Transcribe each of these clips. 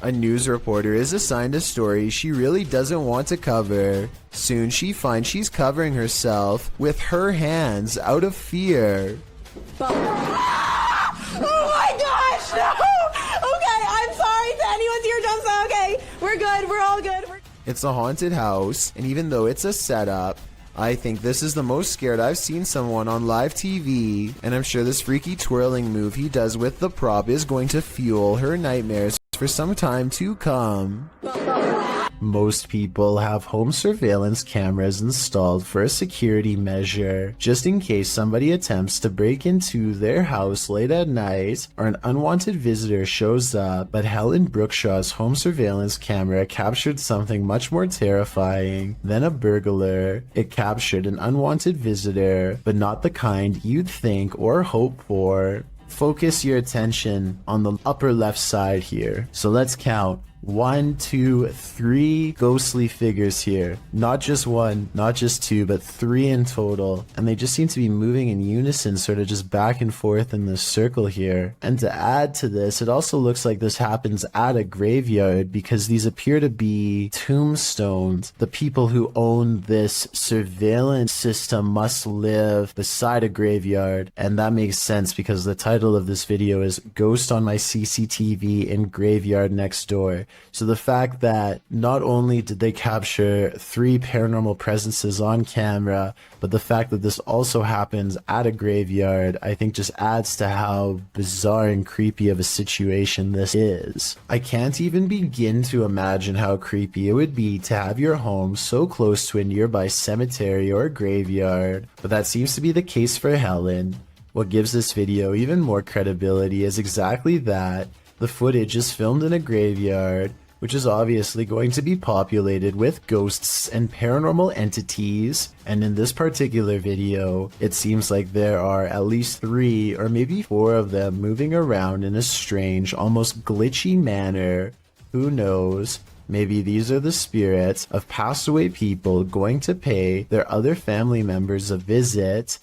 A news reporter is assigned a story she really doesn't want to cover. Soon she finds she's covering herself with her hands out of fear. Oh my gosh, no! Okay, I'm sorry to anyone's eardrums. Okay, we're good, we're all good. It's a haunted house, and even though it's a setup, I think this is the most scared I've seen someone on live TV, and I'm sure this freaky twirling move he does with the prop is going to fuel her nightmares for some time to come. Most people have home surveillance cameras installed for a security measure, just in case somebody attempts to break into their house late at night or an unwanted visitor shows up. But Helen Brookshaw's home surveillance camera captured something much more terrifying than a burglar. It captured an unwanted visitor, but not the kind you'd think or hope for. Focus your attention on the upper left side here. So let's count. 1, 2, 3 ghostly figures here. Not just one, not just two, but 3 in total. And they just seem to be moving in unison, sort of just back and forth in this circle here. And to add to this, it also looks like this happens at a graveyard because these appear to be tombstones. The people who own this surveillance system must live beside a graveyard. And that makes sense because the title of this video is Ghost on My CCTV in Graveyard Next Door. So the fact that not only did they capture 3 paranormal presences on camera, but the fact that this also happens at a graveyard, I think just adds to how bizarre and creepy of a situation this is. I can't even begin to imagine how creepy it would be to have your home so close to a nearby cemetery or graveyard, but that seems to be the case for Helen. What gives this video even more credibility is exactly that. The footage is filmed in a graveyard, which is obviously going to be populated with ghosts and paranormal entities, and in this particular video, it seems like there are at least 3 or maybe 4 of them moving around in a strange, almost glitchy manner. Who knows? Maybe these are the spirits of passed away people going to pay their other family members a visit.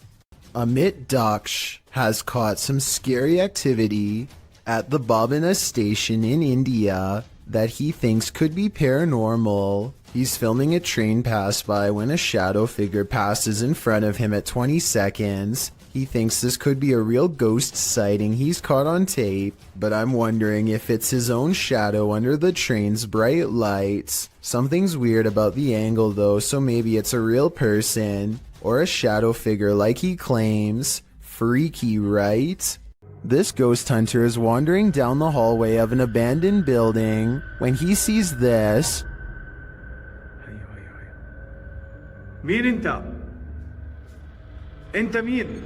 Amit Daksh has caught some scary activity at the Bobina station in India that he thinks could be paranormal. He's filming a train pass by when a shadow figure passes in front of him at 20 seconds. He thinks this could be a real ghost sighting he's caught on tape, but I'm wondering if it's his own shadow under the train's bright lights. Something's weird about the angle though, so maybe it's a real person or a shadow figure like he claims. Freaky, right? This ghost hunter is wandering down the hallway of an abandoned building when he sees this. مين انت؟ انت مين؟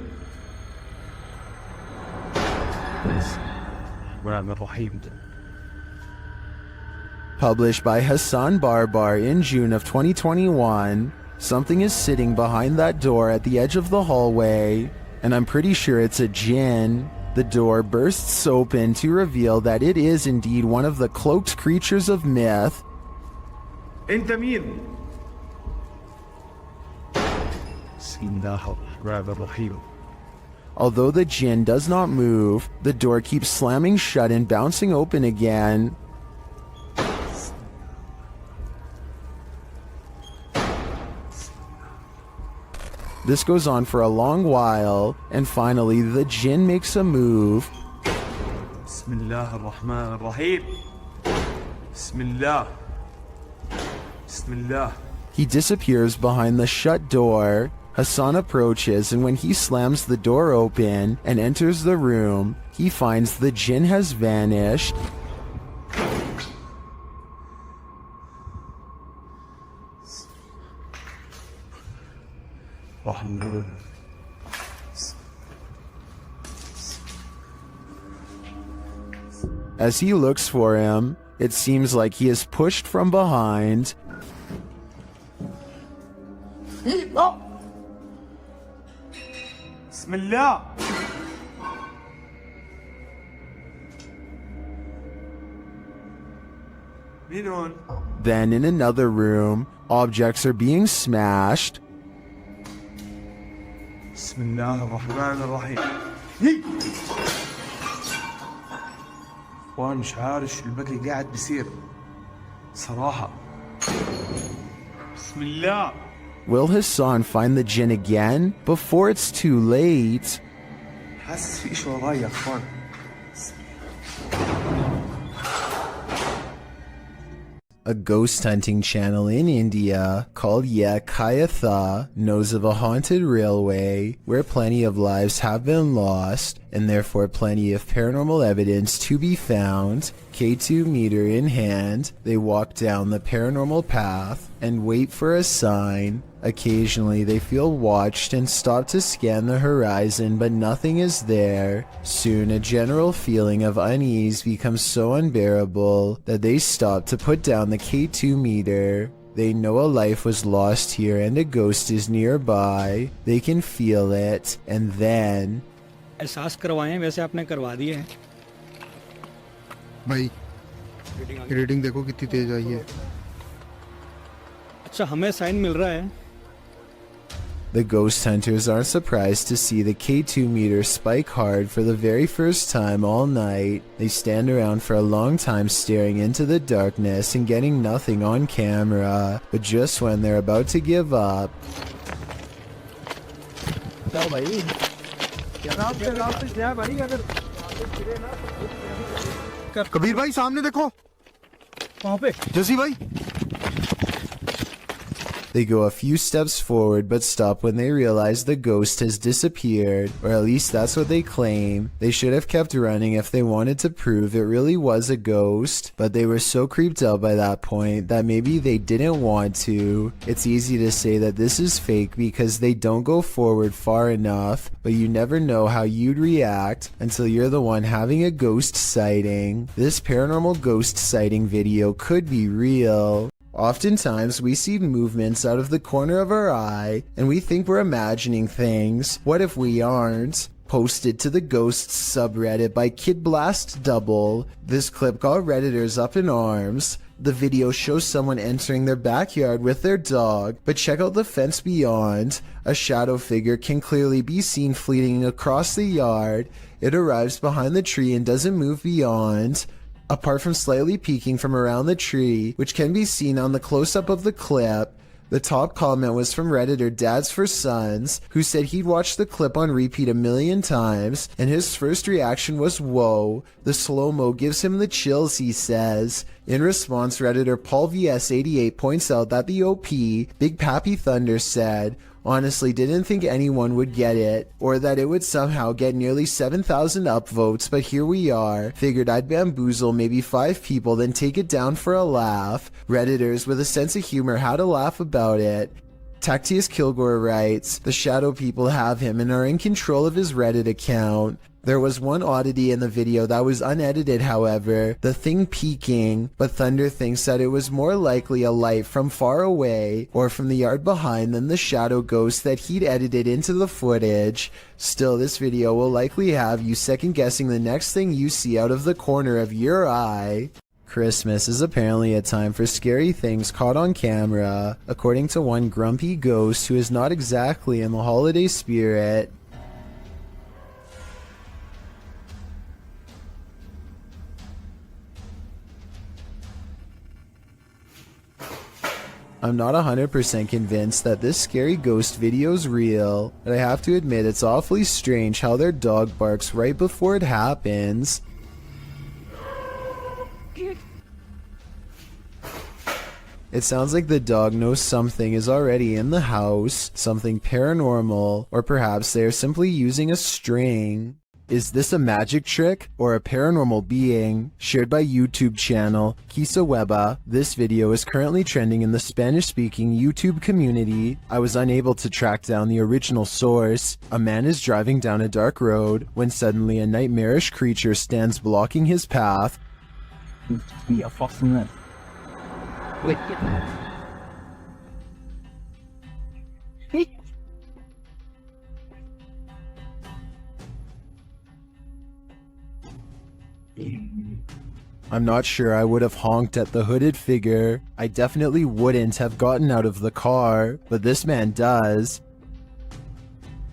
Published by Hassan Barbar in June of 2021, something is sitting behind that door at the edge of the hallway, and I'm pretty sure it's a jinn. The door bursts open to reveal that it is indeed one of the cloaked creatures of myth. انت مين؟ Although the jinn does not move, the door keeps slamming shut and bouncing open again. This goes on for a long while, and finally the jinn makes a move. Bismillah ar-Rahman ar-Rahim. Bismillah. Bismillah. He disappears behind the shut door. Hassan approaches, and when he slams the door open and enters the room, he finds the jinn has vanished. As he looks for him, it seems like he is pushed from behind. Bismillah. Then in another room, objects are being smashed. Bismillah ar-Rahman ar-Rahim. وانا مش عارف شو البقى قاعد بيصير صراحة. بسم الله. Will Hassan find the jinn again before it's too late? حاسس في شيء وراي يا اخوان. A ghost hunting channel in India called Kayatha knows of a haunted railway where plenty of lives have been lost and therefore plenty of paranormal evidence to be found. K2 meter in hand, they walk down the paranormal path and wait for a sign. Occasionally they feel watched and stop to scan the horizon, but nothing is there. Soon a general feeling of unease becomes so unbearable that they stop to put down the K2 meter. They know a life was lost here and a ghost is nearby. They can feel it, and then... एहसास करवाएं वैसे आपने करवा दिए हैं भाई reading देखो कितनी तेज आई है अच्छा हमें साइन मिल रहा है The ghost hunters aren't surprised to see the K2 meter spike hard for the very first time all night. They stand around for a long time staring into the darkness and getting nothing on camera. But just when they're about to give up... Kabir भाई सामने देखो वहाँ पे जसी भाई They go a few steps forward but stop when they realize the ghost has disappeared, or at least that's what they claim. They should have kept running if they wanted to prove it really was a ghost, but they were so creeped out by that point that maybe they didn't want to. It's easy to say that this is fake because they don't go forward far enough, but you never know how you'd react until you're the one having a ghost sighting. This paranormal ghost sighting video could be real. Oftentimes, we see movements out of the corner of our eye, and we think we're imagining things. What if we aren't? Posted to the Ghosts subreddit by Kid Blast Double, this clip got Redditors up in arms. The video shows someone entering their backyard with their dog, but check out the fence beyond. A shadow figure can clearly be seen fleeting across the yard. It arrives behind the tree and doesn't move beyond. Apart from slightly peeking from around the tree, which can be seen on the close-up of the clip, the top comment was from Redditor Dads for Sons, who said he'd watched the clip on repeat 1,000,000 times, and his first reaction was, "Whoa, the slow-mo gives him the chills," he says. In response, Redditor Paul VS88 points out that the OP, Big Pappy Thunder, said, "Honestly didn't think anyone would get it, or that it would somehow get nearly 7,000 upvotes, but here we are. Figured I'd bamboozle maybe 5 people, then take it down for a laugh." Redditors with a sense of humor had a laugh about it. Tactius Kilgore writes, "The shadow people have him and are in control of his Reddit account." There was one oddity in the video that was unedited, however, the thing peeking, but Thunder thinks that it was more likely a light from far away or from the yard behind than the shadow ghost that he'd edited into the footage. Still, this video will likely have you second guessing the next thing you see out of the corner of your eye. Christmas is apparently a time for scary things caught on camera, according to one grumpy ghost who is not exactly in the holiday spirit. I'm not 100% convinced that this scary ghost video's real, but I have to admit it's awfully strange how their dog barks right before it happens. It sounds like the dog knows something is already in the house, something paranormal, or perhaps they are simply using a string. Is this a magic trick or a paranormal being? Shared by YouTube channel Kisa Weba, this video is currently trending in the Spanish-speaking YouTube community. I was unable to track down the original source. A man is driving down a dark road when suddenly a nightmarish creature stands blocking his path. Be a fucking wait, get that. I'm not sure I would have honked at the hooded figure. I definitely wouldn't have gotten out of the car, but this man does.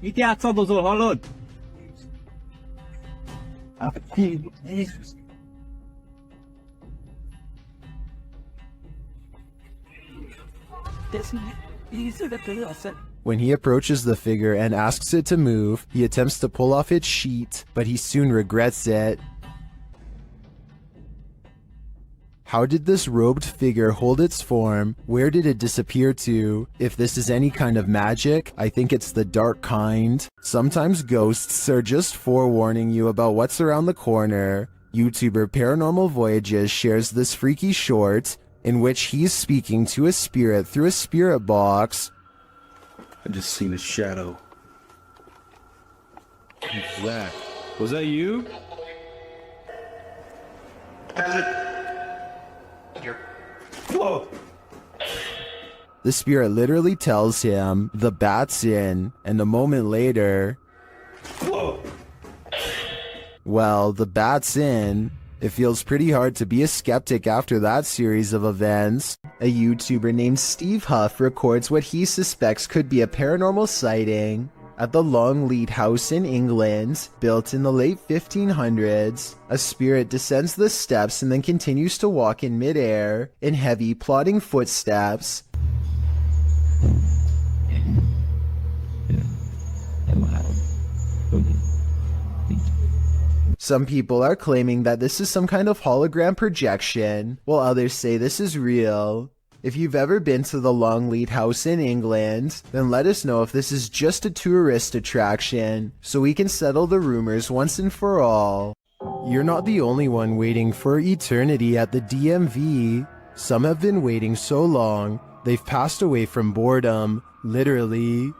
co do holod? When he approaches the figure and asks it to move, he attempts to pull off its sheet, but he soon regrets it. How did this robed figure hold its form? Where did it disappear to? If this is any kind of magic, I think it's the dark kind. Sometimes ghosts are just forewarning you about what's around the corner. YouTuber Paranormal Voyages shares this freaky short in which he's speaking to a spirit through a spirit box. I just seen a shadow. Who's that? Was that you? Whoa! The spirit literally tells him the bat's in, and a moment later, Whoa! well, the bat's in. It feels pretty hard to be a skeptic after that series of events. A YouTuber named Steve Huff records what he suspects could be a paranormal sighting. At the Longleat House in England, built in the late 1500s, a spirit descends the steps and then continues to walk in midair in heavy, plodding footsteps. Some people are claiming that this is some kind of hologram projection, while others say this is real. If you've ever been to the Longleat House in England, then let us know if this is just a tourist attraction, so we can settle the rumors once and for all. You're not the only one waiting for eternity at the DMV. Some have been waiting so long, they've passed away from boredom, literally.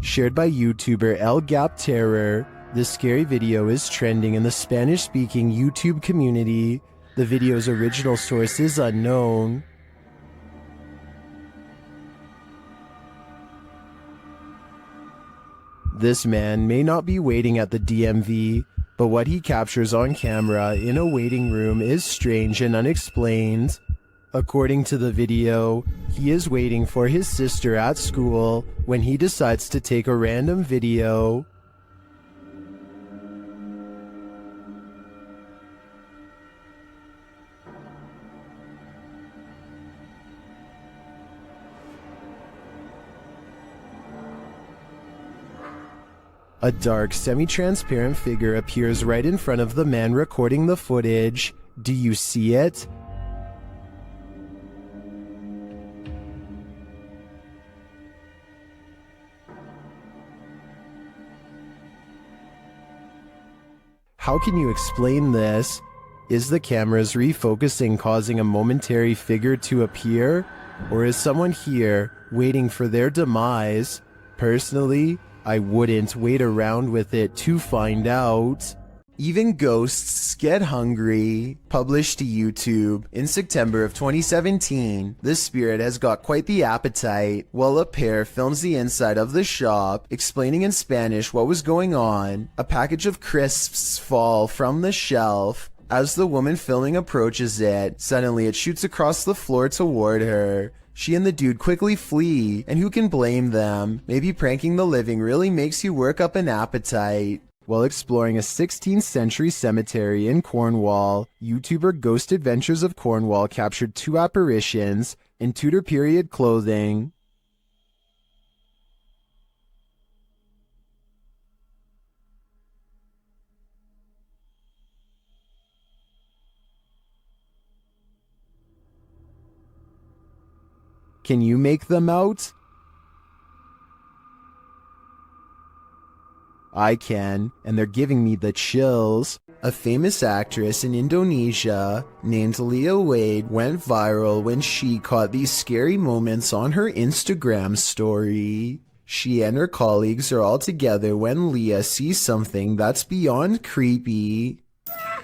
Shared by YouTuber El Gap Terror, this scary video is trending in the Spanish-speaking YouTube community. The video's original source is unknown. This man may not be waiting at the DMV, but what he captures on camera in a waiting room is strange and unexplained. According to the video, he is waiting for his sister at school when he decides to take a random video. A dark, semi-transparent figure appears right in front of the man recording the footage. Do you see it? How can you explain this? Is the camera's refocusing causing a momentary figure to appear? Or is someone here waiting for their demise? Personally, I wouldn't wait around with it to find out. Even ghosts get hungry. Published to YouTube in September of 2017, this spirit has got quite the appetite. While a pair films the inside of the shop, explaining in Spanish what was going on, a package of crisps fall from the shelf. As the woman filming approaches it, suddenly it shoots across the floor toward her. She and the dude quickly flee, and who can blame them? Maybe pranking the living really makes you work up an appetite. While exploring a 16th century cemetery in Cornwall, YouTuber Ghost Adventures of Cornwall captured two apparitions in Tudor period clothing. Can you make them out? I can, and they're giving me the chills. A famous actress in Indonesia named Leah Wade went viral when she caught these scary moments on her Instagram story. She and her colleagues are all together when Leah sees something that's beyond creepy.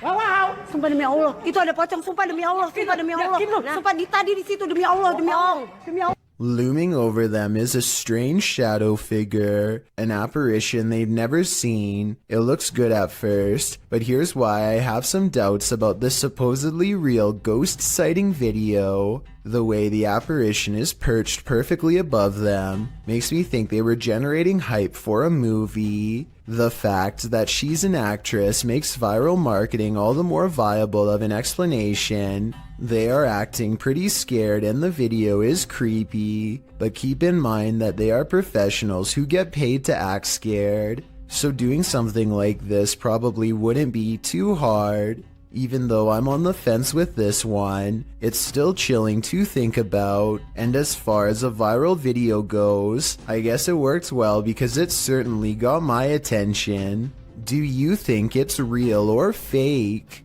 Wow! Sumpah demi Allah, itu ada pocong. Sumpah demi Allah, sumpah demi Allah. Sumpah tadi di situ demi Allah, demi Allah, demi Allah. Looming over them is a strange shadow figure, an apparition they've never seen. It looks good at first, but here's why I have some doubts about this supposedly real ghost sighting video. The way the apparition is perched perfectly above them makes me think they were generating hype for a movie. The fact that she's an actress makes viral marketing all the more viable of an explanation. They are acting pretty scared and the video is creepy, but keep in mind that they are professionals who get paid to act scared, so doing something like this probably wouldn't be too hard. Even though I'm on the fence with this one, it's still chilling to think about, and as far as a viral video goes, I guess it worked well because it certainly got my attention. Do you think it's real or fake?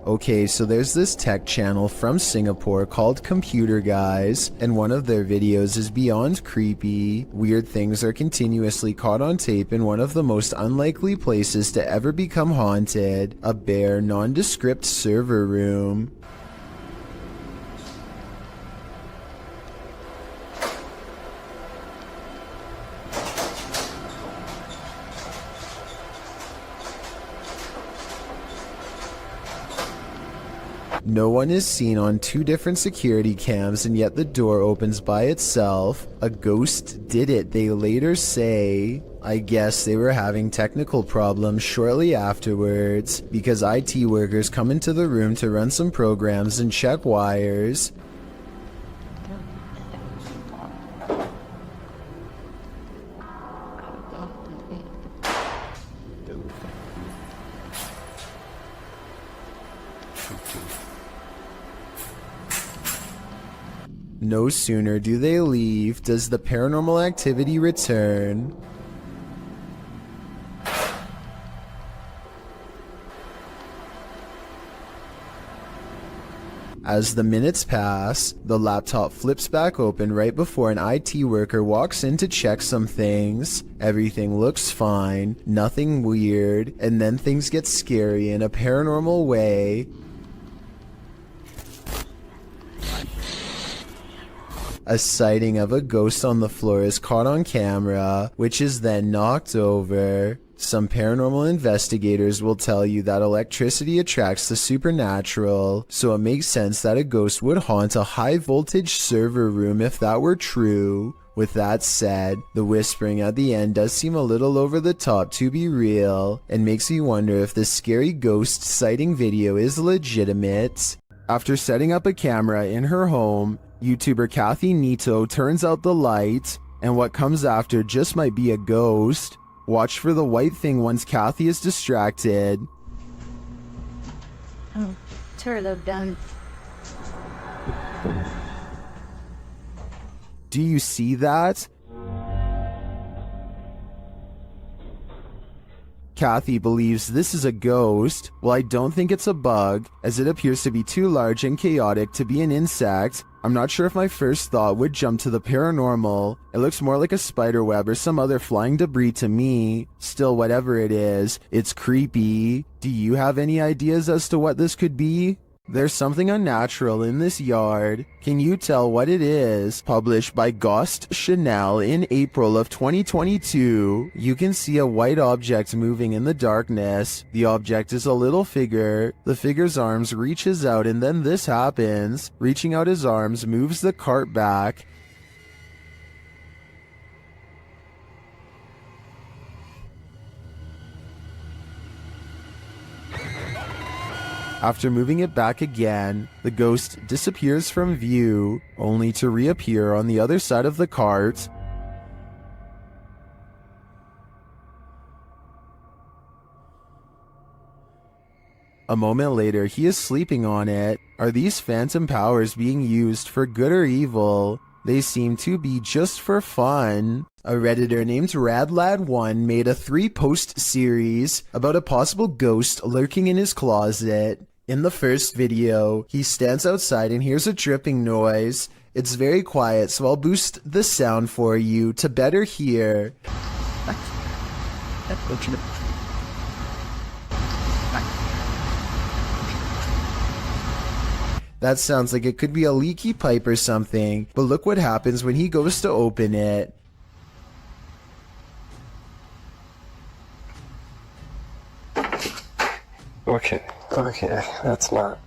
Okay, so there's this tech channel from Singapore called Computer Guys, and one of their videos is beyond creepy. Weird things are continuously caught on tape in one of the most unlikely places to ever become haunted, a bare, nondescript server room. No one is seen on 2 different security cams, and yet the door opens by itself. A ghost did it, they later say. I guess they were having technical problems shortly afterwards, because IT workers come into the room to run some programs and check wires. No sooner do they leave does the paranormal activity return. As the minutes pass, the laptop flips back open right before an IT worker walks in to check some things. Everything looks fine, nothing weird, and then things get scary in a paranormal way. A sighting of a ghost on the floor is caught on camera, which is then knocked over. Some paranormal investigators will tell you that electricity attracts the supernatural, so it makes sense that a ghost would haunt a high-voltage server room if that were true. With that said, the whispering at the end does seem a little over the top to be real, and makes me wonder if this scary ghost sighting video is legitimate. After setting up a camera in her home, YouTuber Kathy Neto turns out the light, and what comes after just might be a ghost. Watch for the white thing once Kathy is distracted. Oh, turtle down. Do you see that? Kathy believes this is a ghost. Well, I don't think it's a bug, as it appears to be too large and chaotic to be an insect. I'm not sure if my first thought would jump to the paranormal. It looks more like a spider web or some other flying debris to me. Still, whatever it is, it's creepy. Do you have any ideas as to what this could be? There's something unnatural in this yard. Can you tell what it is? Published by Gost Chanel in April of 2022. You can see a white object moving in the darkness. The object is a little figure. The figure's arms reaches out and then this happens. Reaching out his arms moves the cart back. After moving it back again, the ghost disappears from view, only to reappear on the other side of the cart. A moment later, he is sleeping on it. Are these phantom powers being used for good or evil? They seem to be just for fun. A Redditor named RadLad1 made a 3-post series about a possible ghost lurking in his closet. In the first video, he stands outside and hears a dripping noise. It's very quiet, so I'll boost the sound for you to better hear. That sounds like it could be a leaky pipe or something, but look what happens when he goes to open it. Okay, that's not...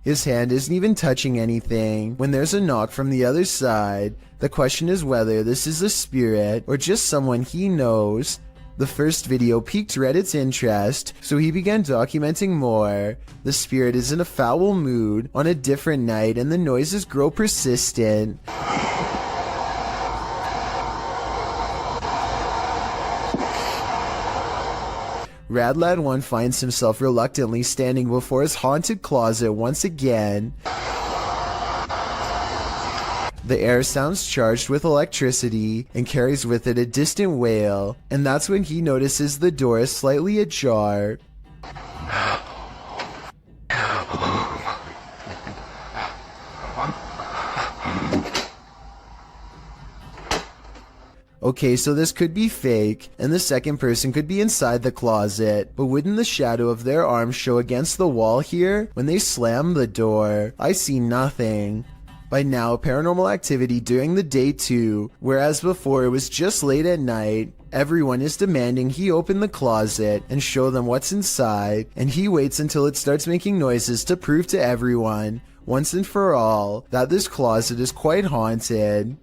His hand isn't even touching anything when there's a knock from the other side. The question is whether this is a spirit or just someone he knows. The first video piqued Reddit's interest, so he began documenting more. The spirit is in a foul mood on a different night and the noises grow persistent. Radlad1 finds himself reluctantly standing before his haunted closet once again. The air sounds charged with electricity and carries with it a distant wail, and that's when he notices the door is slightly ajar. Okay, so this could be fake, and the second person could be inside the closet, but wouldn't the shadow of their arm show against the wall here when they slam the door? I see nothing. By now, paranormal activity during the day too, whereas before it was just late at night. Everyone is demanding he open the closet and show them what's inside, and he waits until it starts making noises to prove to everyone, once and for all, that this closet is quite haunted.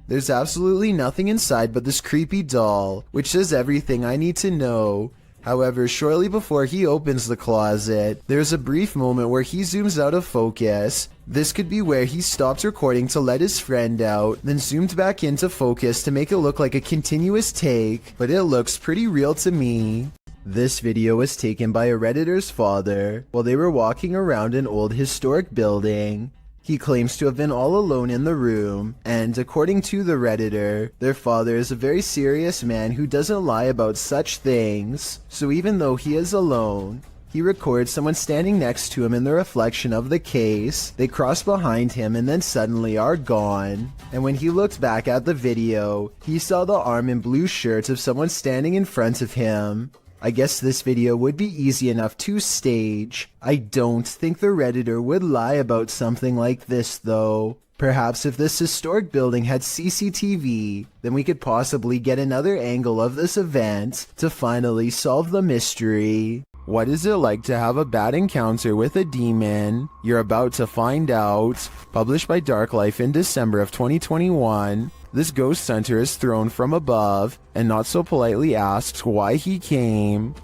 There's absolutely nothing inside but this creepy doll, which says everything I need to know. However, shortly before he opens the closet, there's a brief moment where he zooms out of focus. This could be where he stopped recording to let his friend out, then zoomed back into focus to make it look like a continuous take, but it looks pretty real to me. This video was taken by a Redditor's father while they were walking around an old historic building. He claims to have been all alone in the room, and according to the Redditor, their father is a very serious man who doesn't lie about such things. So even though he is alone, he records someone standing next to him in the reflection of the case. They cross behind him and then suddenly are gone. And when he looked back at the video, he saw the arm and blue shirt of someone standing in front of him. I guess this video would be easy enough to stage. I don't think the Redditor would lie about something like this though. Perhaps if this historic building had CCTV, then we could possibly get another angle of this event to finally solve the mystery. What is it like to have a bad encounter with a demon? You're about to find out. Published by Dark Life in December of 2021. This ghost hunter is thrown from above and not so politely asks why he came.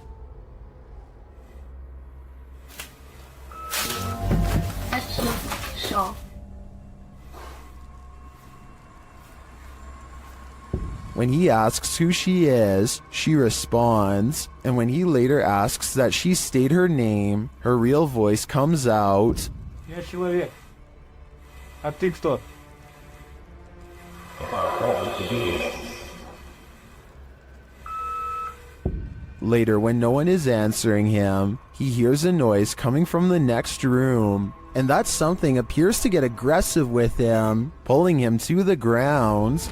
When he asks who she is, she responds, and when he later asks that she state her name, her real voice comes out. Yes, you are here. Antique store. Later, when no one is answering him, he hears a noise coming from the next room, and that something appears to get aggressive with him, pulling him to the ground.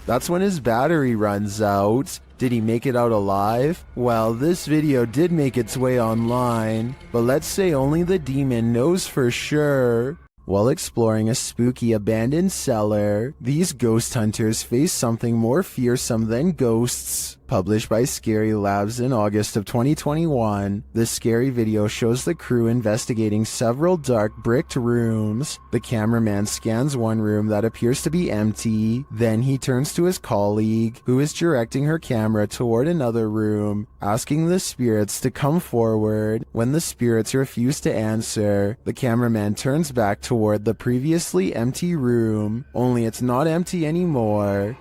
That's when his battery runs out. Did he make it out alive? Well, this video did make its way online, but let's say only the demon knows for sure. While exploring a spooky abandoned cellar, these ghost hunters face something more fearsome than ghosts. Published by Scary Labs in August of 2021, this scary video shows the crew investigating several dark bricked rooms. The cameraman scans one room that appears to be empty, then he turns to his colleague, who is directing her camera toward another room, asking the spirits to come forward. When the spirits refuse to answer, the cameraman turns back toward the previously empty room, only it's not empty anymore.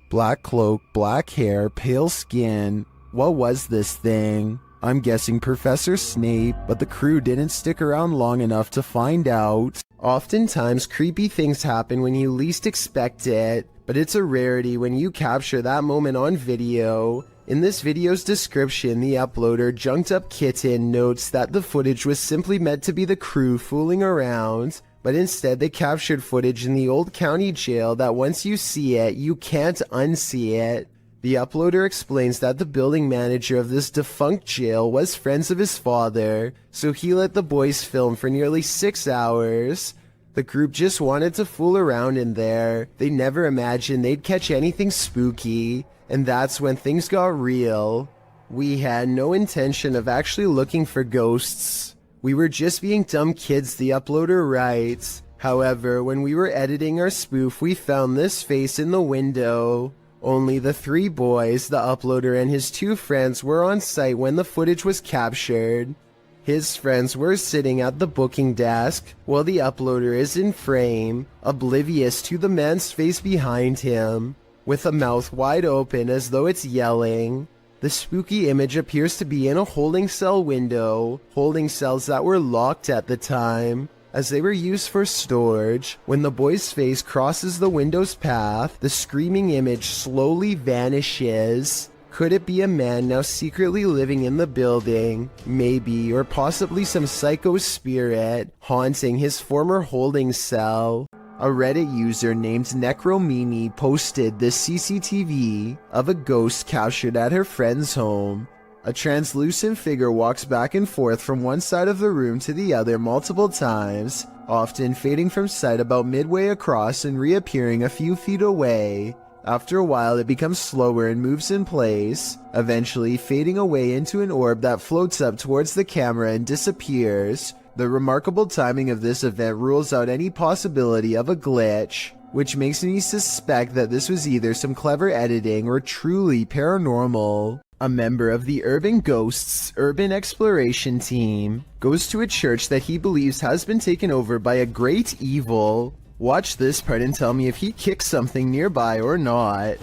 Black cloak, black hair, pale skin. What was this thing? I'm guessing Professor Snape, but the crew didn't stick around long enough to find out. Oftentimes, creepy things happen when you least expect it, but it's a rarity when you capture that moment on video. In this video's description, the uploader Junked Up Kitten notes that the footage was simply meant to be the crew fooling around, But instead they captured footage in the old county jail that once you see it, you can't unsee it. The uploader explains that the building manager of this defunct jail was friends of his father, so he let the boys film for nearly 6 hours. The group just wanted to fool around in there. They never imagined they'd catch anything spooky, and that's when things got real. We had no intention of actually looking for ghosts. We were just being dumb kids, the uploader writes. However, when we were editing our spoof, we found this face in the window. Only the 3 boys, the uploader and his 2 friends were on site when the footage was captured. His friends were sitting at the booking desk, while the uploader is in frame, oblivious to the man's face behind him, with a mouth wide open as though it's yelling. The spooky image appears to be in a holding cell window, holding cells that were locked at the time, as they were used for storage. When the boy's face crosses the window's path, the screaming image slowly vanishes. Could it be a man now secretly living in the building? Maybe, or possibly some psycho spirit haunting his former holding cell. A Reddit user named Necromimi posted this CCTV of a ghost captured at her friend's home. A translucent figure walks back and forth from one side of the room to the other multiple times, often fading from sight about midway across and reappearing a few feet away. After a while, it becomes slower and moves in place, eventually fading away into an orb that floats up towards the camera and disappears. The remarkable timing of this event rules out any possibility of a glitch, which makes me suspect that this was either some clever editing or truly paranormal. A member of the Urban Ghosts urban exploration team goes to a church that he believes has been taken over by a great evil. Watch this part and tell me if he kicks something nearby or not.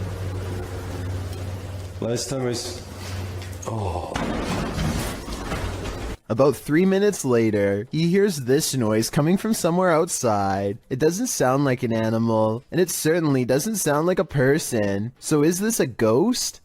Last time About 3 minutes later, he hears this noise coming from somewhere outside. It doesn't sound like an animal, and it certainly doesn't sound like a person. So is this a ghost?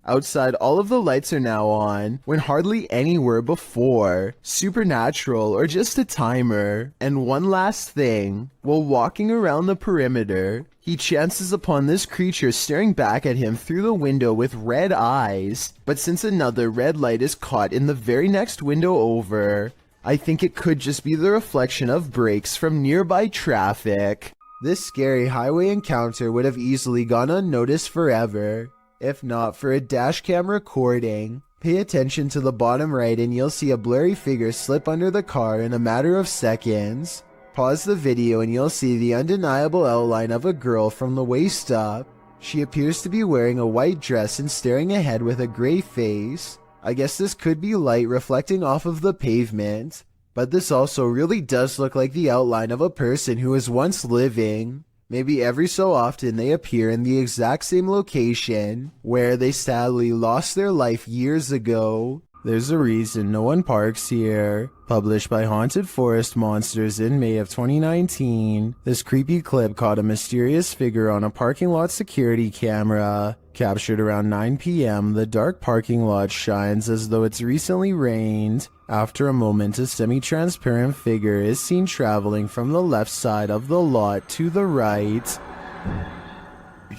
Outside, all of the lights are now on, when hardly any were before. Supernatural or just a timer. And one last thing, while walking around the perimeter, he chances upon this creature staring back at him through the window with red eyes. But since another red light is caught in the very next window over, I think it could just be the reflection of brakes from nearby traffic. This scary highway encounter would have easily gone unnoticed forever, if not for a dashcam recording. Pay attention to the bottom right and you'll see a blurry figure slip under the car in a matter of seconds. Pause the video and you'll see the undeniable outline of a girl from the waist up. She appears to be wearing a white dress and staring ahead with a gray face. I guess this could be light reflecting off of the pavement, but this also really does look like the outline of a person who was once living. Maybe every so often they appear in the exact same location where they sadly lost their life years ago. There's a reason no one parks here. Published by Haunted Forest Monsters in May of 2019, this creepy clip caught a mysterious figure on a parking lot security camera. Captured around 9 p.m., the dark parking lot shines as though it's recently rained. After a moment, a semi-transparent figure is seen traveling from the left side of the lot to the right.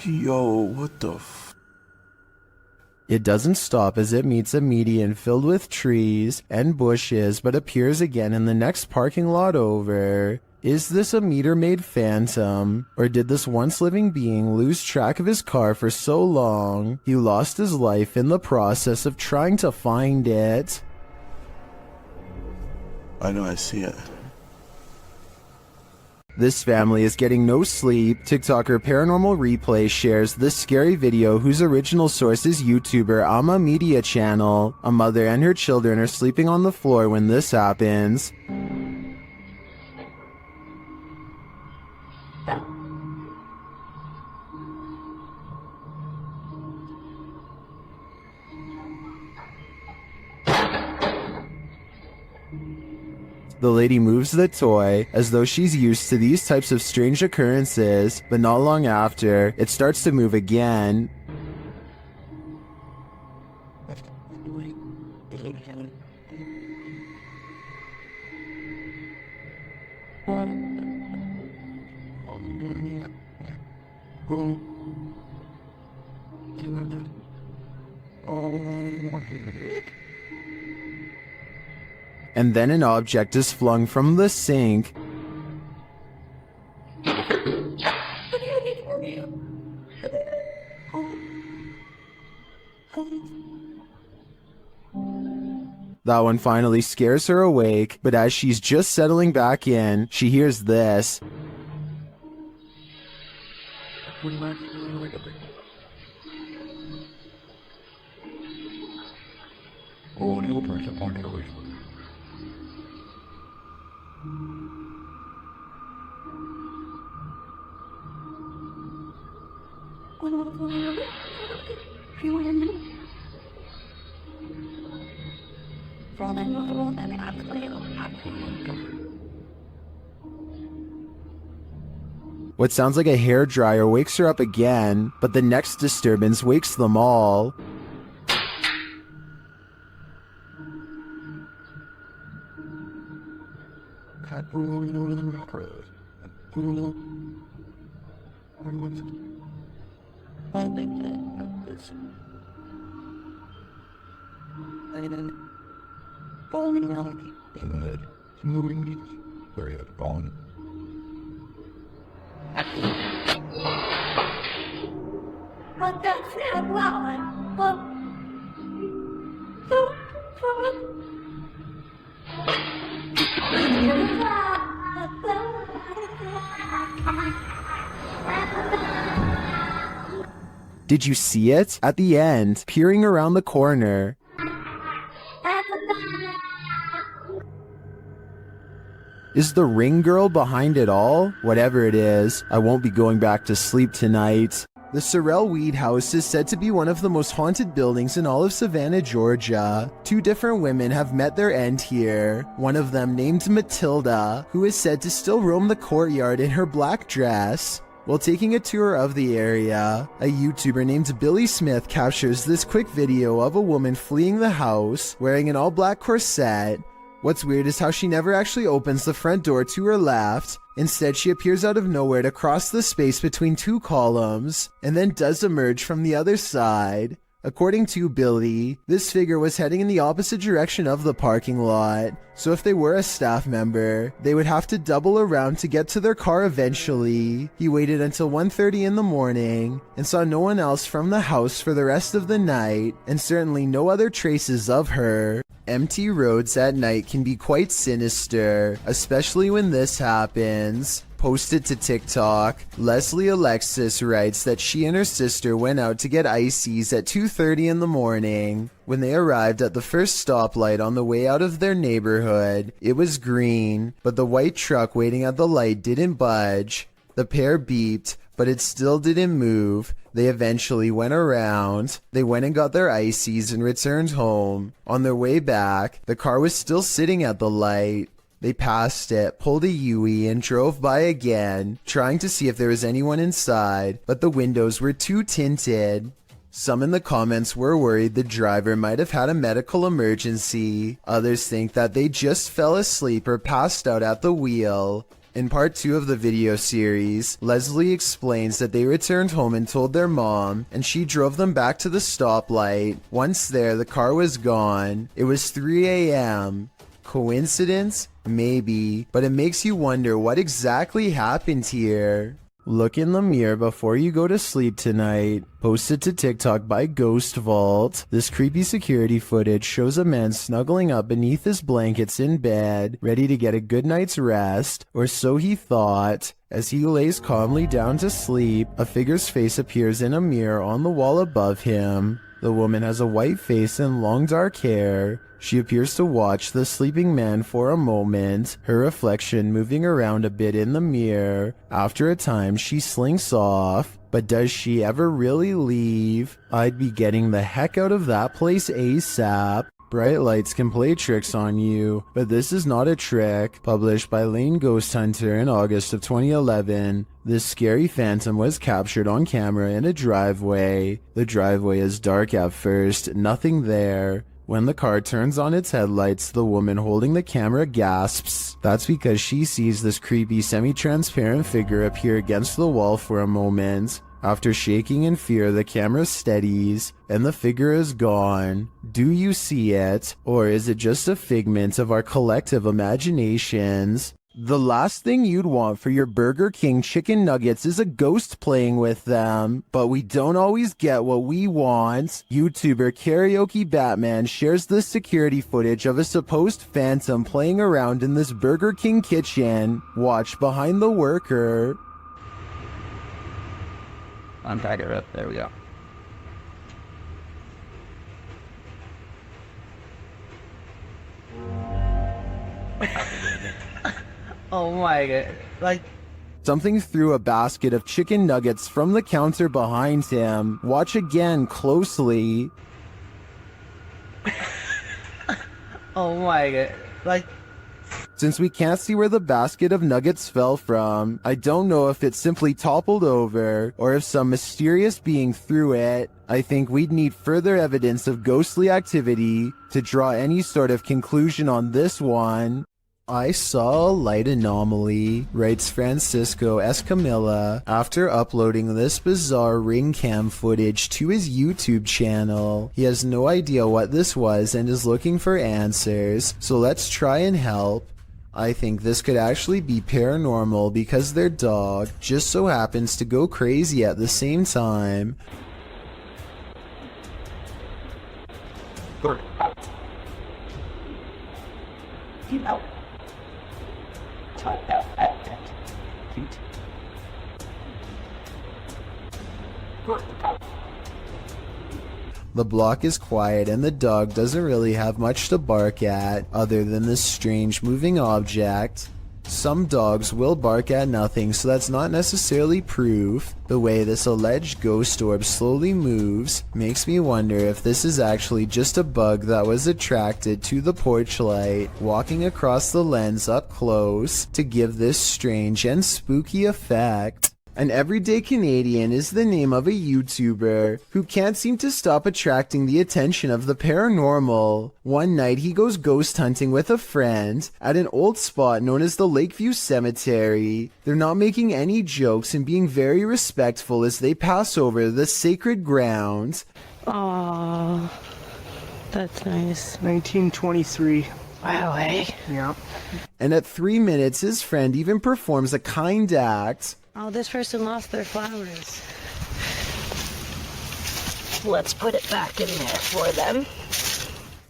Yo, what the f... It doesn't stop as it meets a median filled with trees and bushes, but appears again in the next parking lot over. Is this a meter-maid phantom? Or did this once living being lose track of his car for so long, he lost his life in the process of trying to find it? I know, I see it. This family is getting no sleep. TikToker Paranormal Replay shares this scary video whose original source is YouTuber Ama Media Channel. A mother and her children are sleeping on the floor when this happens. The lady moves the toy as though she's used to these types of strange occurrences, but not long after, it starts to move again. And then an object is flung from the sink. That one finally scares her awake, but as she's just settling back in, she hears this. What sounds like a hairdryer wakes her up again, but the next disturbance wakes them all. Did you see it? At the end, peering around the corner. Is the ring girl behind it all? Whatever it is, I won't be going back to sleep tonight. The Sorrel Weed House is said to be one of the most haunted buildings in all of Savannah, Georgia. 2 different women have met their end here. One of them named Matilda, who is said to still roam the courtyard in her black dress. While taking a tour of the area, a YouTuber named Billy Smith captures this quick video of a woman fleeing the house wearing an all-black corset. What's weird is how she never actually opens the front door to her left. Instead, she appears out of nowhere to cross the space between 2 columns, and then does emerge from the other side. According to Billy, this figure was heading in the opposite direction of the parking lot, so if they were a staff member, they would have to double around to get to their car eventually. He waited until 1:30 in the morning and saw no one else from the house for the rest of the night, and certainly no other traces of her. Empty roads at night can be quite sinister, especially when this happens. Posted to TikTok, Leslie Alexis writes that she and her sister went out to get ices at 2:30 in the morning. When they arrived at the first stoplight on the way out of their neighborhood, it was green, but the white truck waiting at the light didn't budge. The pair beeped, but it still didn't move. They eventually went around. They went and got their ices and returned home. On their way back, the car was still sitting at the light. They passed it, pulled a U-turn, and drove by again, trying to see if there was anyone inside, but the windows were too tinted. Some in the comments were worried the driver might have had a medical emergency. Others think that they just fell asleep or passed out at the wheel. In part 2 of the video series, Leslie explains that they returned home and told their mom, and she drove them back to the stoplight. Once there, the car was gone. It was 3 a.m. Coincidence? Maybe, but it makes you wonder what exactly happened here. Look in the mirror before you go to sleep tonight. Posted to TikTok by Ghost Vault. This creepy security footage shows a man snuggling up beneath his blankets in bed, ready to get a good night's rest, or so he thought. As he lays calmly down to sleep, a figure's face appears in a mirror on the wall above him. The woman has a white face and long dark hair. She appears to watch the sleeping man for a moment, her reflection moving around a bit in the mirror. After a time, she slinks off. But does she ever really leave? I'd be getting the heck out of that place ASAP. Bright lights can play tricks on you, but this is not a trick. Published by Lane Ghost Hunter in August of 2011. This scary phantom was captured on camera in a driveway. The driveway is dark at first, nothing there. When the car turns on its headlights, the woman holding the camera gasps. That's because she sees this creepy semi-transparent figure appear against the wall for a moment. After shaking in fear, the camera steadies, and the figure is gone. Do you see it, or is it just a figment of our collective imaginations? The last thing you'd want for your Burger King chicken nuggets is a ghost playing with them, but we don't always get what we want. YouTuber Karaoke Batman shares this security footage of a supposed phantom playing around in this Burger King kitchen. Watch behind the worker. Untied her up. There we go. Oh my god. Like, Something threw a basket of chicken nuggets from the counter behind him. Watch again closely. oh my god. Like, Since we can't see where the basket of nuggets fell from, I don't know if it simply toppled over or if some mysterious being threw it. I think we'd need further evidence of ghostly activity to draw any sort of conclusion on this one. I saw a light anomaly, writes Francisco Escamilla, after uploading this bizarre ring cam footage to his YouTube channel. He has no idea what this was and is looking for answers, so let's try and help. I think this could actually be paranormal because their dog just so happens to go crazy at the same time. keep out. The block is quiet and the dog doesn't really have much to bark at other than this strange moving object. Some dogs will bark at nothing, so that's not necessarily proof. The way this alleged ghost orb slowly moves makes me wonder if this is actually just a bug that was attracted to the porch light, walking across the lens up close to give this strange and spooky effect. An everyday Canadian is the name of a YouTuber who can't seem to stop attracting the attention of the paranormal. One night he goes ghost hunting with a friend at an old spot known as the Lakeview Cemetery. They're not making any jokes and being very respectful as they pass over the sacred ground. Oh, that's nice. 1923. Wow, eh? Yeah. And at 3 minutes his friend even performs a kind act. Oh, this person lost their flowers. Let's put it back in there for them.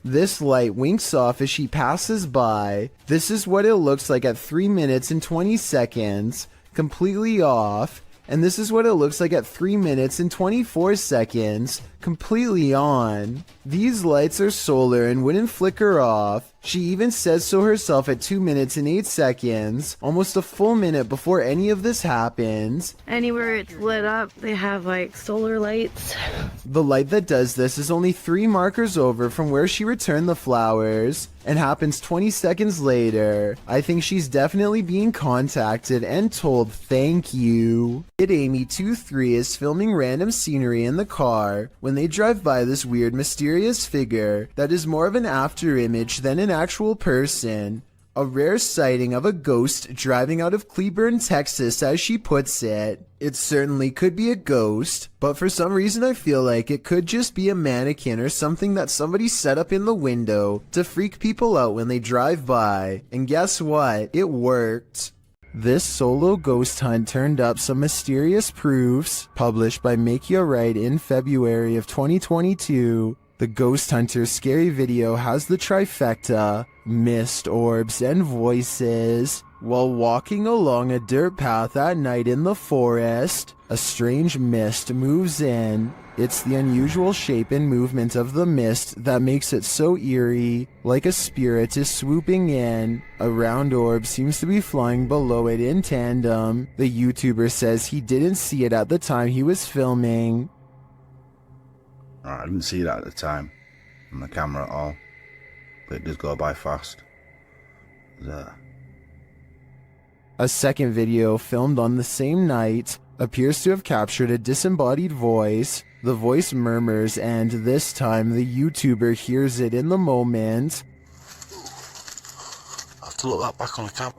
This light winks off as she passes by. This is what it looks like at 3 minutes and 20 seconds, completely off. And this is what it looks like at 3 minutes and 24 seconds, completely on. These lights are solar and wouldn't flicker off. She even says so herself at 2 minutes and 8 seconds, almost a full minute before any of this happens. Anywhere it's lit up, they have like solar lights. The light that does this is only 3 markers over from where she returned the flowers, and happens 20 seconds later. I think she's definitely being contacted and told thank you. Kid Amy23 is filming random scenery in the car when they drive by this weird mysterious figure that is more of an after image than an actual person. A rare sighting of a ghost driving out of Cleburne, Texas, as she puts it. It certainly could be a ghost, but for some reason I feel like it could just be a mannequin or something that somebody set up in the window to freak people out when they drive by. And guess what? It worked. This solo ghost hunt turned up some mysterious proofs, published by Macleod in February of 2022. The Ghost Hunter's scary video has the trifecta, mist, orbs, and voices. While walking along a dirt path at night in the forest, a strange mist moves in. It's the unusual shape and movement of the mist that makes it so eerie, like a spirit is swooping in. A round orb seems to be flying below it in tandem. The YouTuber says he didn't see it at the time he was filming. I didn't see that at the time on the camera at all, but it does go by fast. A second video filmed on the same night appears to have captured a disembodied voice. The voice murmurs, and this time the YouTuber hears it in the moment. I have to look that back on the camera.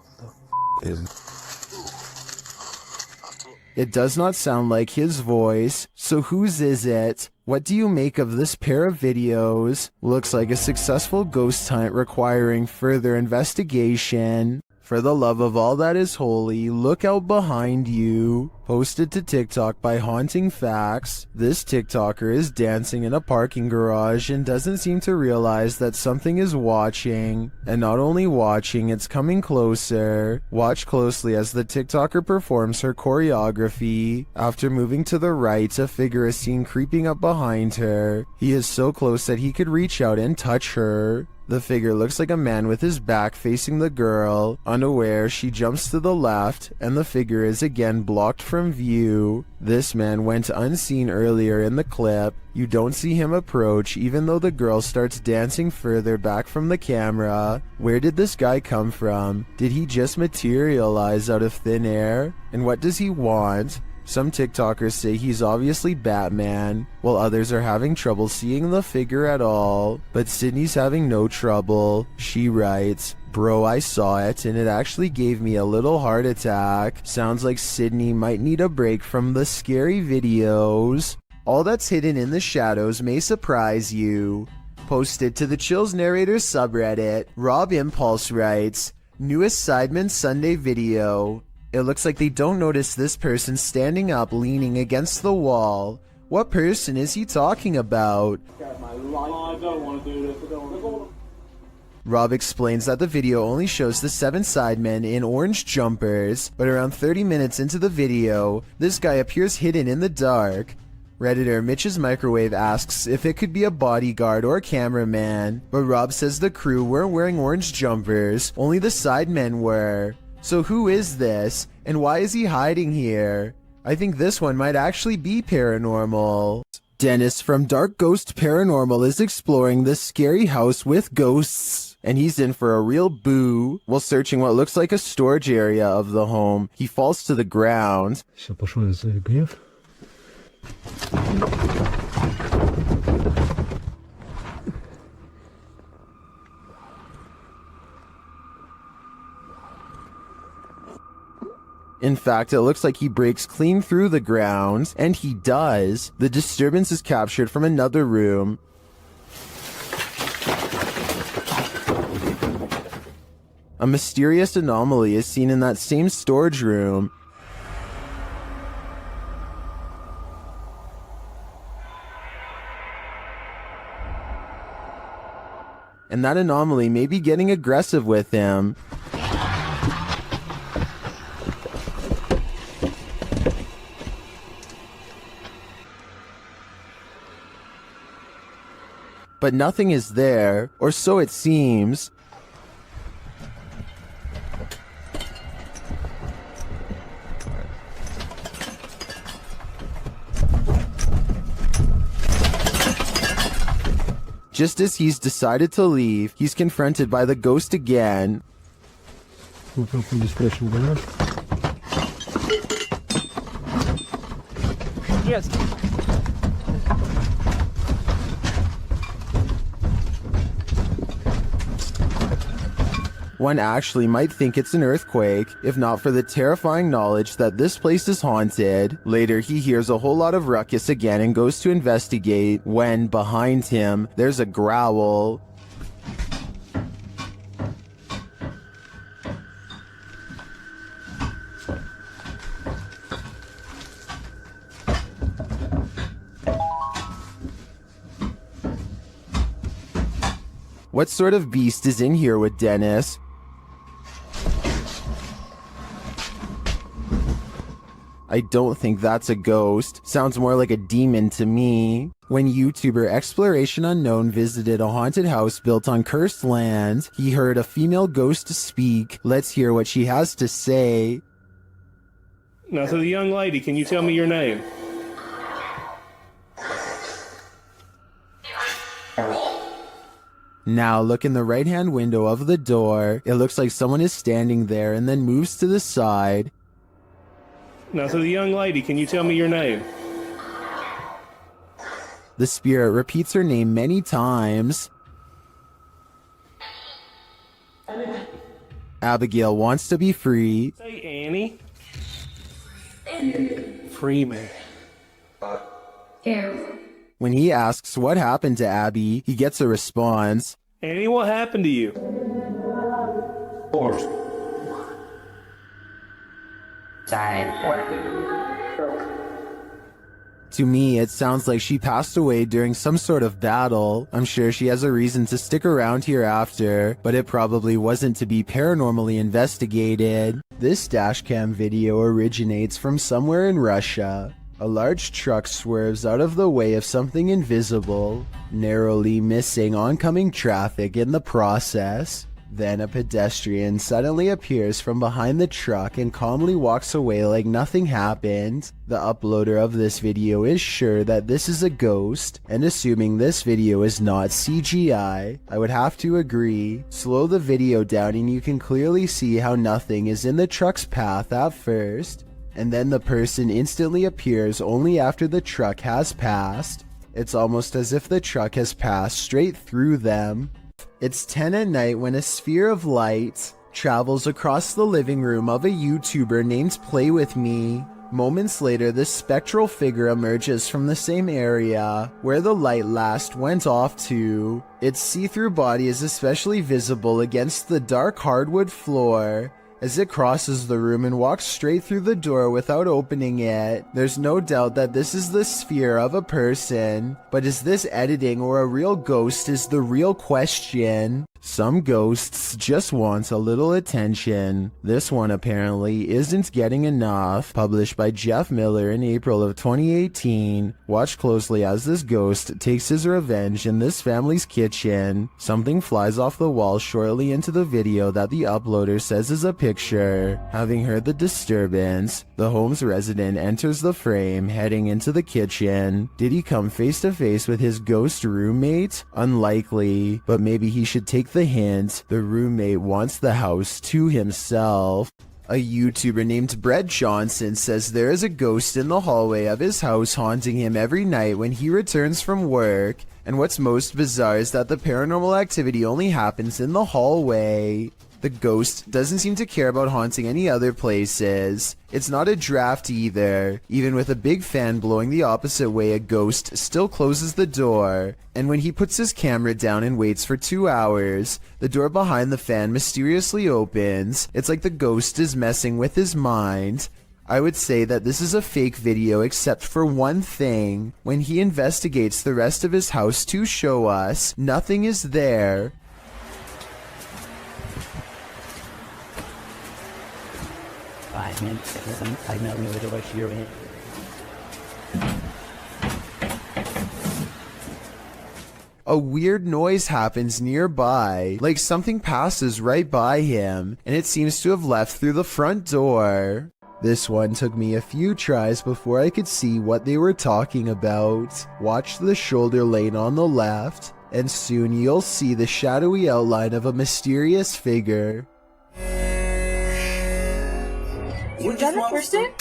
It does not sound like his voice, so whose is it? What do you make of this pair of videos? Looks like a successful ghost hunt requiring further investigation. For the love of all that is holy, look out behind you. Posted to TikTok by Haunting Facts, this TikToker is dancing in a parking garage and doesn't seem to realize that something is watching. And not only watching, it's coming closer. Watch closely as the TikToker performs her choreography. After moving to the right, a figure is seen creeping up behind her. He is so close that he could reach out and touch her. The figure looks like a man with his back facing the girl. Unaware, she jumps to the left, and the figure is again blocked from view. This man went unseen earlier in the clip. You don't see him approach, even though the girl starts dancing further back from the camera. Where did this guy come from? Did he just materialize out of thin air? And what does he want? Some TikTokers say he's obviously Batman, while others are having trouble seeing the figure at all. But Sydney's having no trouble. She writes, "Bro, I saw it and it actually gave me a little heart attack. Sounds like Sydney might need a break from the scary videos." All that's hidden in the shadows may surprise you. Posted to the Chills Narrator subreddit, Rob Impulse writes, "Newest Sidemen Sunday video. It looks like they don't notice this person standing up leaning against the wall. What person is he talking about?" Rob explains that the video only shows the 7 sidemen in orange jumpers, but around 30 minutes into the video, this guy appears hidden in the dark. Redditor Mitch's Microwave asks if it could be a bodyguard or a cameraman, but Rob says the crew weren't wearing orange jumpers, only the sidemen were. So who is this, and why is he hiding here? I think this one might actually be paranormal. Dennis from Dark Ghost Paranormal is exploring this scary house with ghosts, and he's in for a real boo. While searching what looks like a storage area of the home, he falls to the ground. In fact, it looks like he breaks clean through the ground, and he does. The disturbance is captured from another room. A mysterious anomaly is seen in that same storage room. And that anomaly may be getting aggressive with him. But nothing is there, or so it seems. Just as he's decided to leave, he's confronted by the ghost again. Yes. One actually might think it's an earthquake, if not for the terrifying knowledge that this place is haunted. Later, he hears a whole lot of ruckus again and goes to investigate, when, behind him, there's a growl. What sort of beast is in here with Dennis? I don't think that's a ghost. Sounds more like a demon to me. When YouTuber Exploration Unknown visited a haunted house built on cursed land, he heard a female ghost speak. Let's hear what she has to say. Now, to the young lady, can you tell me your name? Now look in the right-hand window of the door. It looks like someone is standing there and then moves to the side. Now, to the young lady, can you tell me your name? The spirit repeats her name many times. Abigail wants to be free. Say Annie. Freeman. When he asks what happened to Abby, he gets a response. Annie, what happened to you? To me, it sounds like she passed away during some sort of battle. I'm sure she has a reason to stick around here after, but it probably wasn't to be paranormally investigated. This dashcam video originates from somewhere in Russia. A large truck swerves out of the way of something invisible, narrowly missing oncoming traffic in the process. Then a pedestrian suddenly appears from behind the truck and calmly walks away like nothing happened. The uploader of this video is sure that this is a ghost, and assuming this video is not CGI, I would have to agree. Slow the video down and you can clearly see how nothing is in the truck's path at first, and then the person instantly appears only after the truck has passed. It's almost as if the truck has passed straight through them. It's 10 at night when a sphere of light travels across the living room of a YouTuber named Play With Me. Moments later, this spectral figure emerges from the same area where the light last went off to. Its see-through body is especially visible against the dark hardwood floor. As it crosses the room and walks straight through the door without opening it, there's no doubt that this is the sphere of a person. But is this editing or a real ghost is the real question. Some ghosts just want a little attention. This one apparently isn't getting enough. Published by Jeff Miller in April of 2018. Watch closely as this ghost takes his revenge in this family's kitchen. Something flies off the wall shortly into the video that the uploader says is a picture. Having heard the disturbance, the home's resident enters the frame, heading into the kitchen. Did he come face to face with his ghost roommate? Unlikely, but maybe he should take the hint. The roommate wants the house to himself. A YouTuber named Brett Johnson says there is a ghost in the hallway of his house haunting him every night when he returns from work. And what's most bizarre is that the paranormal activity only happens in the hallway. The ghost doesn't seem to care about haunting any other places. It's not a draft either. Even with a big fan blowing the opposite way, a ghost still closes the door. And when he puts his camera down and waits for 2 hours, the door behind the fan mysteriously opens. It's like the ghost is messing with his mind. I would say that this is a fake video except for one thing. When he investigates the rest of his house to show us, nothing is there. A weird noise happens nearby, like something passes right by him, and it seems to have left through the front door. This one took me a few tries before I could see what they were talking about. Watch the shoulder lane on the left, and soon you'll see the shadowy outline of a mysterious figure. You've done it first day?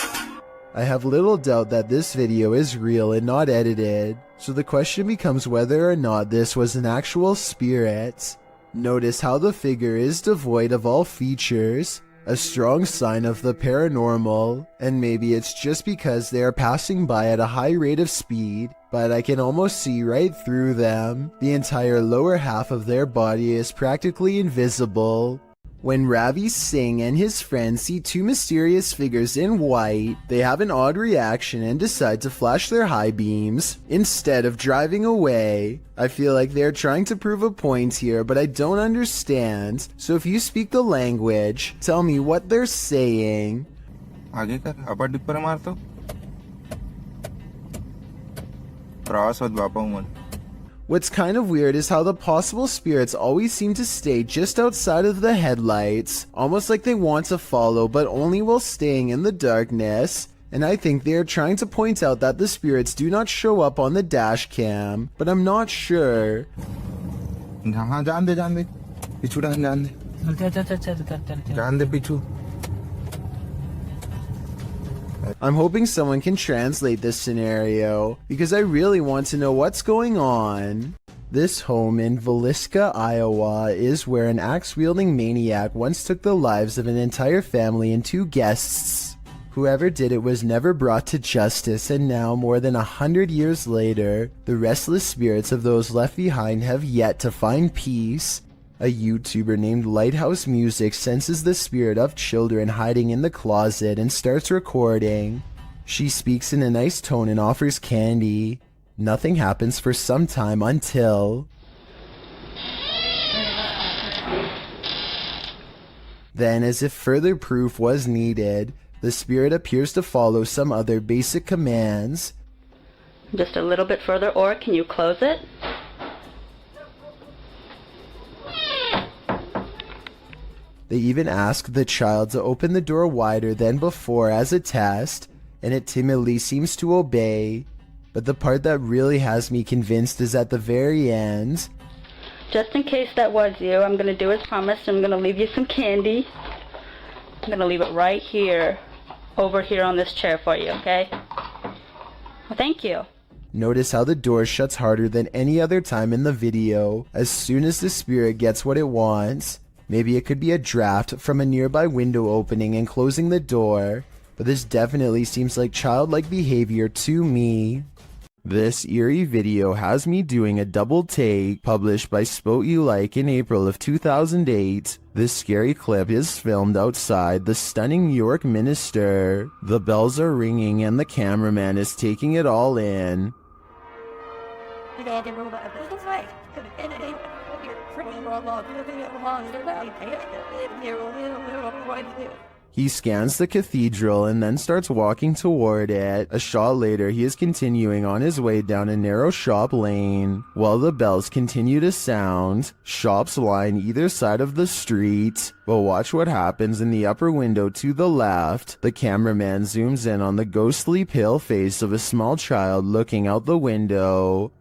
I have little doubt that this video is real and not edited, so the question becomes whether or not this was an actual spirit. Notice how the figure is devoid of all features, a strong sign of the paranormal, and maybe it's just because they are passing by at a high rate of speed, but I can almost see right through them. The entire lower half of their body is practically invisible. When Ravi Singh and his friends see two mysterious figures in white, they have an odd reaction and decide to flash their high beams instead of driving away. I feel like they're trying to prove a point here, but I don't understand. So if you speak the language, tell me what they're saying. आगे कर अपर dipper मार तो प्रवास होत बापा मन. What's kind of weird is how the possible spirits always seem to stay just outside of the headlights, almost like they want to follow but only while staying in the darkness. And I think they are trying to point out that the spirits do not show up on the dash cam, but I'm not sure. हाँ जान दे पिछू जान दे पिछू I'm hoping someone can translate this scenario because I really want to know what's going on. This home in Villisca, Iowa is where an axe-wielding maniac once took the lives of an entire family and 2 guests. Whoever did it was never brought to justice, and now, more than 100 years later, the restless spirits of those left behind have yet to find peace. A YouTuber named Lighthouse Music senses the spirit of children hiding in the closet and starts recording. She speaks in a nice tone and offers candy. Nothing happens for some time until... Then, as if further proof was needed, the spirit appears to follow some other basic commands. Just a little bit further, or can you close it? They even ask the child to open the door wider than before as a test, and it timidly seems to obey. But the part that really has me convinced is at the very end. Just in case that was you, I'm going to do as promised. I'm going to leave you some candy. I'm going to leave it right here, over here on this chair for you, okay? Well, thank you. Notice how the door shuts harder than any other time in the video as soon as the spirit gets what it wants. Maybe it could be a draft from a nearby window opening and closing the door, but this definitely seems like childlike behavior to me. This eerie video has me doing a double take, published by Spot You Like in April of 2008. This scary clip is filmed outside the stunning New York Minster. The bells are ringing and the cameraman is taking it all in. He scans the cathedral and then starts walking toward it. A shot later, he is continuing on his way down a narrow shop lane. While the bells continue to sound, shops line either side of the street. But watch what happens in the upper window to the left. The cameraman zooms in on the ghostly pale face of a small child looking out the window.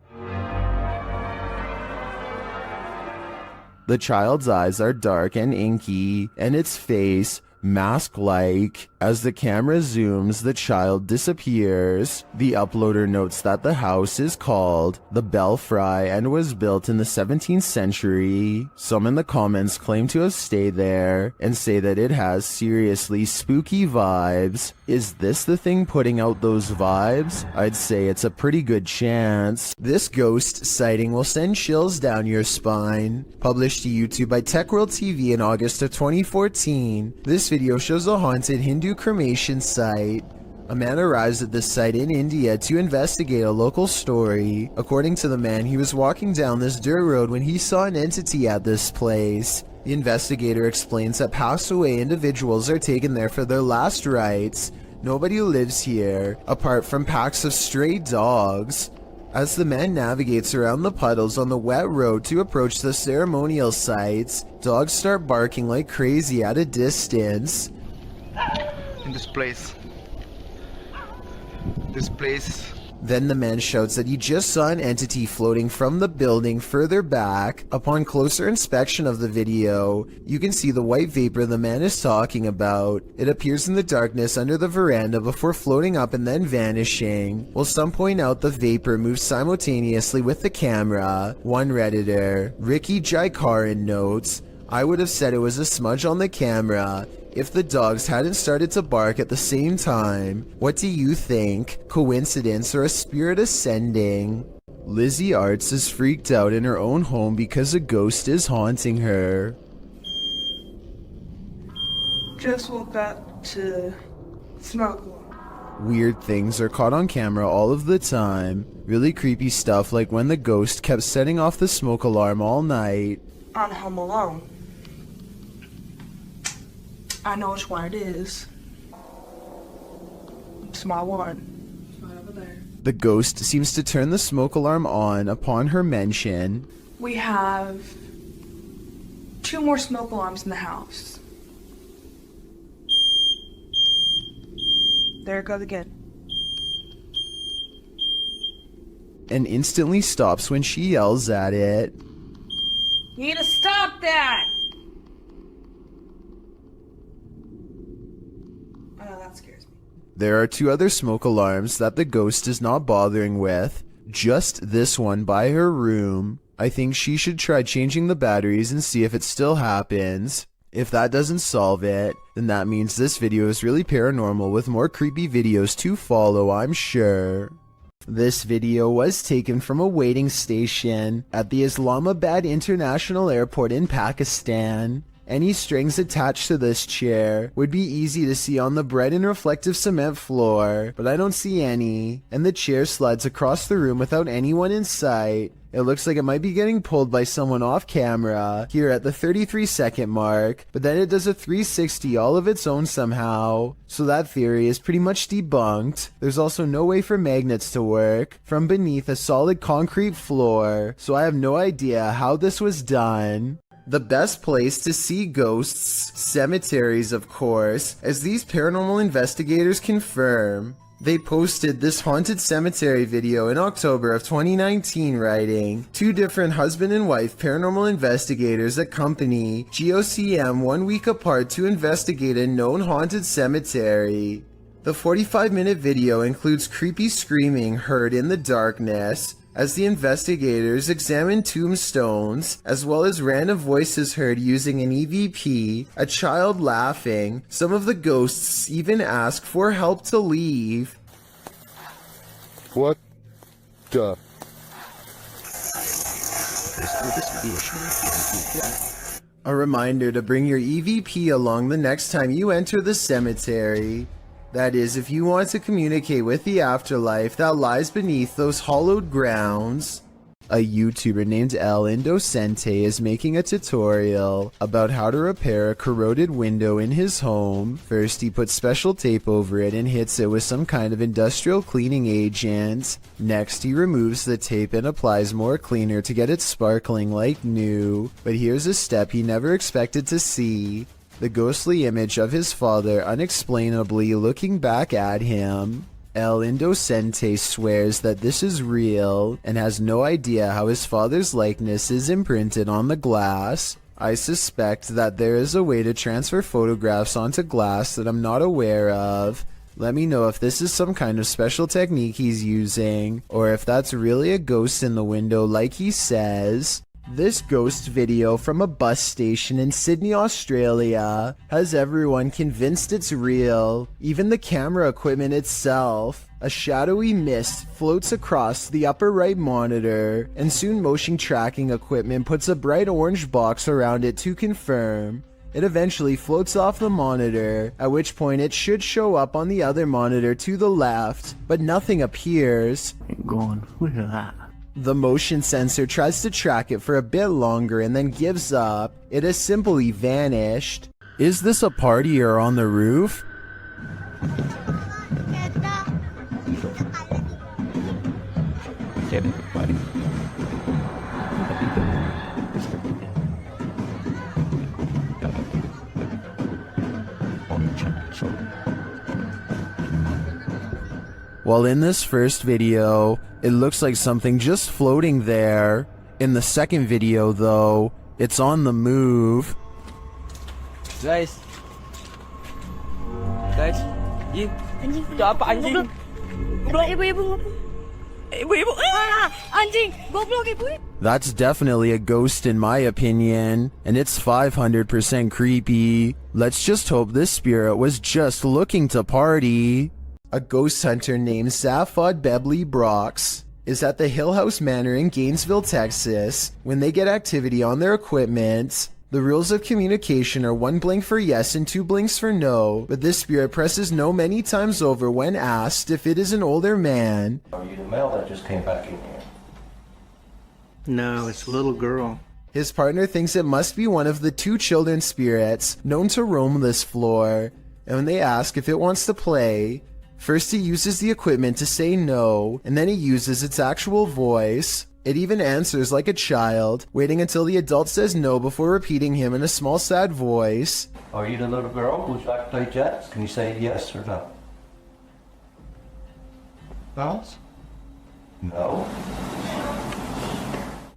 The child's eyes are dark and inky, and its face mask-like. As the camera zooms, the child disappears. The uploader notes that the house is called the Belfry and was built in the 17th century. Some in the comments claim to have stayed there and say that it has seriously spooky vibes. Is this the thing putting out those vibes? I'd say it's a pretty good chance. This ghost sighting will send chills down your spine. Published to YouTube by TechWorld TV in August of 2014, this video shows a haunted Hindu cremation site. A man arrives at this site in India to investigate a local story. According to the man, he was walking down this dirt road when he saw an entity at this place. The investigator explains that passed away individuals are taken there for their last rites. Nobody lives here, apart from packs of stray dogs. As the man navigates around the puddles on the wet road to approach the ceremonial sites, dogs start barking like crazy at a distance. In this place. Then the man shouts that he just saw an entity floating from the building further back. Upon closer inspection of the video, you can see the white vapor the man is talking about. It appears in the darkness under the veranda before floating up and then vanishing. While some point out the vapor moves simultaneously with the camera. One Redditor, Ricky Jaikaran, notes, "I would have said it was a smudge on the camera if the dogs hadn't started to bark at the same time. What do you think? Coincidence or a spirit ascending?" Lizzie Arts is freaked out in her own home because a ghost is haunting her. Just woke up to smoke one. Weird things are caught on camera all of the time. Really creepy stuff like when the ghost kept setting off the smoke alarm all night. On Home Alone. I know which one it is. It's my one. It's right over there. The ghost seems to turn the smoke alarm on upon her mention. We have 2 more smoke alarms in the house. There it goes again. And instantly stops when she yells at it. You need to stop that! I know that scares me. There are 2 other smoke alarms that the ghost is not bothering with. Just this one by her room. I think she should try changing the batteries and see if it still happens. If that doesn't solve it, then that means this video is really paranormal with more creepy videos to follow, I'm sure. This video was taken from a waiting station at the Islamabad International Airport in Pakistan. Any strings attached to this chair would be easy to see on the bright and reflective cement floor, but I don't see any, and the chair slides across the room without anyone in sight. It looks like it might be getting pulled by someone off camera here at the 33-second mark, but then it does a 360 all of its own somehow. So that theory is pretty much debunked. There's also no way for magnets to work from beneath a solid concrete floor, so I have no idea how this was done. The best place to see ghosts, cemeteries of course, as these paranormal investigators confirm. They posted this haunted cemetery video in October of 2019 writing, 2 different husband and wife paranormal investigators accompany GOCM 1 week apart to investigate a known haunted cemetery. The 45-minute video includes creepy screaming heard in the darkness as the investigators examine tombstones, as well as random voices heard using an EVP, a child laughing. Some of the ghosts even ask for help to leave. What the? A reminder to bring your EVP along the next time you enter the cemetery. That is, if you want to communicate with the afterlife that lies beneath those hollowed grounds. A YouTuber named El Indocente is making a tutorial about how to repair a corroded window in his home. First, he puts special tape over it and hits it with some kind of industrial cleaning agent. Next, he removes the tape and applies more cleaner to get it sparkling like new. But here's a step he never expected to see. The ghostly image of his father unexplainably looking back at him. El Indocente swears that this is real and has no idea how his father's likeness is imprinted on the glass. I suspect that there is a way to transfer photographs onto glass that I'm not aware of. Let me know if this is some kind of special technique he's using, or if that's really a ghost in the window like he says. This ghost video from a bus station in Sydney, Australia, has everyone convinced it's real, even the camera equipment itself. A shadowy mist floats across the upper right monitor, and soon motion tracking equipment puts a bright orange box around it to confirm. It eventually floats off the monitor, at which point it should show up on the other monitor to the left, but nothing appears. The motion sensor tries to track it for a bit longer and then gives up. It has simply vanished. Is this a party or on the roof? While in this first video, it looks like something just floating there. In the second video though, it's on the move. Guys, Yin, itu apa anjing? Ibu-ibu. Ibu-ibu. Anjing, goblok ibu. That's definitely a ghost in my opinion, and it's 500% creepy. Let's just hope this spirit was just looking to party. A ghost hunter named Safad Bebley Brox is at the Hill House Manor in Gainesville, Texas. When they get activity on their equipment, the rules of communication are 1 blink for yes and 2 blinks for no, but this spirit presses no many times over when asked if it is an older man. Are you the male that just came back in here? No, it's a little girl. His partner thinks it must be one of the 2 children spirits known to roam this floor, and when they ask if it wants to play, first he uses the equipment to say no, and then he uses its actual voice. It even answers like a child, waiting until the adult says no before repeating him in a small sad voice. Are you the little girl? Would you like to play jets? Can you say yes or no? Balls? No.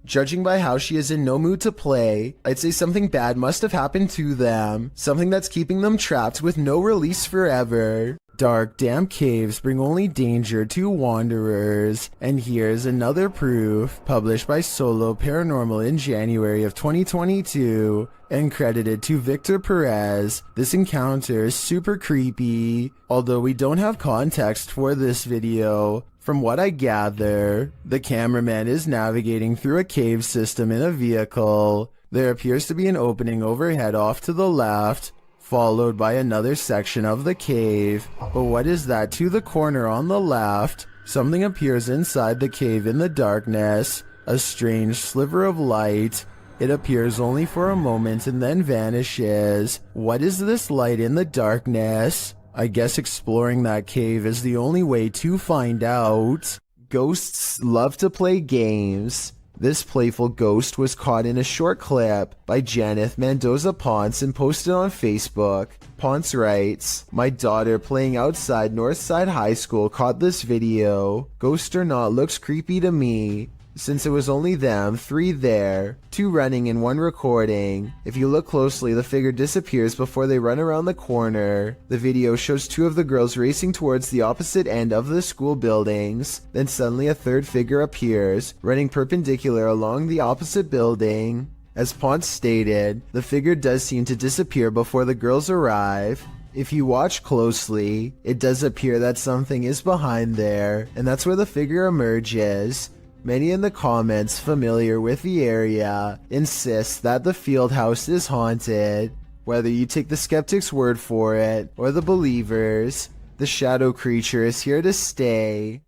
Judging by how she is in no mood to play, I'd say something bad must have happened to them, something that's keeping them trapped with no release forever. Dark, damp caves bring only danger to wanderers. And here's another proof, published by Solo Paranormal in January of 2022, and credited to Victor Perez. This encounter is super creepy. Although we don't have context for this video, from what I gather, the cameraman is navigating through a cave system in a vehicle. There appears to be an opening overhead off to the left, followed by another section of the cave. But what is that to the corner on the left? Something appears inside the cave in the darkness, a strange sliver of light. It appears only for a moment and then vanishes. What is this light in the darkness? I guess exploring that cave is the only way to find out. Ghosts love to play games. This playful ghost was caught in a short clip by Janeth Mendoza Ponce and posted on Facebook. Ponce writes, "My daughter playing outside Northside High School caught this video. Ghost or not, looks creepy to me. Since it was only them, 3 there, 2 running and 1 recording. If you look closely, the figure disappears before they run around the corner. The video shows 2 of the girls racing towards the opposite end of the school buildings. Then suddenly a 3rd figure appears, running perpendicular along the opposite building. As Ponce stated, the figure does seem to disappear before the girls arrive. If you watch closely, it does appear that something is behind there, and that's where the figure emerges. Many in the comments familiar with the area insist that the field house is haunted. Whether you take the skeptic's word for it or the believers, the shadow creature is here to stay.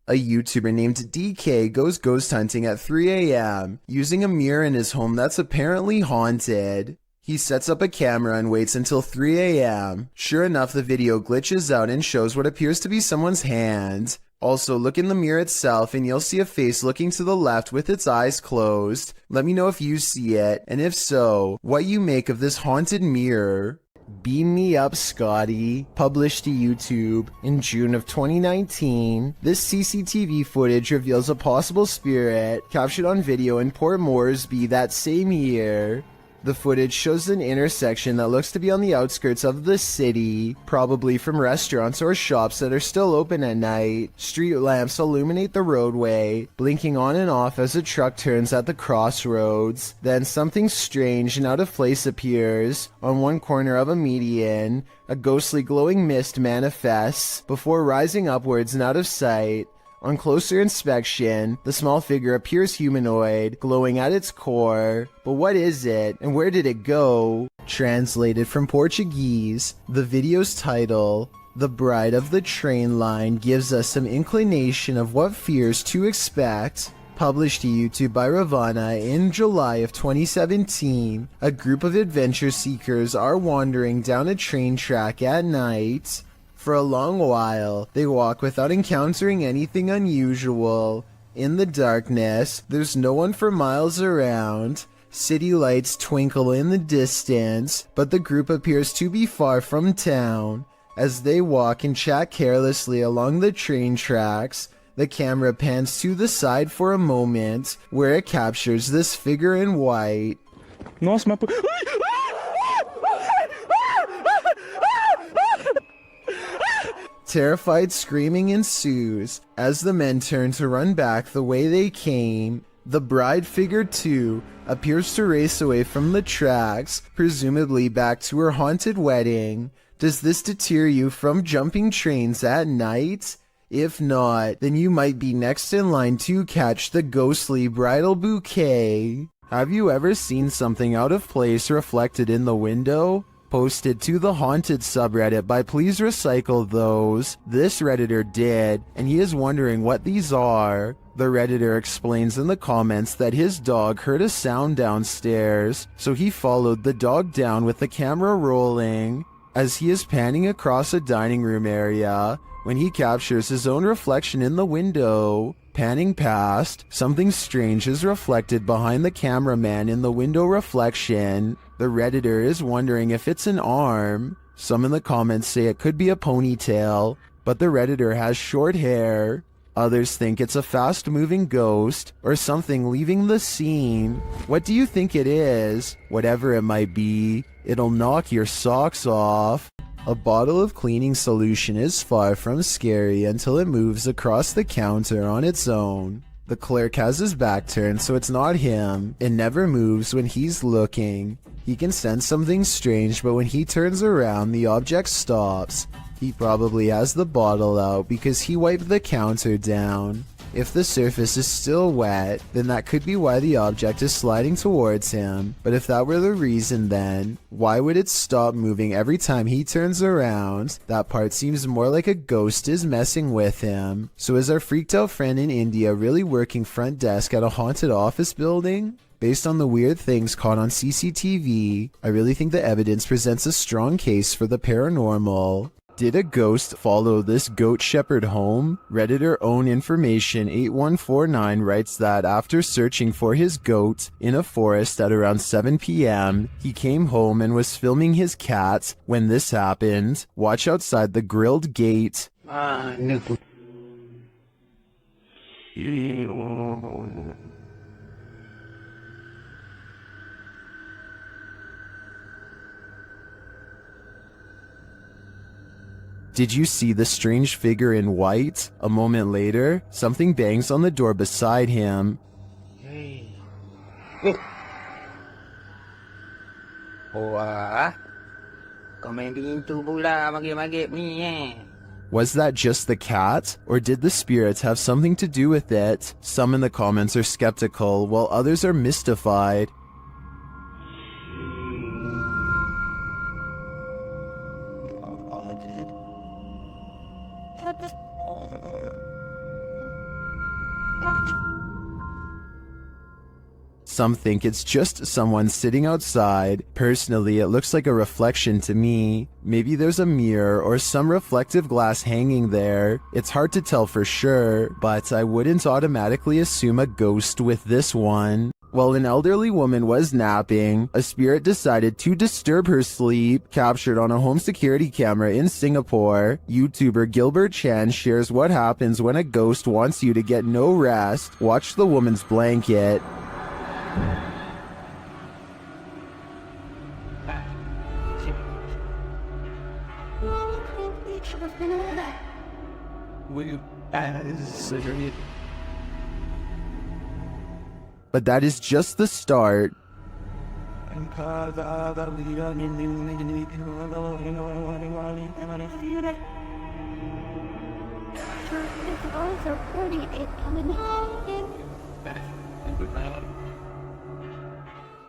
A YouTuber named DK goes ghost hunting at 3 a.m. using a mirror in his home that's apparently haunted. He sets up a camera and waits until 3 a.m. Sure enough, the video glitches out and shows what appears to be someone's hand. Also, look in the mirror itself and you'll see a face looking to the left with its eyes closed. Let me know if you see it, and if so, what you make of this haunted mirror. Beam Me Up Scotty, published to YouTube in June of 2019. This CCTV footage reveals a possible spirit captured on video in Port Moresby that same year. The footage shows an intersection that looks to be on the outskirts of the city, probably from restaurants or shops that are still open at night. Street lamps illuminate the roadway, blinking on and off as a truck turns at the crossroads. Then something strange and out of place appears. On one corner of a median, a ghostly glowing mist manifests before rising upwards and out of sight. On closer inspection, the small figure appears humanoid, glowing at its core. But what is it, and where did it go? Translated from Portuguese, the video's title, The Bride of the Train Line, gives us some inclination of what fears to expect. Published to YouTube by Ravana in July of 2017, a group of adventure seekers are wandering down a train track at night. For a long while, they walk without encountering anything unusual. In the darkness, there's no one for miles around. City lights twinkle in the distance, but the group appears to be far from town. As they walk and chat carelessly along the train tracks, the camera pans to the side for a moment, where it captures this figure in white. Nossa, mas... Terrified screaming ensues as the men turn to run back the way they came. The bride figure too appears to race away from the tracks, presumably back to her haunted wedding. Does this deter you from jumping trains at night? If not, then you might be next in line to catch the ghostly bridal bouquet. Have you ever seen something out of place reflected in the window? Posted to the haunted subreddit by Please Recycle Those. This Redditor did, and he is wondering what these are. The Redditor explains in the comments that his dog heard a sound downstairs, so he followed the dog down with the camera rolling. As he is panning across a dining room area, when he captures his own reflection in the window. Panning past, something strange is reflected behind the cameraman in the window reflection. The Redditor is wondering if it's an arm. Some in the comments say it could be a ponytail, but the Redditor has short hair. Others think it's a fast-moving ghost or something leaving the scene. What do you think it is? Whatever it might be, it'll knock your socks off. A bottle of cleaning solution is far from scary until it moves across the counter on its own. The clerk has his back turned, so it's not him. It never moves when he's looking. He can sense something strange, but when he turns around, the object stops. He probably has the bottle out because he wiped the counter down. If the surface is still wet, then that could be why the object is sliding towards him. But if that were the reason, then why would it stop moving every time he turns around? That part seems more like a ghost is messing with him. So is our freaked out friend in India really working front desk at a haunted office building? Based on the weird things caught on CCTV, I really think the evidence presents a strong case for the paranormal. Did a ghost follow this goat shepherd home? Redditor Own Information 8149 writes that after searching for his goat in a forest at around 7 p.m., he came home and was filming his cat when this happened. Watch outside the grilled gate. Did you see the strange figure in white? A moment later, something bangs on the door beside him. Was that just the cat? Or did the spirits have something to do with it? Some in the comments are skeptical, while others are mystified. Some think it's just someone sitting outside. Personally, it looks like a reflection to me. Maybe there's a mirror or some reflective glass hanging there. It's hard to tell for sure, but I wouldn't automatically assume a ghost with this one. While an elderly woman was napping, a spirit decided to disturb her sleep, captured on a home security camera in Singapore. YouTuber Gilbert Chan shares what happens when a ghost wants you to get no rest. Watch the woman's blanket. But that is just the start.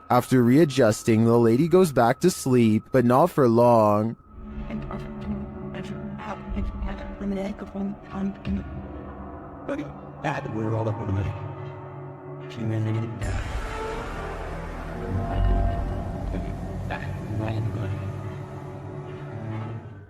After readjusting, the lady goes back to sleep, but not for long.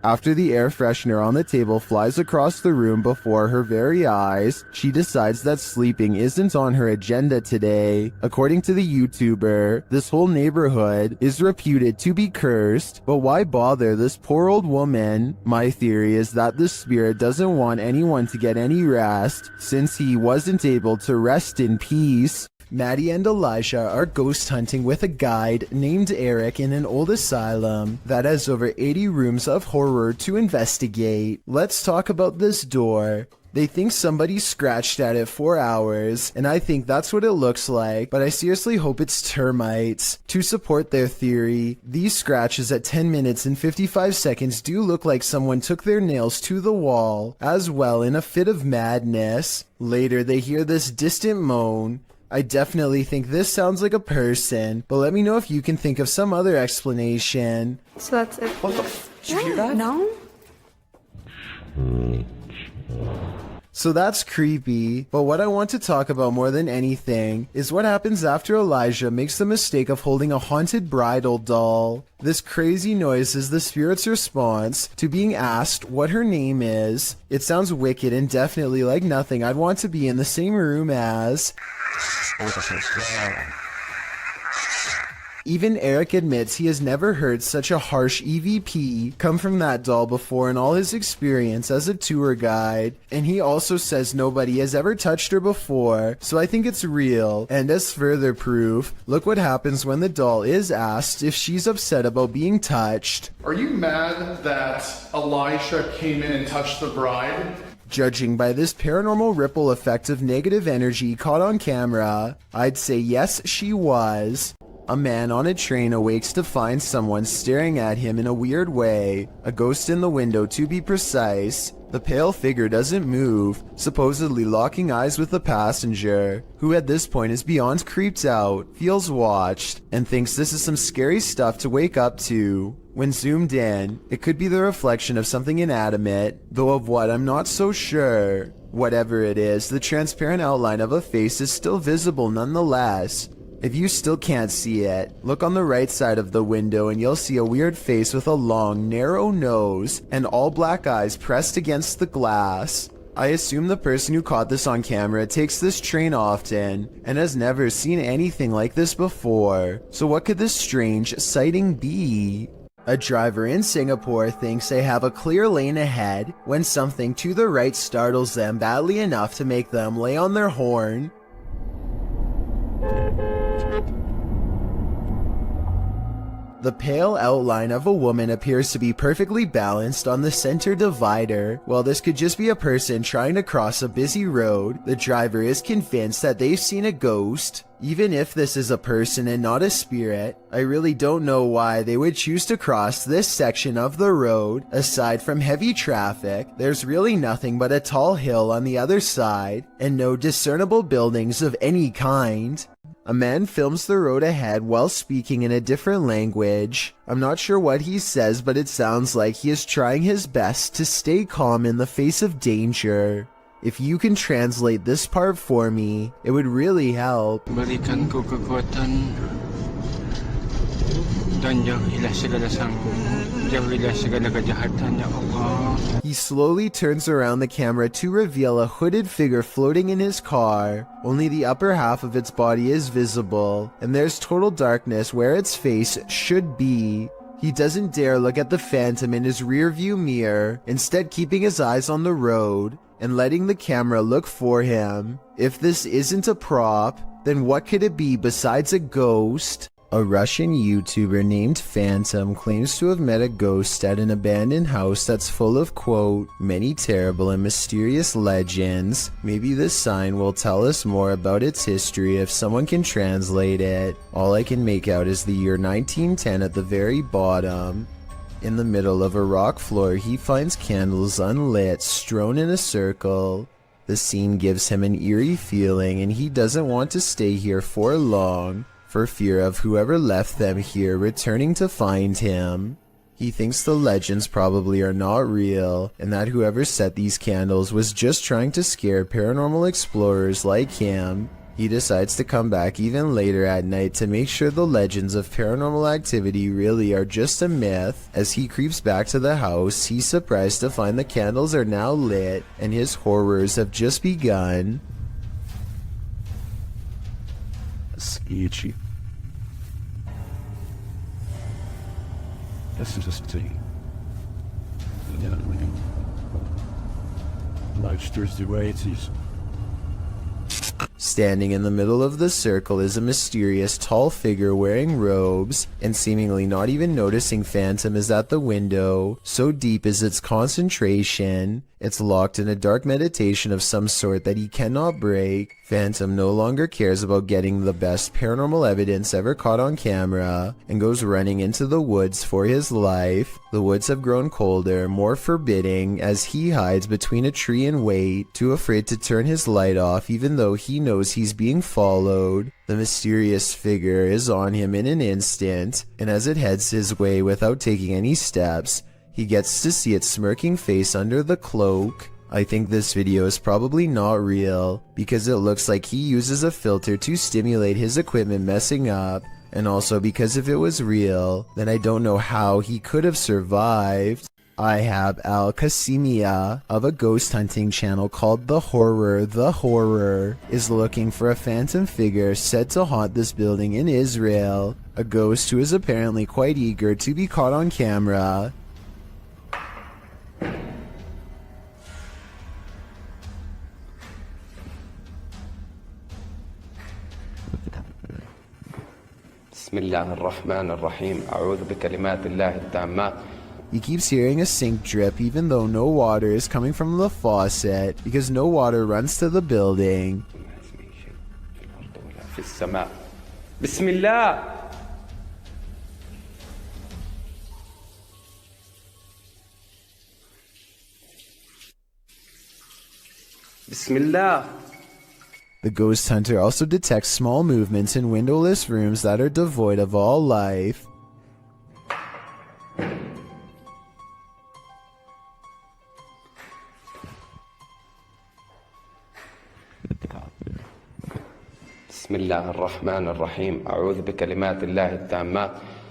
After the air freshener on the table flies across the room before her very eyes, she decides that sleeping isn't on her agenda today. According to the YouTuber, this whole neighborhood is reputed to be cursed, but why bother this poor old woman? My theory is that the spirit doesn't want anyone to get any rest, since he wasn't able to rest in peace. Maddie and Elijah are ghost hunting with a guide named Eric in an old asylum that has over 80 rooms of horror to investigate. Let's talk about this door. They think somebody scratched at it for hours, and I think that's what it looks like, but I seriously hope it's termites. To support their theory, these scratches at 10 minutes and 55 seconds do look like someone took their nails to the wall, as well in a fit of madness. Later, they hear this distant moan. I definitely think this sounds like a person, but let me know if you can think of some other explanation. So that's it. What the did you hear that? No? So that's creepy, but what I want to talk about more than anything is what happens after Elijah makes the mistake of holding a haunted bridal doll. This crazy noise is the spirit's response to being asked what her name is. It sounds wicked and definitely like nothing I'd want to be in the same room as. Even Eric admits he has never heard such a harsh EVP come from that doll before in all his experience as a tour guide, and he also says nobody has ever touched her before, so I think it's real. And as further proof, look what happens when the doll is asked if she's upset about being touched. Are you mad that Elisha came in and touched the bride? Judging by this paranormal ripple effect of negative energy caught on camera, I'd say yes, she was. A man on a train awakes to find someone staring at him in a weird way, a ghost in the window to be precise. The pale figure doesn't move, supposedly locking eyes with the passenger, who at this point is beyond creeped out, feels watched, and thinks this is some scary stuff to wake up to. When zoomed in, it could be the reflection of something inanimate, though of what I'm not so sure. Whatever it is, the transparent outline of a face is still visible nonetheless. If you still can't see it, look on the right side of the window and you'll see a weird face with a long, narrow nose and all black eyes pressed against the glass. I assume the person who caught this on camera takes this train often and has never seen anything like this before. So what could this strange sighting be? A driver in Singapore thinks they have a clear lane ahead when something to the right startles them badly enough to make them lay on their horn. The pale outline of a woman appears to be perfectly balanced on the center divider. While this could just be a person trying to cross a busy road, the driver is convinced that they've seen a ghost. Even if this is a person and not a spirit, I really don't know why they would choose to cross this section of the road. Aside from heavy traffic, there's really nothing but a tall hill on the other side, and no discernible buildings of any kind. A man films the road ahead while speaking in a different language. I'm not sure what he says, but it sounds like he is trying his best to stay calm in the face of danger. If you can translate this part for me, it would really help. Balikan ko kekuatan dan jauhilah segala jauhilah segala kejahatan, ya Allah. He slowly turns around the camera to reveal a hooded figure floating in his car. Only the upper half of its body is visible, and there's total darkness where its face should be. He doesn't dare look at the phantom in his rearview mirror, instead keeping his eyes on the road and letting the camera look for him. If this isn't a prop, then what could it be besides a ghost? A Russian YouTuber named Phantom claims to have met a ghost at an abandoned house that's full of, quote, many terrible and mysterious legends. Maybe this sign will tell us more about its history if someone can translate it. All I can make out is the year 1910 at the very bottom. In the middle of a rock floor, he finds candles unlit, strewn in a circle. The scene gives him an eerie feeling, and he doesn't want to stay here for long, for fear of whoever left them here returning to find him. He thinks the legends probably are not real, and that whoever set these candles was just trying to scare paranormal explorers like him. He decides to come back even later at night to make sure the legends of paranormal activity really are just a myth. As he creeps back to the house, he's surprised to find the candles are now lit, and his horrors have just begun. Sketchy. This is just a monsters the way it is. Standing in the middle of the circle is a mysterious tall figure wearing robes, and seemingly not even noticing Phantom is at the window. So deep is its concentration, it's locked in a dark meditation of some sort that he cannot break. Phantom no longer cares about getting the best paranormal evidence ever caught on camera, and goes running into the woods for his life. The woods have grown colder, more forbidding, as he hides between a tree and wait, too afraid to turn his light off even though he knows he's being followed. The mysterious figure is on him in an instant, and as it heads his way without taking any steps, he gets to see its smirking face under the cloak. I think this video is probably not real, because it looks like he uses a filter to stimulate his equipment messing up, and also because if it was real, then I don't know how he could have survived. I have Al Kasimia of a ghost hunting channel called The Horror is looking for a phantom figure said to haunt this building in Israel. a ghost who is apparently quite eager to be caught on camera. He keeps hearing a sink drip even though no water is coming from the faucet because no water runs to the building. The ghost hunter also detects small movements in windowless rooms that are devoid of all life.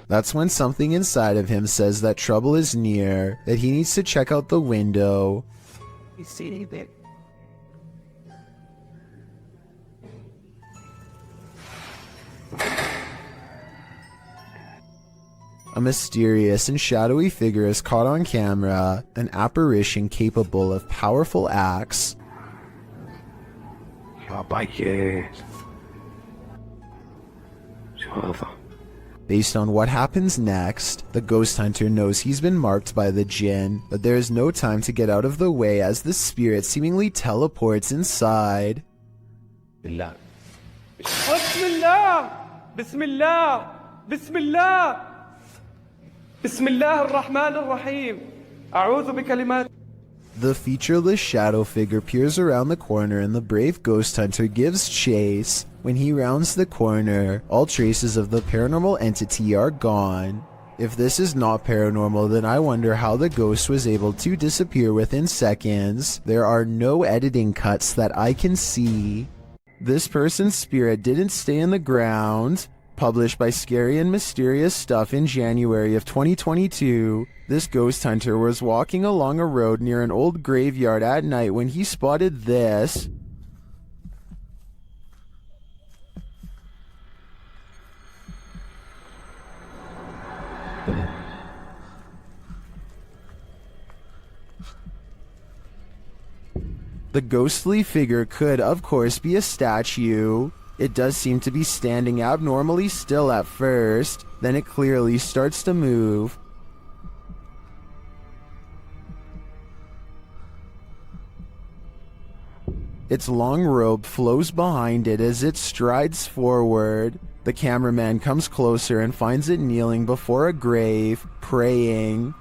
That's when something inside of him says that trouble is near, that he needs to check out the window. You see anything? A mysterious and shadowy figure is caught on camera, an apparition capable of powerful acts. Based on what happens next, the ghost hunter knows he's been marked by the jinn, but there is no time to get out of the way as the spirit seemingly teleports inside. Bismillah. Bismillah. Bismillah. Bismillah ar-Rahman ar-Rahim. A'udhu bi kalimat. The featureless shadow figure peers around the corner and the brave ghost hunter gives chase. When he rounds the corner, all traces of the paranormal entity are gone. If this is not paranormal, then I wonder how the ghost was able to disappear within seconds. There are no editing cuts that I can see. This person's spirit didn't stay in the ground. Published by Scary and Mysterious Stuff in January of 2022, this ghost hunter was walking along a road near an old graveyard at night when he spotted this. The ghostly figure could, of course, be a statue. It does seem to be standing abnormally still at first, then it clearly starts to move. Its long robe flows behind it as it strides forward. The cameraman comes closer and finds it kneeling before a grave, praying.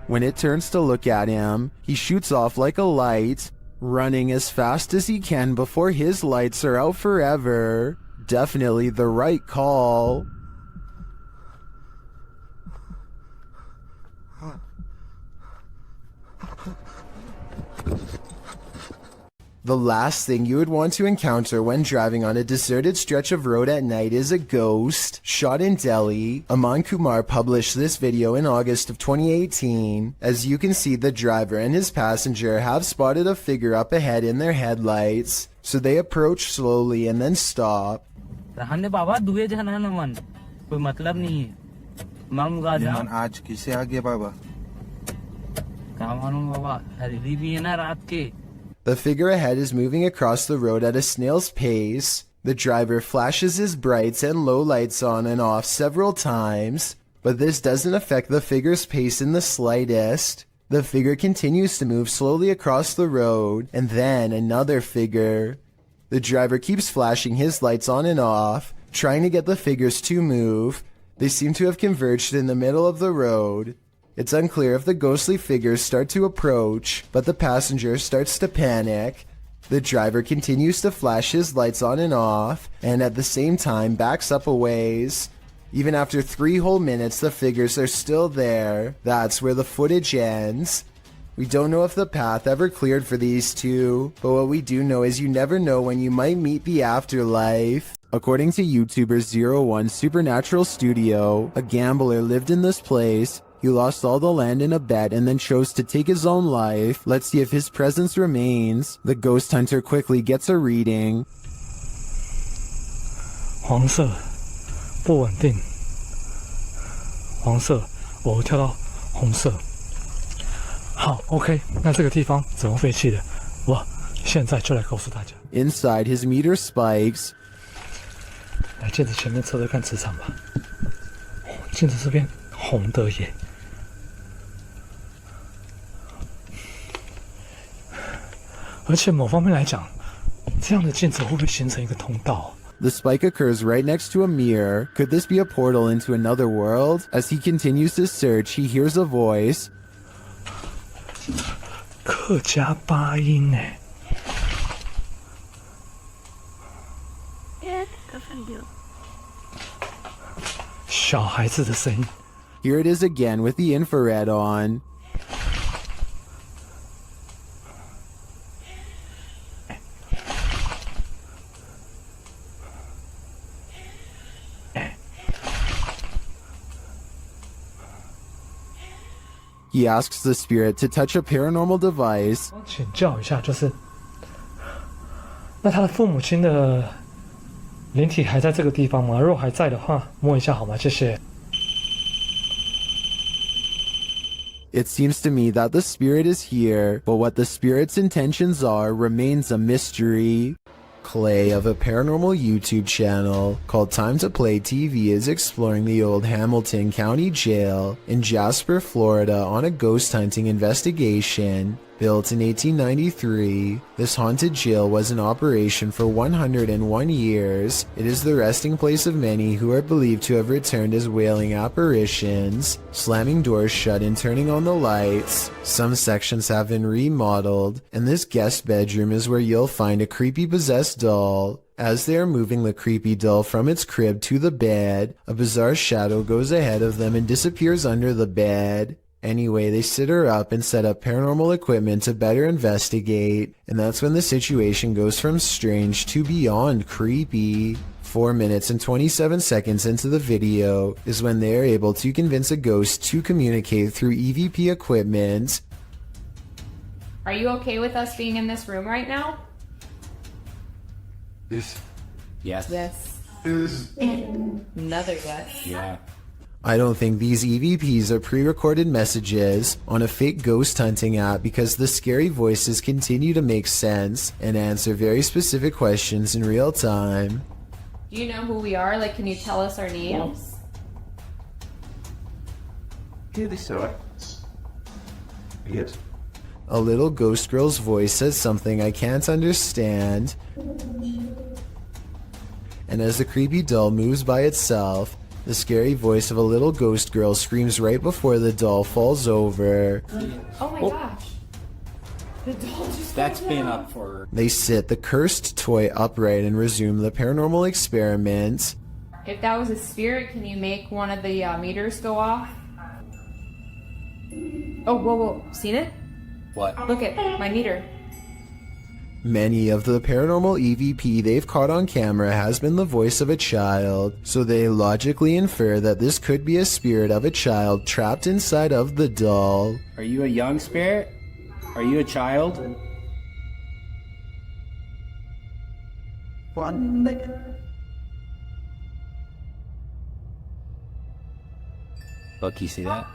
When it turns to look at him, he shoots off like a light, running as fast as he can before his lights are out forever. Definitely the right call. The last thing you would want to encounter when driving on a deserted stretch of road at night is a ghost. Shot in Delhi, Aman Kumar published this video in August of 2018. As you can see, the driver and his passenger have spotted a figure up ahead in their headlights, so they approach slowly and then stop. आज किसे आ गया बाबा? The figure ahead is moving across the road at a snail's pace. The driver flashes his brights and low lights on and off several times, but this doesn't affect the figure's pace in the slightest. The figure continues to move slowly across the road, and then another figure. The driver keeps flashing his lights on and off, trying to get the figures to move. They seem to have converged in the middle of the road. It's unclear if the ghostly figures start to approach, but the passenger starts to panic. The driver continues to flash his lights on and off, and at the same time backs up a ways. Even after 3 whole minutes, the figures are still there. That's where the footage ends. We don't know if the path ever cleared for these two, but what we do know is you never know when you might meet the afterlife. According to YouTuber 01 Supernatural Studio, a gambler lived in this place. He lost all the land in a bet and then chose to take his own life. Let's see if his presence remains. The ghost hunter quickly gets a reading. 黄色，不稳定。黄色，我跳到红色。好 ，OK， 那这个地方怎么废弃的？我现在就来告诉大家。Inside, his meter spikes. 来镜子前面测测看磁场吧。镜子这边红的耶。而且某方面来讲，这样的镜子会不会形成一个通道？ The spike occurs right next to a mirror. Could this be a portal into another world? As he continues to search, he hears a voice. 客家八音哎。小孩子的声音。Here it is again with the infrared on. He asks the spirit to touch a paranormal device. 请教一下，就是那他的父母亲的灵体还在这个地方吗？如果还在的话，摸一下好吗？谢谢。It seems to me that the spirit is here, but what the spirit's intentions are remains a mystery. Clay of a paranormal YouTube channel called Time to Play TV is exploring the old Hamilton County Jail in Jasper, Florida on a ghost hunting investigation. Built in 1893, this haunted jail was in operation for 101 years. It is the resting place of many who are believed to have returned as wailing apparitions, slamming doors shut and turning on the lights. Some sections have been remodeled, and this guest bedroom is where you'll find a creepy possessed doll. As they are moving the creepy doll from its crib to the bed, a bizarre shadow goes ahead of them and disappears under the bed. Anyway, they sit her up and set up paranormal equipment to better investigate, and that's when the situation goes from strange to beyond creepy. 4 minutes and 27 seconds into the video is when they are able to convince a ghost to communicate through EVP equipment. Are you okay with us being in this room right now? Yes. Yes. Yes. Yes. Another yes. Yeah. I don't think these EVPs are pre-recorded messages on a fake ghost hunting app because the scary voices continue to make sense and answer very specific questions in real time. Do you know who we are? Like, can you tell us our names? Yes. A little ghost girl's voice says something I can't understand. And as the creepy doll moves by itself, the scary voice of a little ghost girl screams right before the doll falls over. Oh my gosh. The doll just That's been up for... They sit the cursed toy upright and resume the paranormal experiment. If that was a spirit, can you make one of the meters go off? Oh, whoa. Seen it? What? Look at my meter. Many of the paranormal EVP they've caught on camera has been the voice of a child, so they logically infer that this could be a spirit of a child trapped inside of the doll. Are you a young spirit? Are you a child? Look, you see that?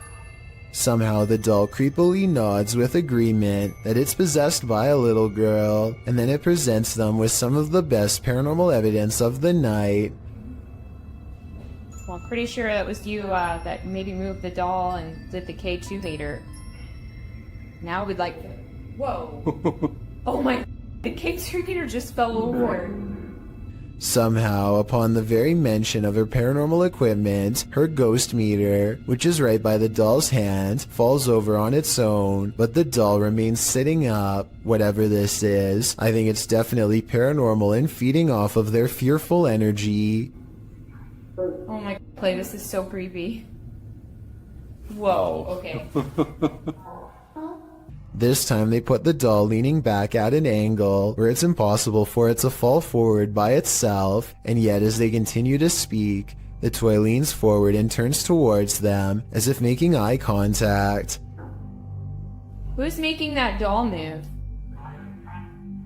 Somehow the doll creepily nods with agreement that it's possessed by a little girl, and then it presents them with some of the best paranormal evidence of the night. Well, I'm pretty sure that was you that maybe moved the doll and did the K2 hater. Now we'd like... Whoa. Oh my... The K2 hater just fell over. Somehow, upon the very mention of her paranormal equipment, her ghost meter, which is right by the doll's hand, falls over on its own, but the doll remains sitting up. Whatever this is, I think it's definitely paranormal and feeding off of their fearful energy. Oh my... Play, this is so creepy. Whoa, okay. This time they put the doll leaning back at an angle where it's impossible for it to fall forward by itself, and yet as they continue to speak, The toy leans forward and turns towards them, as if making eye contact. Who's making that doll move?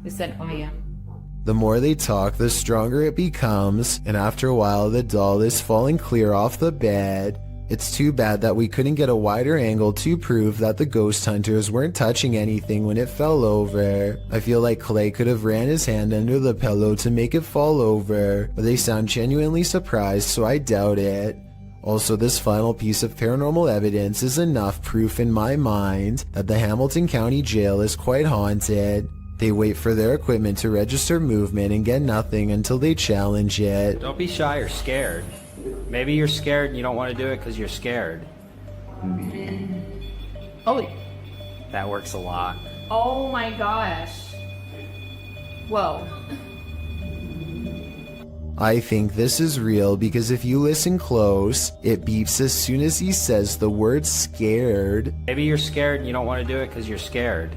Who said, I am? The more they talk, the stronger it becomes, and after a while the doll is falling clear off the bed. It's too bad that we couldn't get a wider angle to prove that the ghost hunters weren't touching anything when it fell over. I feel like Clay could have ran his hand under the pillow to make it fall over, but they sound genuinely surprised, so I doubt it. Also, this final piece of paranormal evidence is enough proof in my mind that the Hamilton County Jail is quite haunted. They wait for their equipment to register movement and get nothing until they challenge it. Don't be shy or scared. Maybe you're scared and you don't want to do it because you're scared. Oh. That works a lot. Oh my gosh. Whoa. I think this is real because if you listen close, it beeps as soon as he says the word scared. Maybe you're scared and you don't want to do it because you're scared.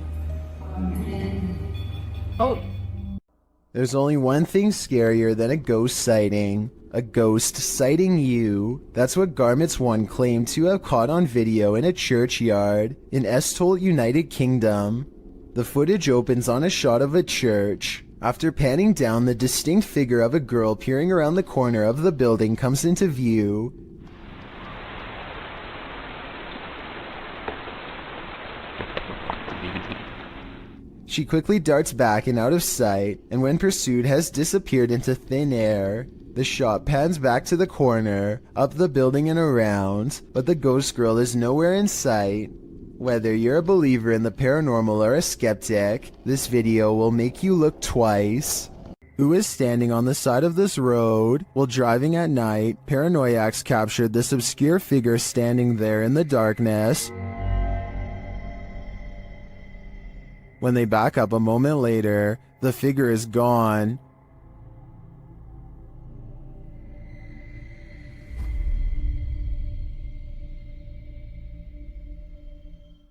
Oh. There's only one thing scarier than a ghost sighting. A ghost sighting you. That's what Garments 1 claimed to have caught on video in a churchyard in Estholt, United Kingdom. The footage opens on a shot of a church. After panning down, the distinct figure of a girl peering around the corner of the building comes into view. She quickly darts back and out of sight, and when pursued has disappeared into thin air. The shot pans back to the corner, up the building and around, but the ghost girl is nowhere in sight. Whether you're a believer in the paranormal or a skeptic, this video will make you look twice. Who is standing on the side of this road? While driving at night, paranoiacs captured this obscure figure standing there in the darkness. When they back up a moment later, the figure is gone.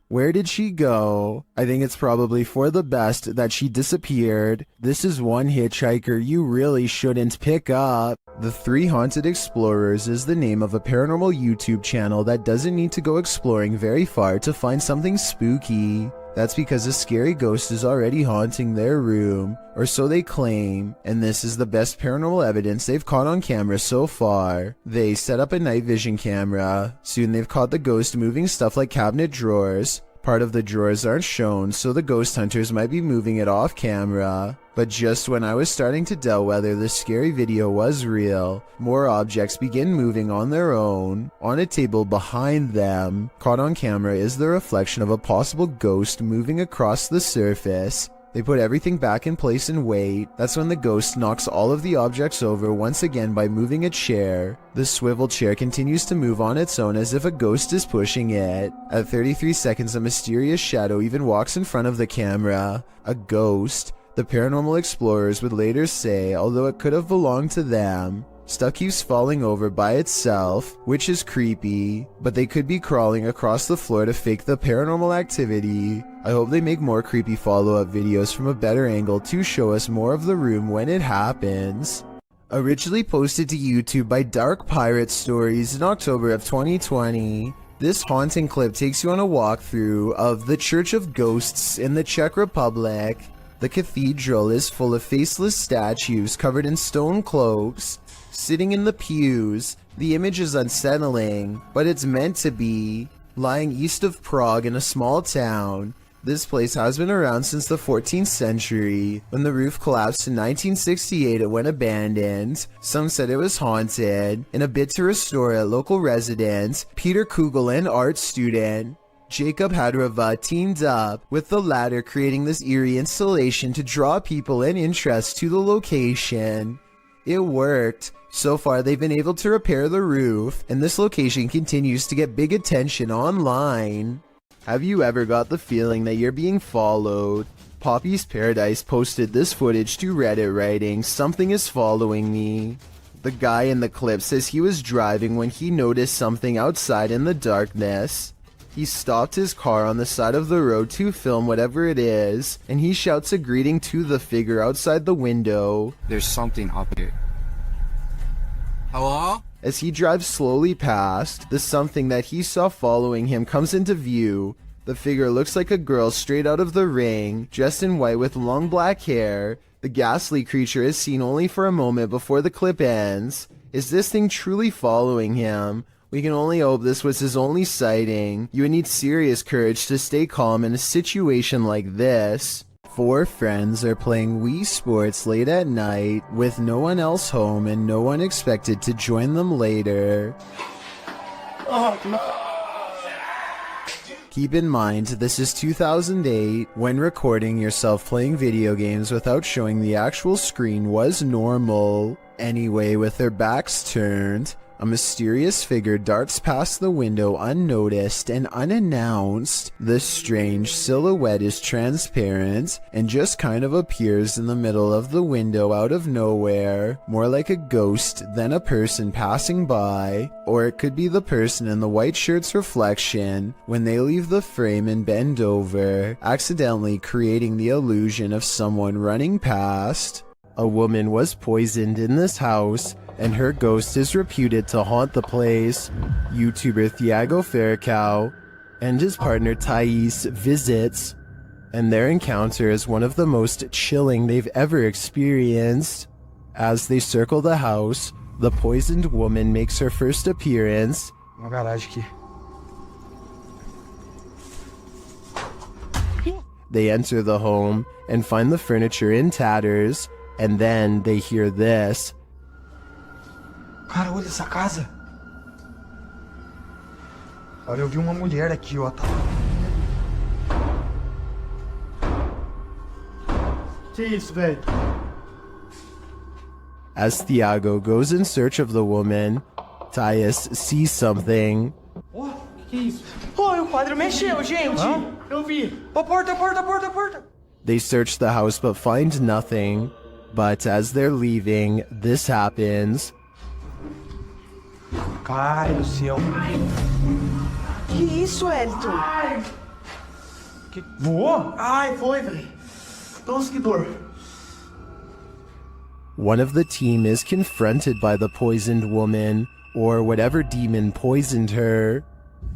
Where did she go? I think it's probably for the best that she disappeared. This is one hitchhiker you really shouldn't pick up. The Three Haunted Explorers is the name of a paranormal YouTube channel that doesn't need to go exploring very far to find something spooky. That's because a scary ghost is already haunting their room, or so they claim, and this is the best paranormal evidence they've caught on camera so far. They set up a night vision camera. Soon they've caught the ghost moving stuff like cabinet drawers. Part of the drawers aren't shown, so the ghost hunters might be moving it off camera. But just when I was starting to doubt whether this scary video was real, more objects begin moving on their own. On a table behind them, caught on camera is the reflection of a possible ghost moving across the surface. They put everything back in place and wait. That's when the ghost knocks all of the objects over once again by moving a chair. The swivel chair continues to move on its own as if a ghost is pushing it. At 33 seconds, a mysterious shadow even walks in front of the camera. A ghost. The paranormal explorers would later say, although it could have belonged to them. Stuff keeps falling over by itself, which is creepy, but they could be crawling across the floor to fake the paranormal activity. I hope they make more creepy follow-up videos from a better angle to show us more of the room when it happens. Originally posted to YouTube by Dark Pirate Stories in October of 2020, this haunting clip takes you on a walkthrough of the Church of Ghosts in the Czech Republic. The cathedral is full of faceless statues covered in stone cloaks, sitting in the pews. The image is unsettling, but it's meant to be. Lying east of Prague in a small town, this place has been around since the 14th century. When the roof collapsed in 1968, it went abandoned. Some said it was haunted. In a bid to restore it, local resident Peter Kugel and art student Jacob Hadrava teamed up with the latter, creating this eerie installation to draw people and interest to the location. It worked. So far, they've been able to repair the roof, and this location continues to get big attention online. Have you ever got the feeling that you're being followed? Poppy's Paradise posted this footage to Reddit writing, "Something is following me." The guy in the clip says he was driving when he noticed something outside in the darkness. He stopped his car on the side of the road to film whatever it is, and he shouts a greeting to the figure outside the window. There's something up here. Hello? As he drives slowly past, the something that he saw following him comes into view. The figure looks like a girl straight out of The Ring, dressed in white with long black hair. The ghastly creature is seen only for a moment before the clip ends. Is this thing truly following him? We can only hope this was his only sighting. You would need serious courage to stay calm in a situation like this. 4 friends are playing Wii Sports late at night with no one else home and no one expected to join them later. Keep in mind, this is 2008. When recording yourself playing video games without showing the actual screen was normal. Anyway, with their backs turned, a mysterious figure darts past the window unnoticed and unannounced. This strange silhouette is transparent and just kind of appears in the middle of the window out of nowhere, more like a ghost than a person passing by. Or it could be the person in the white shirt's reflection when they leave the frame and bend over, accidentally creating the illusion of someone running past. A woman was poisoned in this house, and her ghost is reputed to haunt the place. YouTuber Thiago Ferracao and his partner Thais visits, and their encounter is one of the most chilling they've ever experienced. As they circle the house, the poisoned woman makes her first appearance. Uma garagem aqui. They enter the home and find the furniture in tatters, and then they hear this. Cara, olha essa casa. Olha, eu vi uma mulher aqui, ó. Que isso, velho? As Thiago goes in search of the woman, Thais sees something. Oh, que é isso? Oh, o quadro mexeu, gente. Eu vi. Oh, porta, porta, porta, porta. They search the house but find nothing. But as they're leaving, this happens. Ai, do céu. Que isso, Elton? Que... Voou? Ai, foi, velho. Nossa, que dor. One of the team is confronted by the poisoned woman, or whatever demon poisoned her.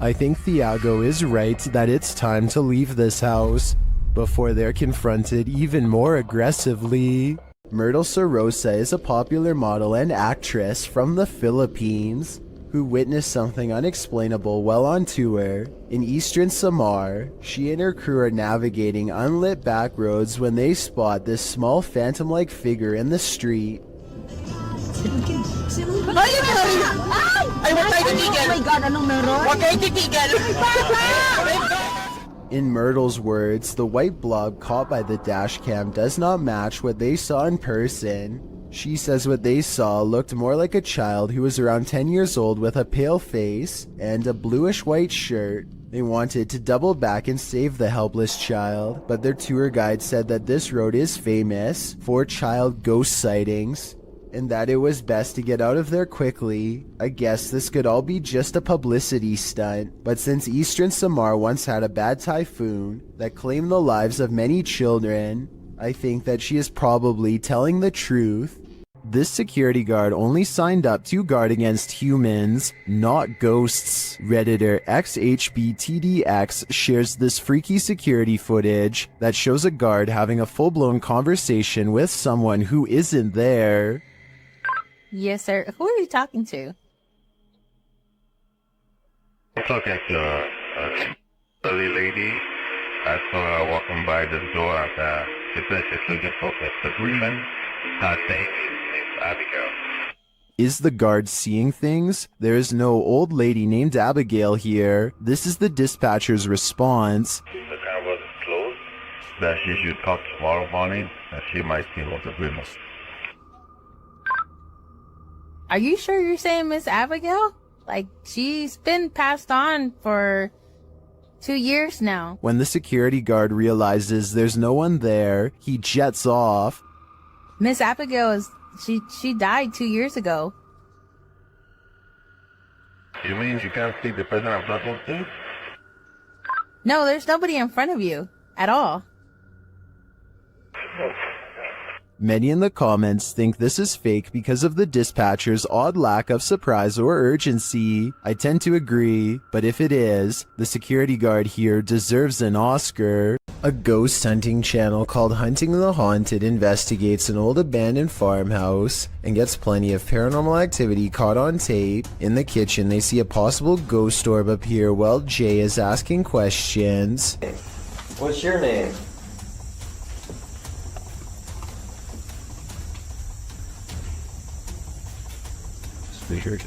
I think Thiago is right that it's time to leave this house before they're confronted even more aggressively. Myrtle Sorosa is a popular model and actress from the Philippines who witnessed something unexplainable while on tour. In eastern Samar, she and her crew are navigating unlit back roads when they spot this small phantom-like figure in the street. In Myrtle's words, the white blob caught by the dash cam does not match what they saw in person. She says what they saw looked more like a child who was around 10 years old with a pale face and a bluish-white shirt. They wanted to double back and save the helpless child, but their tour guide said that this road is famous for child ghost sightings, and that it was best to get out of there quickly. I guess this could all be just a publicity stunt, but since Eastern Samar once had a bad typhoon that claimed the lives of many children, I think that she is probably telling the truth. This security guard only signed up to guard against humans, not ghosts. Redditor XHBTDX shares this freaky security footage that shows a guard having a full-blown conversation with someone who isn't there. Yes, sir. Who are you talking to? I'm talking to a silly lady. I saw her walking by the door and she said she's looking for the agreement. I think it's Abigail. Is the guard seeing things? There is no old lady named Abigail here. This is the dispatcher's response. The car was closed. That she should talk tomorrow morning and she might see what the agreement. Are you sure you're saying Miss Abigail? Like, she's been passed on for 2 years now. When the security guard realizes there's no one there, he jets off. Miss Abigail is... She died 2 years ago. You mean you can't see the person I'm talking to? No, there's nobody in front of you. At all. Many in the comments think this is fake because of the dispatcher's odd lack of surprise or urgency. I tend to agree, but if it is, the security guard here deserves an Oscar. A ghost hunting channel called Hunting the Haunted investigates an old abandoned farmhouse and gets plenty of paranormal activity caught on tape. In the kitchen, they see a possible ghost orb appear while Jay is asking questions. What's your name? As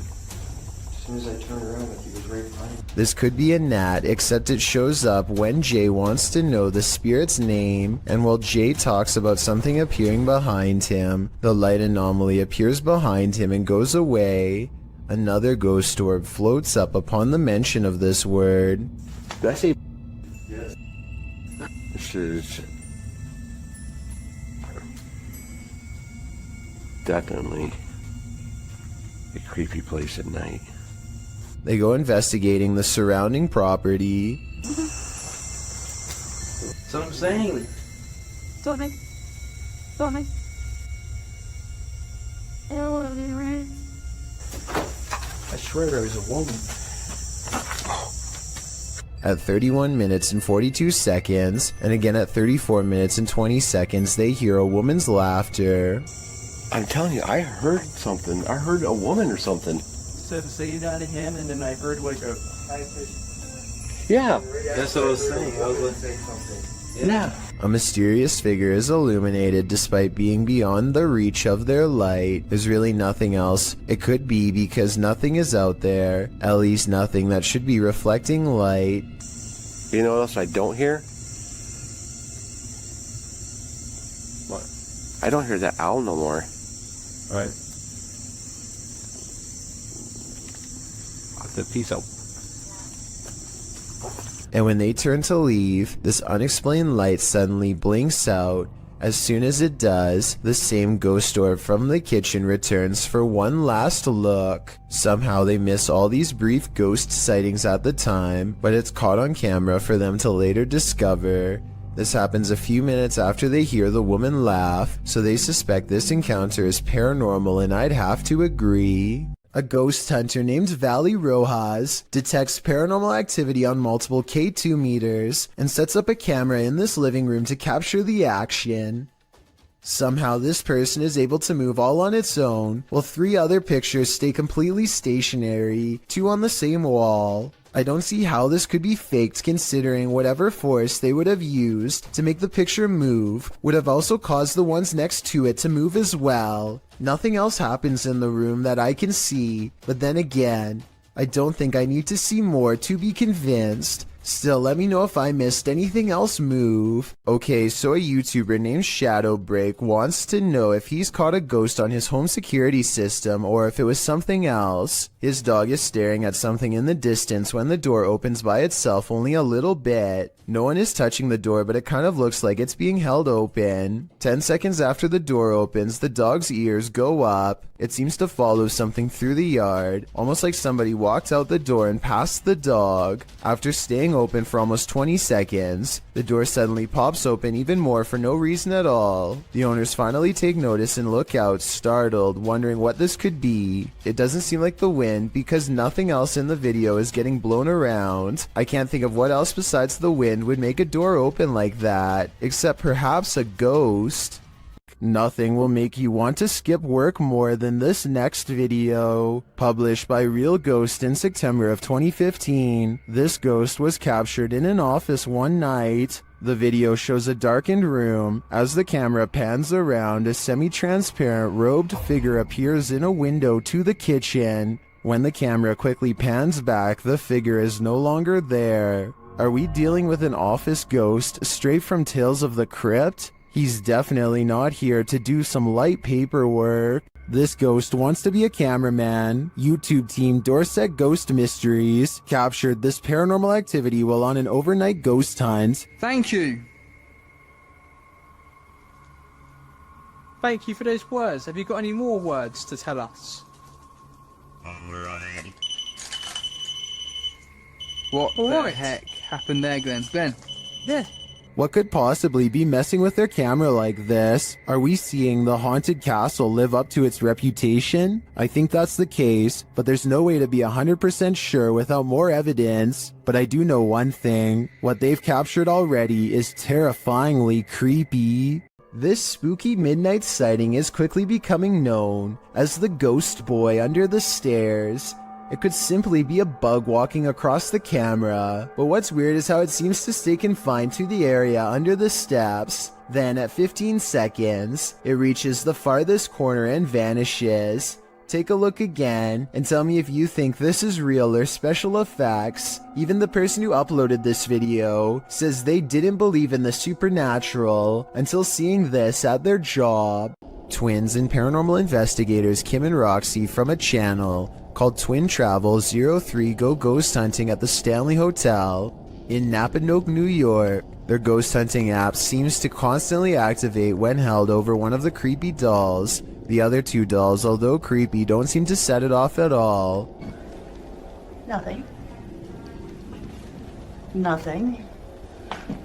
soon as I turned around, he was right behind me. This could be a gnat, except it shows up when Jay wants to know the spirit's name, and while Jay talks about something appearing behind him, the light anomaly appears behind him and goes away. Another ghost orb floats up upon the mention of this word. Did I say? Yes. This is definitely a creepy place at night. They go investigating the surrounding property. That's what I'm saying. Don't I swear there was a woman. At 31 minutes and 42 seconds, and again at 34 minutes and 20 seconds, they hear a woman's laughter. I'm telling you, I heard something. I heard a woman or something. So you got him, and then I heard like a high pitch. Yeah. That's what I was saying. I was going to say something. Yeah. A mysterious figure is illuminated despite being beyond the reach of their light. There's really nothing else it could be because nothing is out there, at least nothing that should be reflecting light. You know what else I don't hear? What? I don't hear that owl no more. Right. The peace out. And when they turn to leave, this unexplained light suddenly blinks out. As soon as it does, the same ghost orb from the kitchen returns for one last look. Somehow they miss all these brief ghost sightings at the time, but it's caught on camera for them to later discover. This happens a few minutes after they hear the woman laugh, so they suspect this encounter is paranormal, and I'd have to agree. A ghost hunter named Valley Rojas detects paranormal activity on multiple K2 meters and sets up a camera in this living room to capture the action. Somehow this person is able to move all on its own, while 3 other pictures stay completely stationary, 2 on the same wall. I don't see how this could be faked considering whatever force they would have used to make the picture move would have also caused the ones next to it to move as well. Nothing else happens in the room that I can see, but then again, I don't think I need to see more to be convinced. Still, let me know if I missed anything else move. Okay, so a YouTuber named Shadowbreak wants to know if he's caught a ghost on his home security system or if it was something else. His dog is staring at something in the distance when the door opens by itself only a little bit. No one is touching the door, but it kind of looks like it's being held open. 10 seconds after the door opens, the dog's ears go up. It seems to follow something through the yard, almost like somebody walked out the door and past the dog. After staying open for almost 20 seconds, the door suddenly pops open even more for no reason at all. The owners finally take notice and look out, startled, wondering what this could be. It doesn't seem like the wind because nothing else in the video is getting blown around. I can't think of what else besides the wind would make a door open like that, except perhaps a ghost. Nothing will make you want to skip work more than this next video. Published by Real Ghost in September of 2015, this ghost was captured in an office one night. The video shows a darkened room. As the camera pans around, a semi-transparent robed figure appears in a window to the kitchen. When the camera quickly pans back, the figure is no longer there. Are we dealing with an office ghost straight from Tales of the Crypt? He's definitely not here to do some light paperwork. This ghost wants to be a cameraman. YouTube team Dorset Ghost Mysteries captured this paranormal activity while on an overnight ghost hunt. Thank you. Thank you for those words. Have you got any more words to tell us? What the heck happened there, Glenn? Glenn? Yeah. What could possibly be messing with their camera like this? Are we seeing the haunted castle live up to its reputation? I think that's the case, but there's no way to be 100% sure without more evidence. But I do know one thing. What they've captured already is terrifyingly creepy. This spooky midnight sighting is quickly becoming known as the ghost boy under the stairs. It could simply be a bug walking across the camera, but what's weird is how it seems to stay confined to the area under the steps. Then at 15 seconds, it reaches the farthest corner and vanishes. Take a look again and tell me if you think this is real or special effects. Even the person who uploaded this video says they didn't believe in the supernatural until seeing this at their job. Twins and paranormal investigators Kim and Roxy from a channel called Twin Travel 03 go ghost hunting at the Stanley Hotel in Napanoke, New York. Their ghost hunting app seems to constantly activate when held over one of the creepy dolls. The other two dolls, although creepy, don't seem to set it off at all. Nothing. Nothing.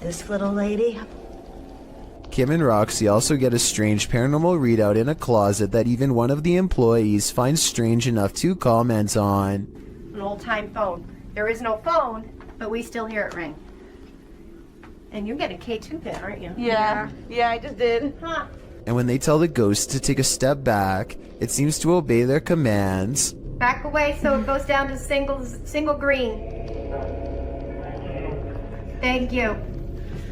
This little lady. Kim and Roxy also get a strange paranormal readout in a closet that even one of the employees finds strange enough to comment on. An old-time phone. There is no phone, but we still hear it ring. And you get a K2 pin, aren't you? Yeah, I just did. Huh. And when they tell the ghost to take a step back, it seems to obey their commands. Back away so it goes down to single green. Thank you.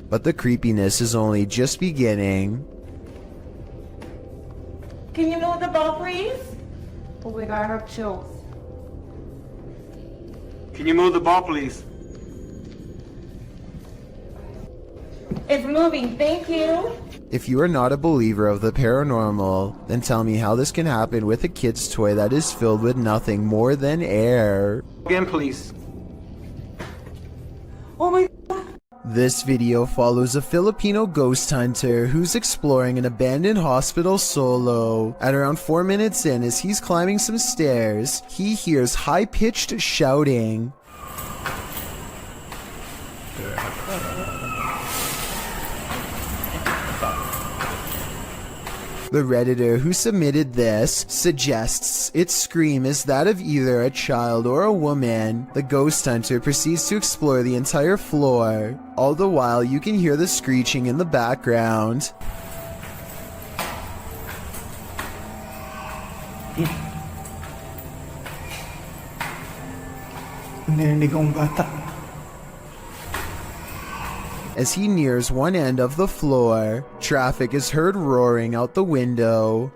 But the creepiness is only just beginning. Can you move the ball, please? Oh my God, I have chills. Can you move the ball, please? It's moving, thank you. If you are not a believer of the paranormal, then tell me how this can happen with a kid's toy that is filled with nothing more than air. Again, please. Oh my. This video follows a Filipino ghost hunter who's exploring an abandoned hospital solo. At around 4 minutes in, as he's climbing some stairs, he hears high-pitched shouting. The Redditor who submitted this suggests its scream is that of either a child or a woman. The ghost hunter proceeds to explore the entire floor. All the while, you can hear the screeching in the background. As he nears one end of the floor, traffic is heard roaring out the window.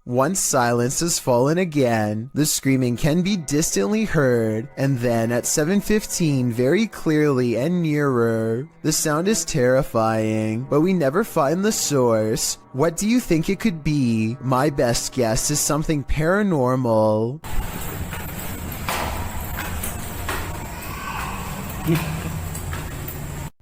Once silence has fallen again, the screaming can be distantly heard, and then at 7:15 very clearly and nearer. The sound is terrifying, but we never find the source. What do you think it could be? My best guess is something paranormal.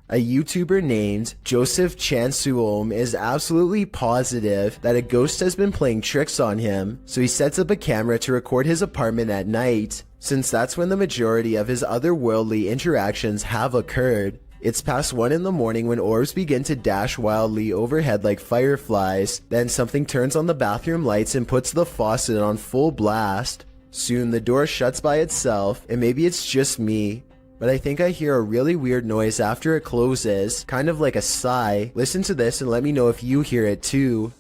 A YouTuber named Joseph Chansuom is absolutely positive that a ghost has been playing tricks on him, so he sets up a camera to record his apartment at night, since that's when the majority of his otherworldly interactions have occurred. It's past 1 in the morning when orbs begin to dash wildly overhead like fireflies, then something turns on the bathroom lights and puts the faucet on full blast. Soon the door shuts by itself, and maybe it's just me, but I think I hear a really weird noise after it closes, kind of like a sigh. Listen to this and let me know if you hear it too.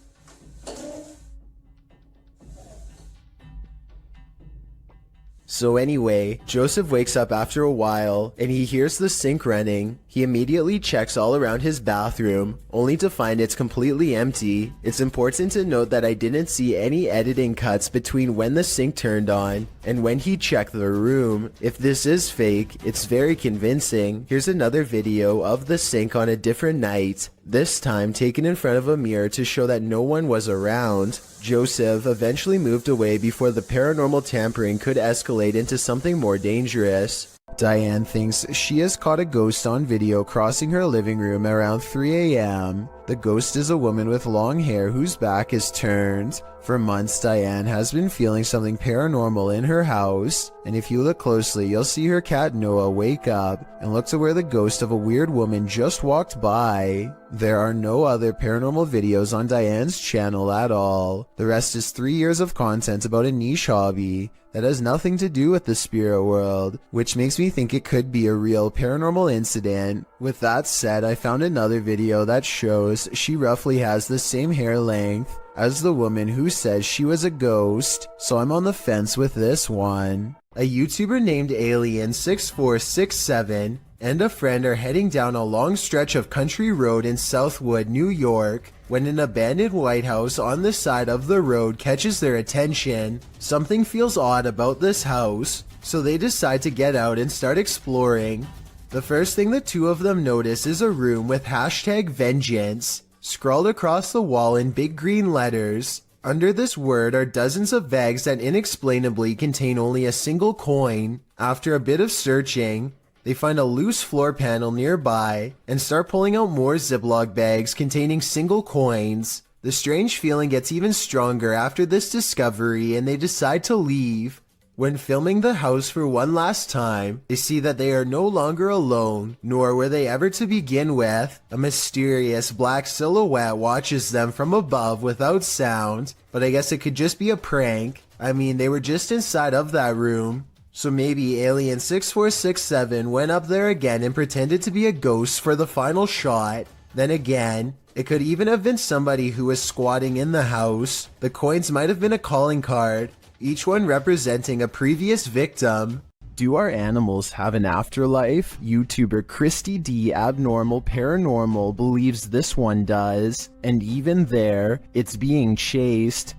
So anyway, Joseph wakes up after a while, and he hears the sink running. He immediately checks all around his bathroom, only to find it's completely empty. It's important to note that I didn't see any editing cuts between when the sink turned on and when he checked the room. If this is fake, it's very convincing. Here's another video of the sink on a different night, this time taken in front of a mirror to show that no one was around. Joseph eventually moved away before the paranormal tampering could escalate into something more dangerous. Diane thinks she has caught a ghost on video crossing her living room around 3 a.m. The ghost is a woman with long hair whose back is turned. For months, Diane has been feeling something paranormal in her house, and if you look closely, you'll see her cat Noah wake up and look to where the ghost of a weird woman just walked by. There are no other paranormal videos on Diane's channel at all. The rest is 3 years of content about a niche hobby that has nothing to do with the spirit world, which makes me think it could be a real paranormal incident. With that said, I found another video that shows she roughly has the same hair length as the woman who says she was a ghost, so I'm on the fence with this one. A YouTuber named Alien6467 and a friend are heading down a long stretch of country road in Southwood, New York, when an abandoned White House on the side of the road catches their attention. Something feels odd about this house, so they decide to get out and start exploring. The first thing the two of them notice is a room with #vengeance scrawled across the wall in big green letters. Under this word are dozens of bags that inexplainably contain only a single coin. After a bit of searching, they find a loose floor panel nearby and start pulling out more Ziploc bags containing single coins. The strange feeling gets even stronger after this discovery and they decide to leave. When filming the house for one last time, they see that they are no longer alone, nor were they ever to begin with. A mysterious black silhouette watches them from above without sound, but I guess it could just be a prank. I mean, they were just inside of that room. So maybe Alien6467 went up there again and pretended to be a ghost for the final shot. Then again, it could even have been somebody who was squatting in the house. The coins might have been a calling card, each one representing a previous victim. Do our animals have an afterlife? YouTuber Christy D Abnormal Paranormal believes this one does, and even there, it's being chased.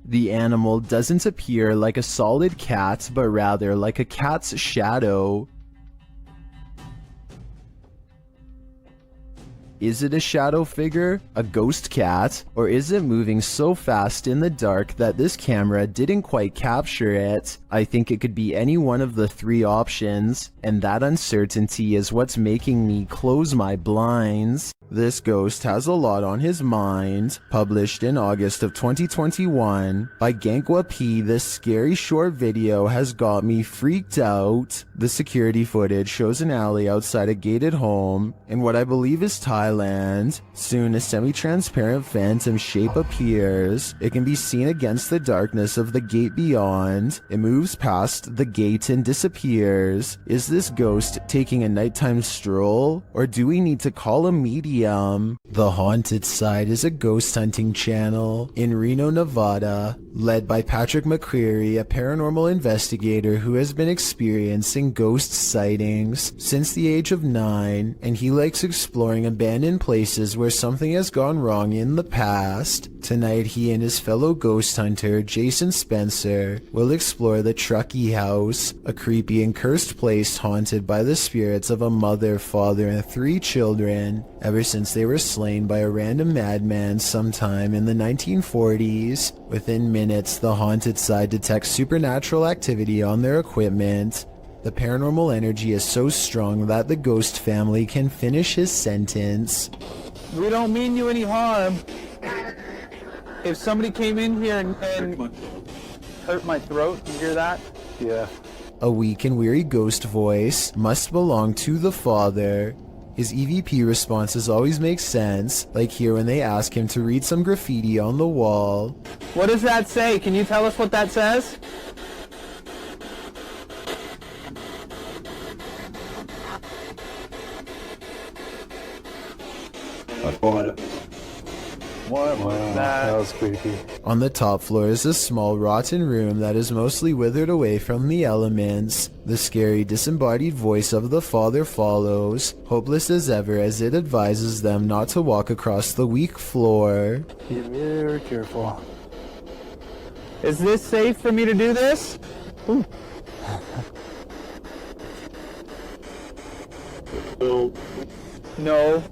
The animal doesn't appear like a solid cat, but rather like a cat's shadow. Is it a shadow figure, a ghost cat, or is it moving so fast in the dark that this camera didn't quite capture it? I think it could be any one of the three options, and that uncertainty is what's making me close my blinds. This ghost has a lot on his mind. Published in August of 2021 by Gankwa P, this scary short video has got me freaked out. The security footage shows an alley outside a gated home in what I believe is Thailand. Soon a semi-transparent phantom shape appears. It can be seen against the darkness of the gate beyond. It moves past the gate and disappears. Is this ghost taking a nighttime stroll, or do we need to call a medium? The Haunted Side is a ghost hunting channel in Reno, Nevada, led by Patrick McCreary, a paranormal investigator who has been experiencing ghost sightings since the age of 9, and he likes exploring abandoned places where something has gone wrong in the past. Tonight, he and his fellow ghost hunter, Jason Spencer, will explore the Truckee House, a creepy and cursed place haunted by the spirits of a mother, father, and 3 children, ever since they were slain by a random madman sometime in the 1940s. Within minutes, the Haunted Side detects supernatural activity on their equipment. The paranormal energy is so strong that the ghost family can finish his sentence. We don't mean you any harm. If somebody came in here and hurt my throat, you hear that? Yeah. A weak and weary ghost voice must belong to the father. His EVP responses always make sense, like here when they ask him to read some graffiti on the wall. What does that say? Can you tell us what that says? What was that? That was creepy. On the top floor is a small rotten room that is mostly withered away from the elements. The scary disembodied voice of the father follows, hopeless as ever as it advises them not to walk across the weak floor. Be very careful. Is this safe for me to do this? No.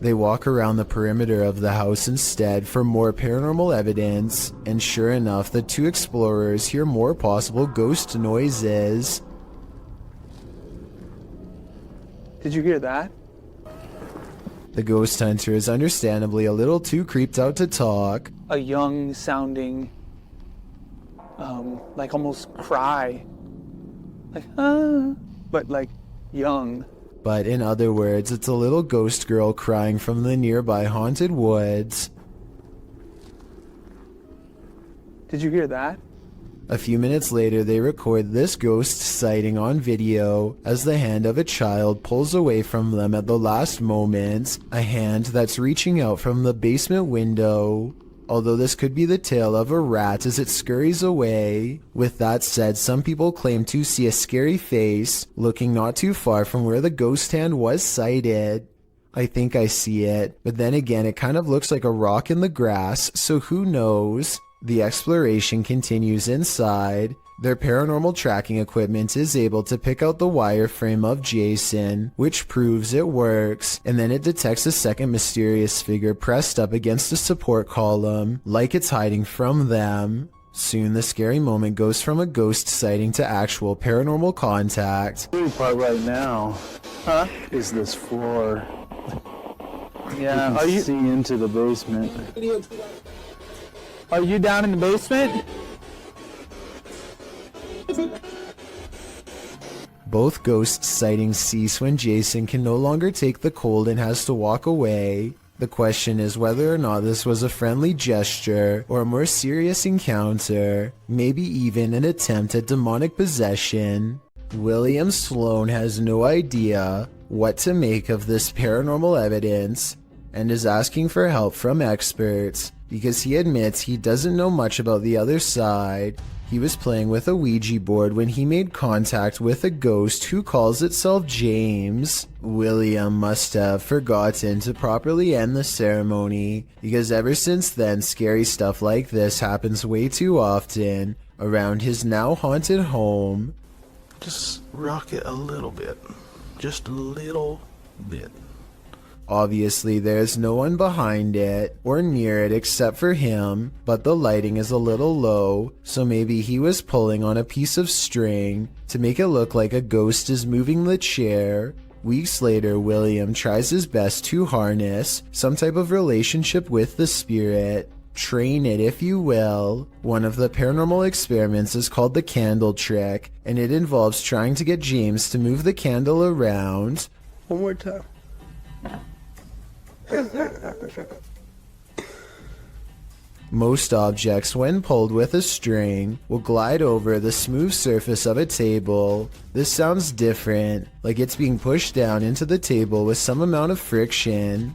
They walk around the perimeter of the house instead for more paranormal evidence, and sure enough, the 2 explorers hear more possible ghost noises. Did you hear that? The ghost hunter is understandably a little too creeped out to talk. A young sounding, like almost cry. Like, but like young. But in other words, it's a little ghost girl crying from the nearby haunted woods. Did you hear that? A few minutes later, they record this ghost sighting on video as the hand of a child pulls away from them at the last moment, a hand that's reaching out from the basement window. Although this could be the tail of a rat as it scurries away. With that said, some people claim to see a scary face looking not too far from where the ghost hand was sighted. I think I see it, but then again it kind of looks like a rock in the grass, so who knows? The exploration continues inside. Their paranormal tracking equipment is able to pick out the wireframe of Jason, which proves it works, and then it detects a second mysterious figure pressed up against a support column, like it's hiding from them. Soon the scary moment goes from a ghost sighting to actual paranormal contact. The scary part right now, is this floor. Yeah, are you see into the basement? Are you down in the basement? Both ghost sightings cease when Jason can no longer take the cold and has to walk away. The question is whether or not this was a friendly gesture or a more serious encounter, maybe even an attempt at demonic possession. William Sloan has no idea what to make of this paranormal evidence and is asking for help from experts because he admits he doesn't know much about the other side. He was playing with a Ouija board when he made contact with a ghost who calls itself James. William must have forgotten to properly end the ceremony, because ever since then scary stuff like this happens way too often around his now haunted home. Just rock it a little bit. Just a little bit. Obviously, there's no one behind it or near it except for him, but the lighting is a little low, so maybe he was pulling on a piece of string to make it look like a ghost is moving the chair. Weeks later, William tries his best to harness some type of relationship with the spirit. Train it, if you will. One of the paranormal experiments is called the candle trick, and it involves trying to get James to move the candle around. One more time. Most objects, when pulled with a string, will glide over the smooth surface of a table. This sounds different, like it's being pushed down into the table with some amount of friction.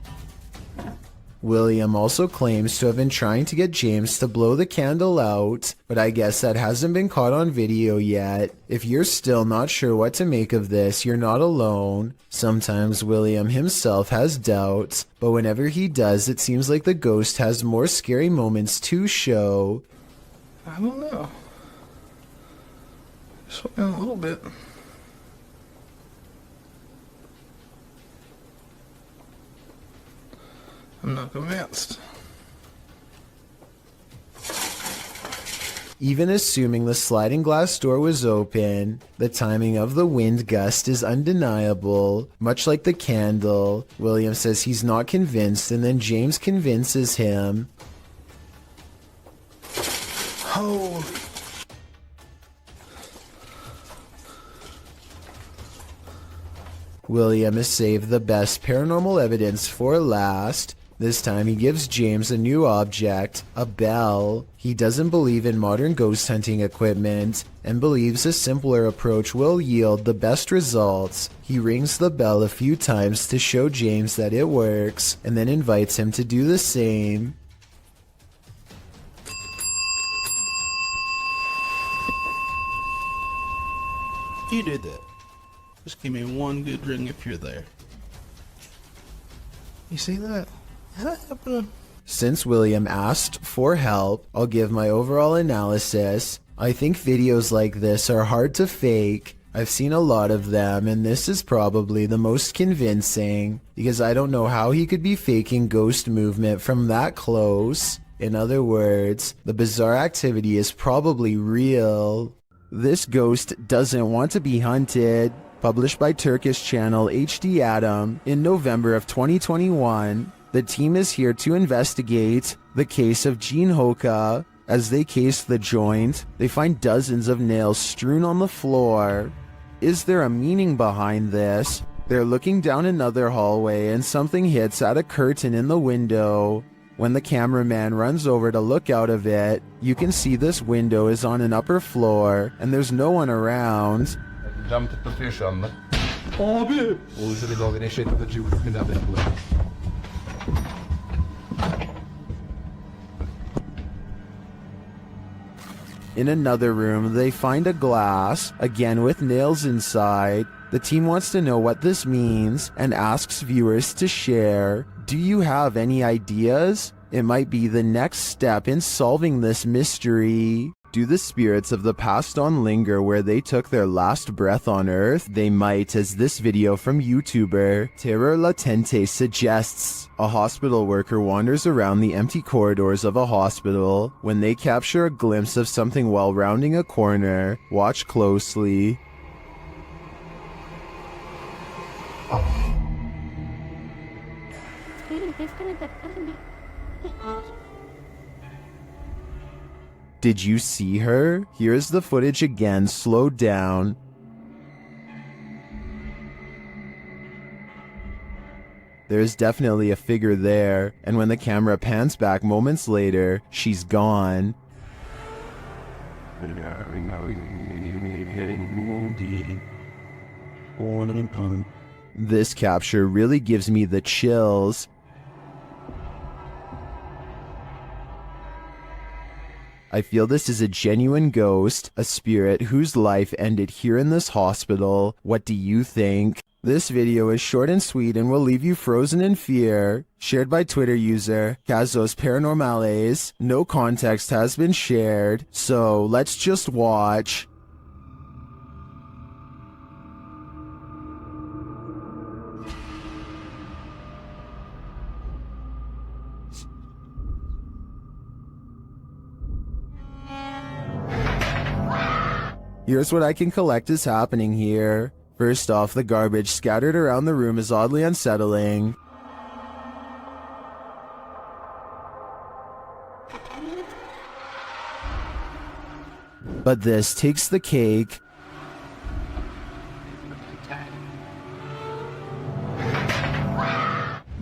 William also claims to have been trying to get James to blow the candle out, but I guess that hasn't been caught on video yet. If you're still not sure what to make of this, you're not alone. Sometimes William himself has doubts, but whenever he does, it seems like the ghost has more scary moments to show. I don't know. Just a little bit. I'm not convinced. Even assuming the sliding glass door was open, the timing of the wind gust is undeniable. Much like the candle, William says he's not convinced, and then James convinces him. Oh. William has saved the best paranormal evidence for last. This time he gives James a new object, a bell. He doesn't believe in modern ghost hunting equipment and believes a simpler approach will yield the best results. He rings the bell a few times to show James that it works and then invites him to do the same. You did that. Just give me one good ring if you're there. You see that? That happened. Since William asked for help, I'll give my overall analysis. I think videos like this are hard to fake. I've seen a lot of them, and this is probably the most convincing, because I don't know how he could be faking ghost movement from that close. In other words, the bizarre activity is probably real. This ghost doesn't want to be hunted, published by Turkish channel HD Adam in November of 2021. The team is here to investigate the case of Jean Hoka. As they case the joint, they find dozens of nails strewn on the floor. Is there a meaning behind this? They're looking down another hallway and something hits at a curtain in the window. When the cameraman runs over to look out of it, you can see this window is on an upper floor and there's no one around. Cam tıklatıyor şu anda. Abi! Olursa bir dalga neşe tıklatıcı bir In another room, they find a glass, again with nails inside. The team wants to know what this means and asks viewers to share. Do you have any ideas? It might be the next step in solving this mystery. Do the spirits of the past on linger where they took their last breath on Earth? They might, as this video from YouTuber Terror Latente suggests. A hospital worker wanders around the empty corridors of a hospital. When they capture a glimpse of something while rounding a corner, watch closely. Did you see her? Here's the footage again, slowed down. There's definitely a figure there, and when the camera pans back moments later, she's gone. This capture really gives me the chills. I feel this is a genuine ghost, a spirit whose life ended here in this hospital. What do you think? This video is short and sweet and will leave you frozen in fear. Shared by Twitter user Casos Paranormales. No context has been shared, so let's just watch. Here's what I can collect is happening here. First off, the garbage scattered around the room is oddly unsettling. But this takes the cake.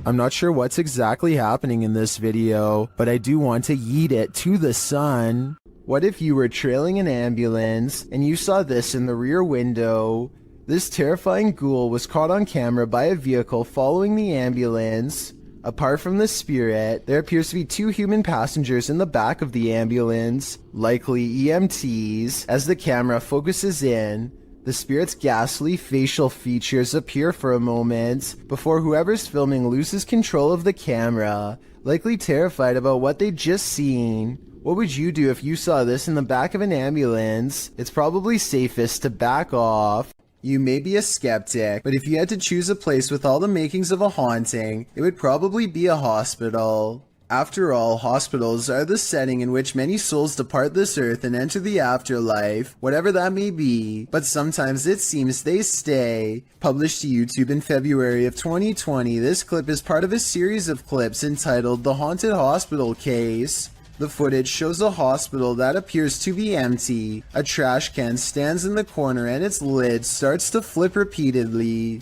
I'm not sure what's exactly happening in this video, but I do want to yeet it to the sun. What if you were trailing an ambulance and you saw this in the rear window? This terrifying ghoul was caught on camera by a vehicle following the ambulance. Apart from the spirit, there appears to be two human passengers in the back of the ambulance, likely EMTs. As the camera focuses in, the spirit's ghastly facial features appear for a moment before whoever's filming loses control of the camera, likely terrified about what they'd just seen. What would you do if you saw this in the back of an ambulance? It's probably safest to back off. You may be a skeptic, but if you had to choose a place with all the makings of a haunting, it would probably be a hospital. After all, hospitals are the setting in which many souls depart this earth and enter the afterlife, whatever that may be, but sometimes it seems they stay. Published to YouTube in February of 2020, this clip is part of a series of clips entitled The Haunted Hospital Case. The footage shows a hospital that appears to be empty. A trash can stands in the corner and its lid starts to flip repeatedly.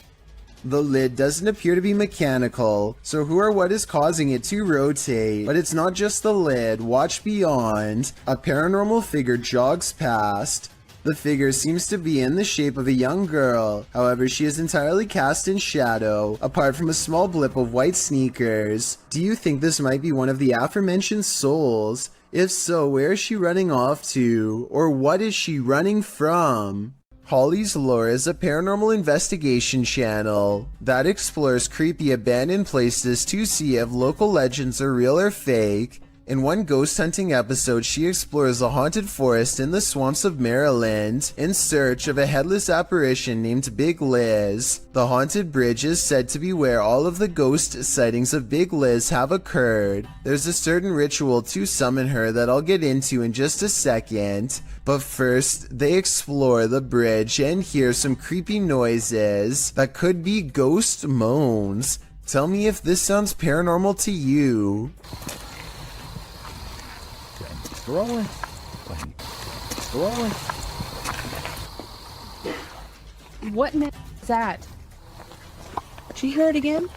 The lid doesn't appear to be mechanical, so who or what is causing it to rotate? But it's not just the lid. Watch beyond. A paranormal figure jogs past. The figure seems to be in the shape of a young girl, however she is entirely cast in shadow, apart from a small blip of white sneakers. Do you think this might be one of the aforementioned souls? If so, where is she running off to? Or what is she running from? Holly's Lore is a paranormal investigation channel that explores creepy abandoned places to see if local legends are real or fake. In one ghost hunting episode, she explores a haunted forest in the swamps of Maryland in search of a headless apparition named Big Liz. The haunted bridge is said to be where all of the ghost sightings of Big Liz have occurred. There's a certain ritual to summon her that I'll get into in just a second, but first they explore the bridge and hear some creepy noises that could be ghost moans. Tell me if this sounds paranormal to you. Rolling. Rolling. What in the is that? Did you hear it again?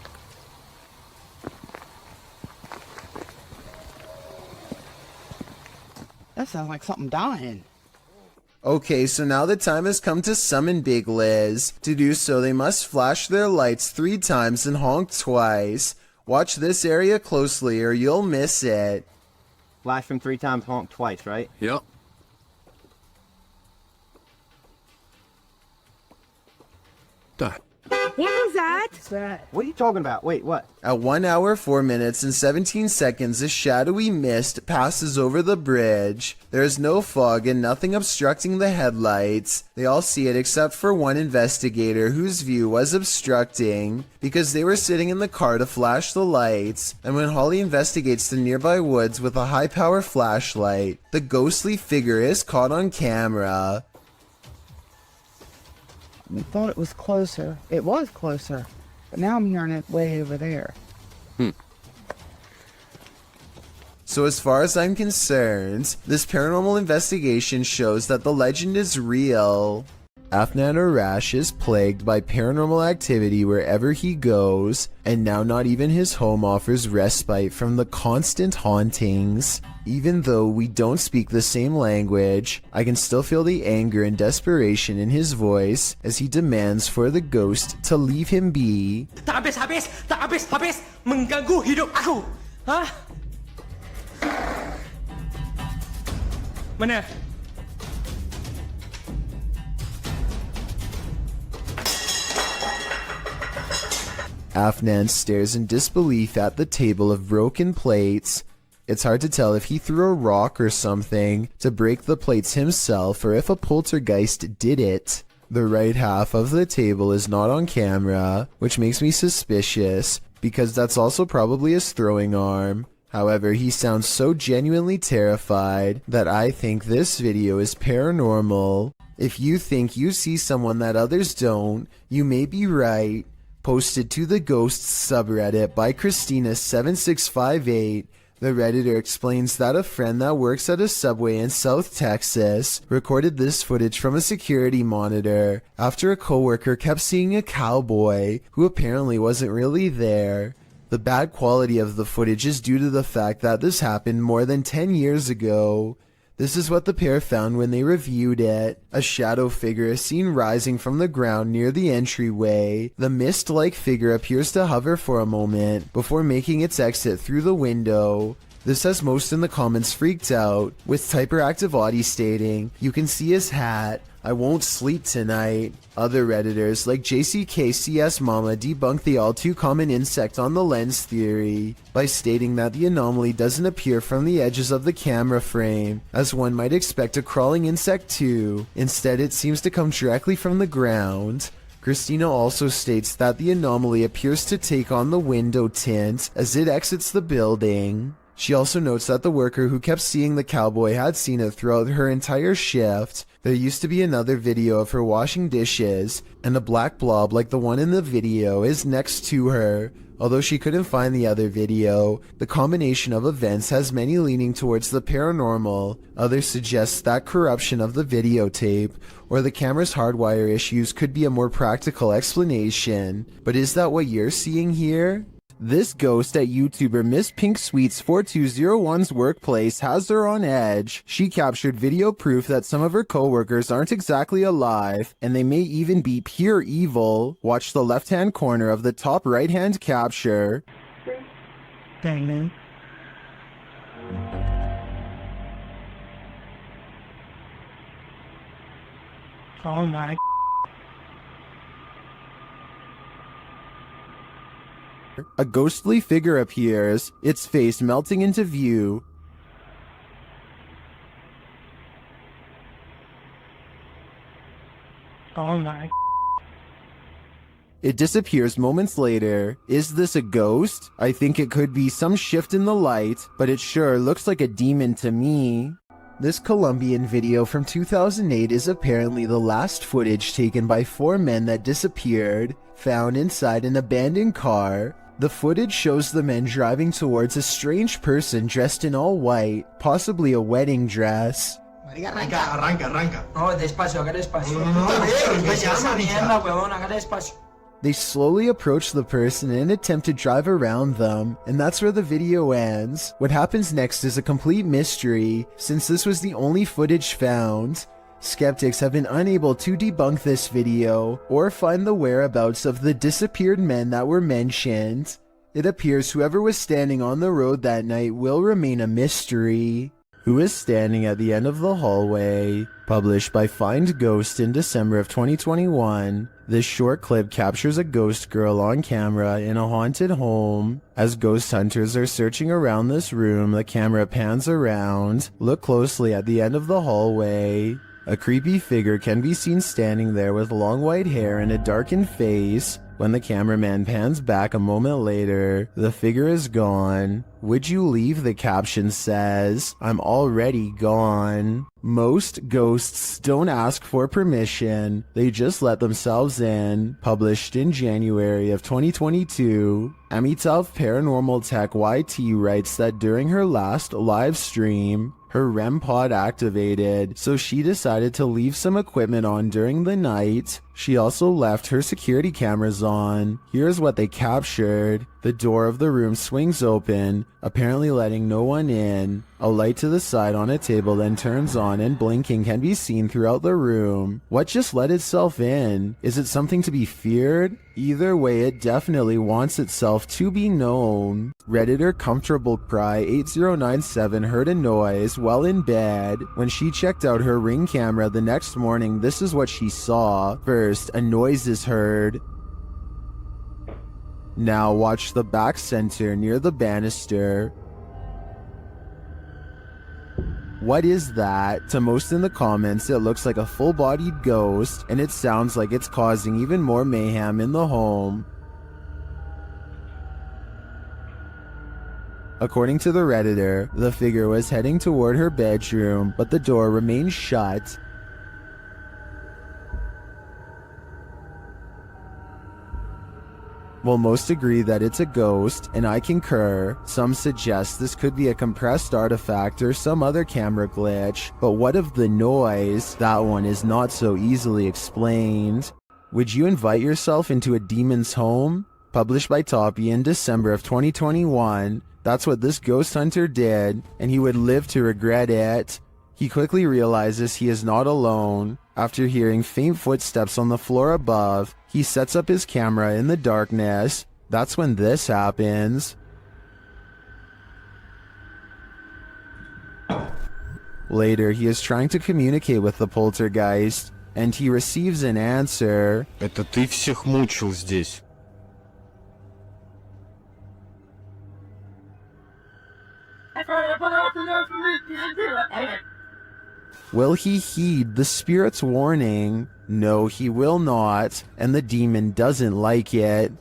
That sounds like something dying. Okay, so now the time has come to summon Big Liz. To do so, they must flash their lights 3 times and honk twice. Watch this area closely or you'll miss it. Flash them 3 times, honk twice, right? Yep. Done. What was that? What are you talking about? Wait, what? At 1 hour, 4 minutes, and 17 seconds, a shadowy mist passes over the bridge. There is no fog and nothing obstructing the headlights. They all see it except for one investigator whose view was obstructing because they were sitting in the car to flash the lights. And when Holly investigates the nearby woods with a high-power flashlight, the ghostly figure is caught on camera. I thought it was closer. It was closer. But now I'm hearing it way over there. So as far as I'm concerned, this paranormal investigation shows that the legend is real. Afnan Arash is plagued by paranormal activity wherever he goes, and now not even his home offers respite from the constant hauntings. Even though we don't speak the same language, I can still feel the anger and desperation in his voice as he demands for the ghost to leave him be. Tak habis, mengganggu hidup aku. Hah? Mana? Afnan stares in disbelief at the table of broken plates. It's hard to tell if he threw a rock or something to break the plates himself or if a poltergeist did it. The right half of the table is not on camera, which makes me suspicious because that's also probably his throwing arm. However, he sounds so genuinely terrified that I think this video is paranormal. If you think you see someone that others don't, you may be right. Posted to the Ghosts subreddit by Christina7658, the Redditor explains that a friend that works at a Subway in South Texas recorded this footage from a security monitor after a coworker kept seeing a cowboy who apparently wasn't really there. The bad quality of the footage is due to the fact that this happened more than 10 years ago. This is what the pair found when they reviewed it. A shadow figure is seen rising from the ground near the entryway. The mist-like figure appears to hover for a moment before making its exit through the window. This has most in the comments freaked out, with Typeractive Audie stating, "You can see his hat. I won't sleep tonight." Other Redditors like JCKCS Mama debunk the all too common insect on the lens theory by stating that the anomaly doesn't appear from the edges of the camera frame, as one might expect a crawling insect to. Instead, it seems to come directly from the ground. Christina also states that the anomaly appears to take on the window tint as it exits the building. She also notes that the worker who kept seeing the cowboy had seen it throughout her entire shift. There used to be another video of her washing dishes, and a black blob like the one in the video is next to her. Although she couldn't find the other video, the combination of events has many leaning towards the paranormal. Others suggest that corruption of the videotape or the camera's hardwire issues could be a more practical explanation. But is that what you're seeing here? This ghost at YouTuber Miss Pink Sweets 4201's workplace has her on edge. She captured video proof that some of her coworkers aren't exactly alive, and they may even be pure evil. Watch the left-hand corner of the top right-hand capture. Dang, man. Oh my. A ghostly figure appears, its face melting into view. Oh my. It disappears moments later. Is this a ghost? I think it could be some shift in the light, but it sure looks like a demon to me. This Colombian video from 2008 is apparently the last footage taken by 4 men that disappeared, found inside an abandoned car. The footage shows the men driving towards a strange person dressed in all white, possibly a wedding dress. Arranca. No, despacio, haga despacio. They slowly approach the person and attempt to drive around them, and that's where the video ends. What happens next is a complete mystery, since this was the only footage found. Skeptics have been unable to debunk this video, or find the whereabouts of the disappeared men that were mentioned. It appears whoever was standing on the road that night will remain a mystery. Who is standing at the end of the hallway? Published by Find Ghost in December of 2021. This short clip captures a ghost girl on camera in a haunted home. As ghost hunters are searching around this room, the camera pans around. Look closely at the end of the hallway. A creepy figure can be seen standing there with long white hair and a darkened face. When the cameraman pans back a moment later, the figure is gone. Would you leave? The caption says. I'm already gone. Most ghosts don't ask for permission, they just let themselves in. Published in January of 2022. Amitav Paranormal Tech YT writes that during her last live stream, her REM pod activated, so she decided to leave some equipment on during the night. She also left her security cameras on. Here's what they captured. The door of the room swings open, apparently letting no one in. A light to the side on a table then turns on and blinking can be seen throughout the room. What just let itself in? Is it something to be feared? Either way, it definitely wants itself to be known. Redditor Comfortable Cry 8097 heard a noise while in bed. When she checked out her Ring camera the next morning, this is what she saw. First, a noise is heard. Now watch the back center near the banister. What is that? To most in the comments, it looks like a full-bodied ghost, and it sounds like it's causing even more mayhem in the home. According to the Redditor, the figure was heading toward her bedroom, but the door remained shut. While most agree that it's a ghost, and I concur, some suggest this could be a compressed artifact or some other camera glitch, but what of the noise? That one is not so easily explained. Would you invite yourself into a demon's home? Published by Toppy in December of 2021, that's what this ghost hunter did, and he would live to regret it. He quickly realizes he is not alone. After hearing faint footsteps on the floor above, he sets up his camera in the darkness. That's when this happens. Later, he is trying to communicate with the poltergeist, and he receives an answer. Это ты всех мучил здесь. Will he heed the spirit's warning? No, he will not, and the demon doesn't like it.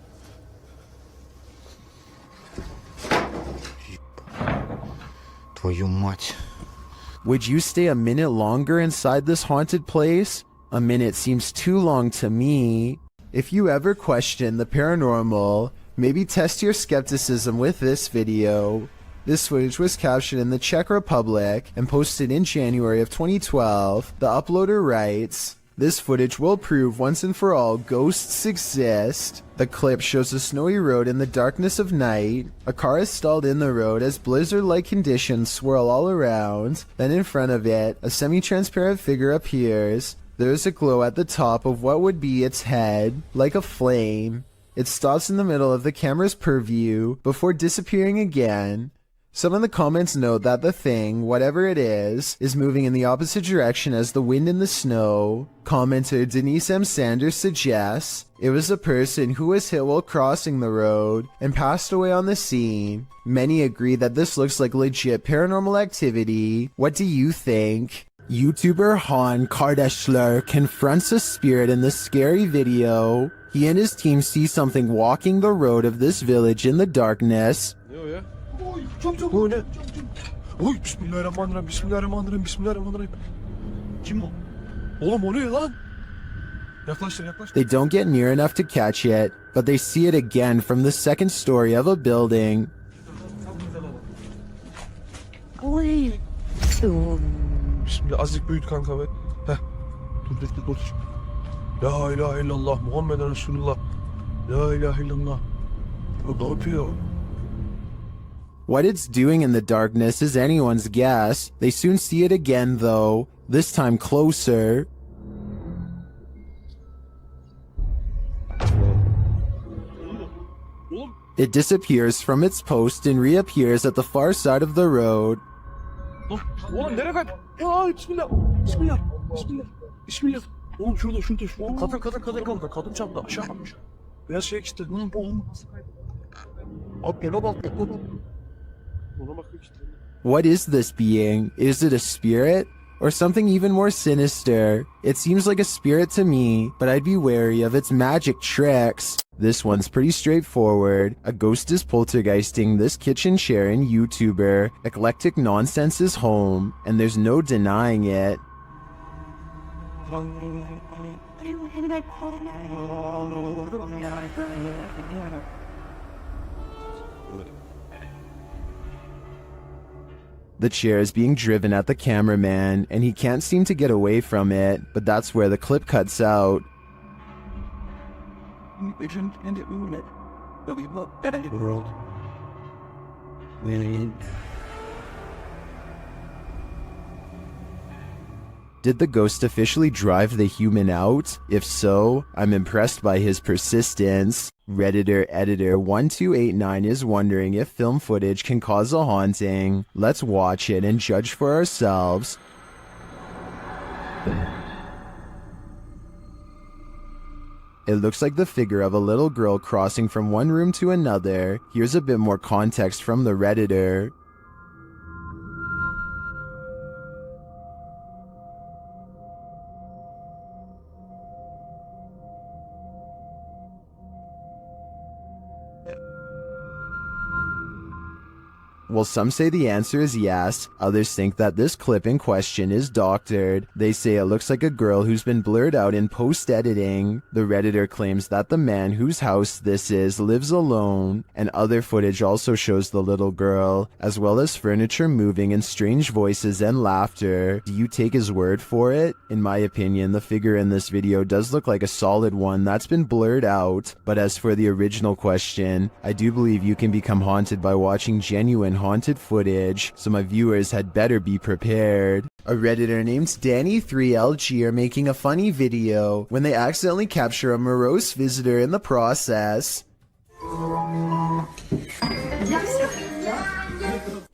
Твою мать. Would you stay a minute longer inside this haunted place? A minute seems too long to me. If you ever question the paranormal, maybe test your skepticism with this video. This footage was captured in the Czech Republic and posted in January of 2012. The uploader writes, "This footage will prove once and for all ghosts exist." The clip shows a snowy road in the darkness of night. A car is stalled in the road as blizzard-like conditions swirl all around. Then in front of it, a semi-transparent figure appears. There is a glow at the top of what would be its head, like a flame. It stops in the middle of the camera's purview before disappearing again. Some of the comments note that the thing, whatever it is moving in the opposite direction as the wind and the snow. Commenter Denise M. Sanders suggests it was a person who was hit while crossing the road and passed away on the scene. Many agree that this looks like legit paranormal activity. What do you think? YouTuber Han Kardashler confronts a spirit in this scary video. He and his team see something walking the road of this village in the darkness. Bu ne? Oy bismillahirrahmanirrahim, bismillahirrahmanirrahim, bismillahirrahmanirrahim. Kim o? Oğlum o ne lan? Yaklaştır, yaklaştır. They don't get near enough to catch it, but they see it again from the second story of a building. Bismillah, azıcık büyüt kanka be. Heh. Dur. La ilahe illallah, Muhammeden Resulullah. La ilahe illallah. Ne yapıyor? What it's doing in the darkness is anyone's guess. They soon see it again though, this time closer. It disappears from its post and reappears at the far side of the road. Oğlum nereye kayıp? Ya bismillah. Bismillah. Bismillah. Bismillah. Oğlum şurada. Oğlum kadın çarptı. Aşağı bakmış. Beyaz şey işte. Abi bak. Ona bakıyor işte. What is this being? Is it a spirit? Or something even more sinister? It seems like a spirit to me, but I'd be wary of its magic tricks. This one's pretty straightforward. A ghost is poltergeisting this kitchen chair and YouTuber. Eclectic nonsense is home, and there's no denying it. The chair is being driven at the cameraman, and he can't seem to get away from it, but that's where the clip cuts out. Did the ghost officially drive the human out? If so, I'm impressed by his persistence. Redditor editor 1289 is wondering if film footage can cause a haunting. Let's watch it and judge for ourselves. It looks like the figure of a little girl crossing from one room to another. Here's a bit more context from the Redditor. Well, some say the answer is yes, others think that this clip in question is doctored. They say it looks like a girl who's been blurred out in post-editing. The Redditor claims that the man whose house this is lives alone, and other footage also shows the little girl, as well as furniture moving and strange voices and laughter. Do you take his word for it? In my opinion, the figure in this video does look like a solid one that's been blurred out, but as for the original question, I do believe you can become haunted by watching genuine haunted footage, so my viewers had better be prepared. A Redditor named Danny3LG are making a funny video when they accidentally capture a morose visitor in the process.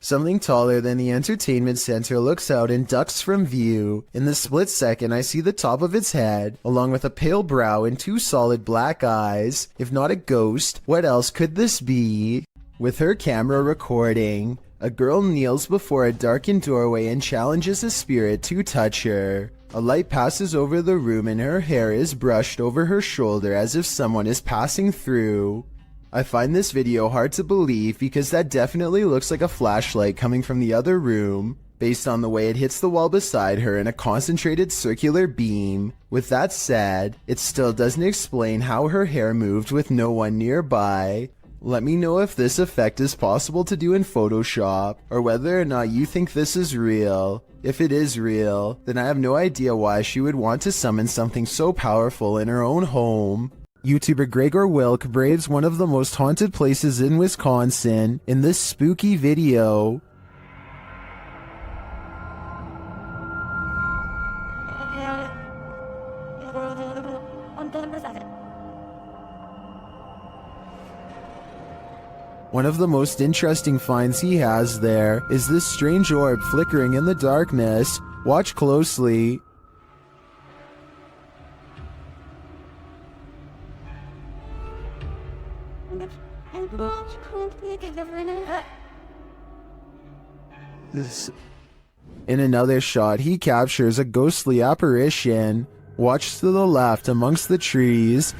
Something taller than the entertainment center looks out and ducks from view. In the split second, I see the top of its head, along with a pale brow and two solid black eyes. If not a ghost, what else could this be? With her camera recording, a girl kneels before a darkened doorway and challenges a spirit to touch her. A light passes over the room and her hair is brushed over her shoulder as if someone is passing through. I find this video hard to believe because that definitely looks like a flashlight coming from the other room, based on the way it hits the wall beside her in a concentrated circular beam. With that said, it still doesn't explain how her hair moved with no one nearby. Let me know if this effect is possible to do in Photoshop, or whether or not you think this is real. If it is real, then I have no idea why she would want to summon something so powerful in her own home. YouTuber Gregor Wilk braves one of the most haunted places in Wisconsin in this spooky video. One of the most interesting finds he has there is this strange orb flickering in the darkness. Watch closely. In another shot, he captures a ghostly apparition. Watch to the left amongst the trees.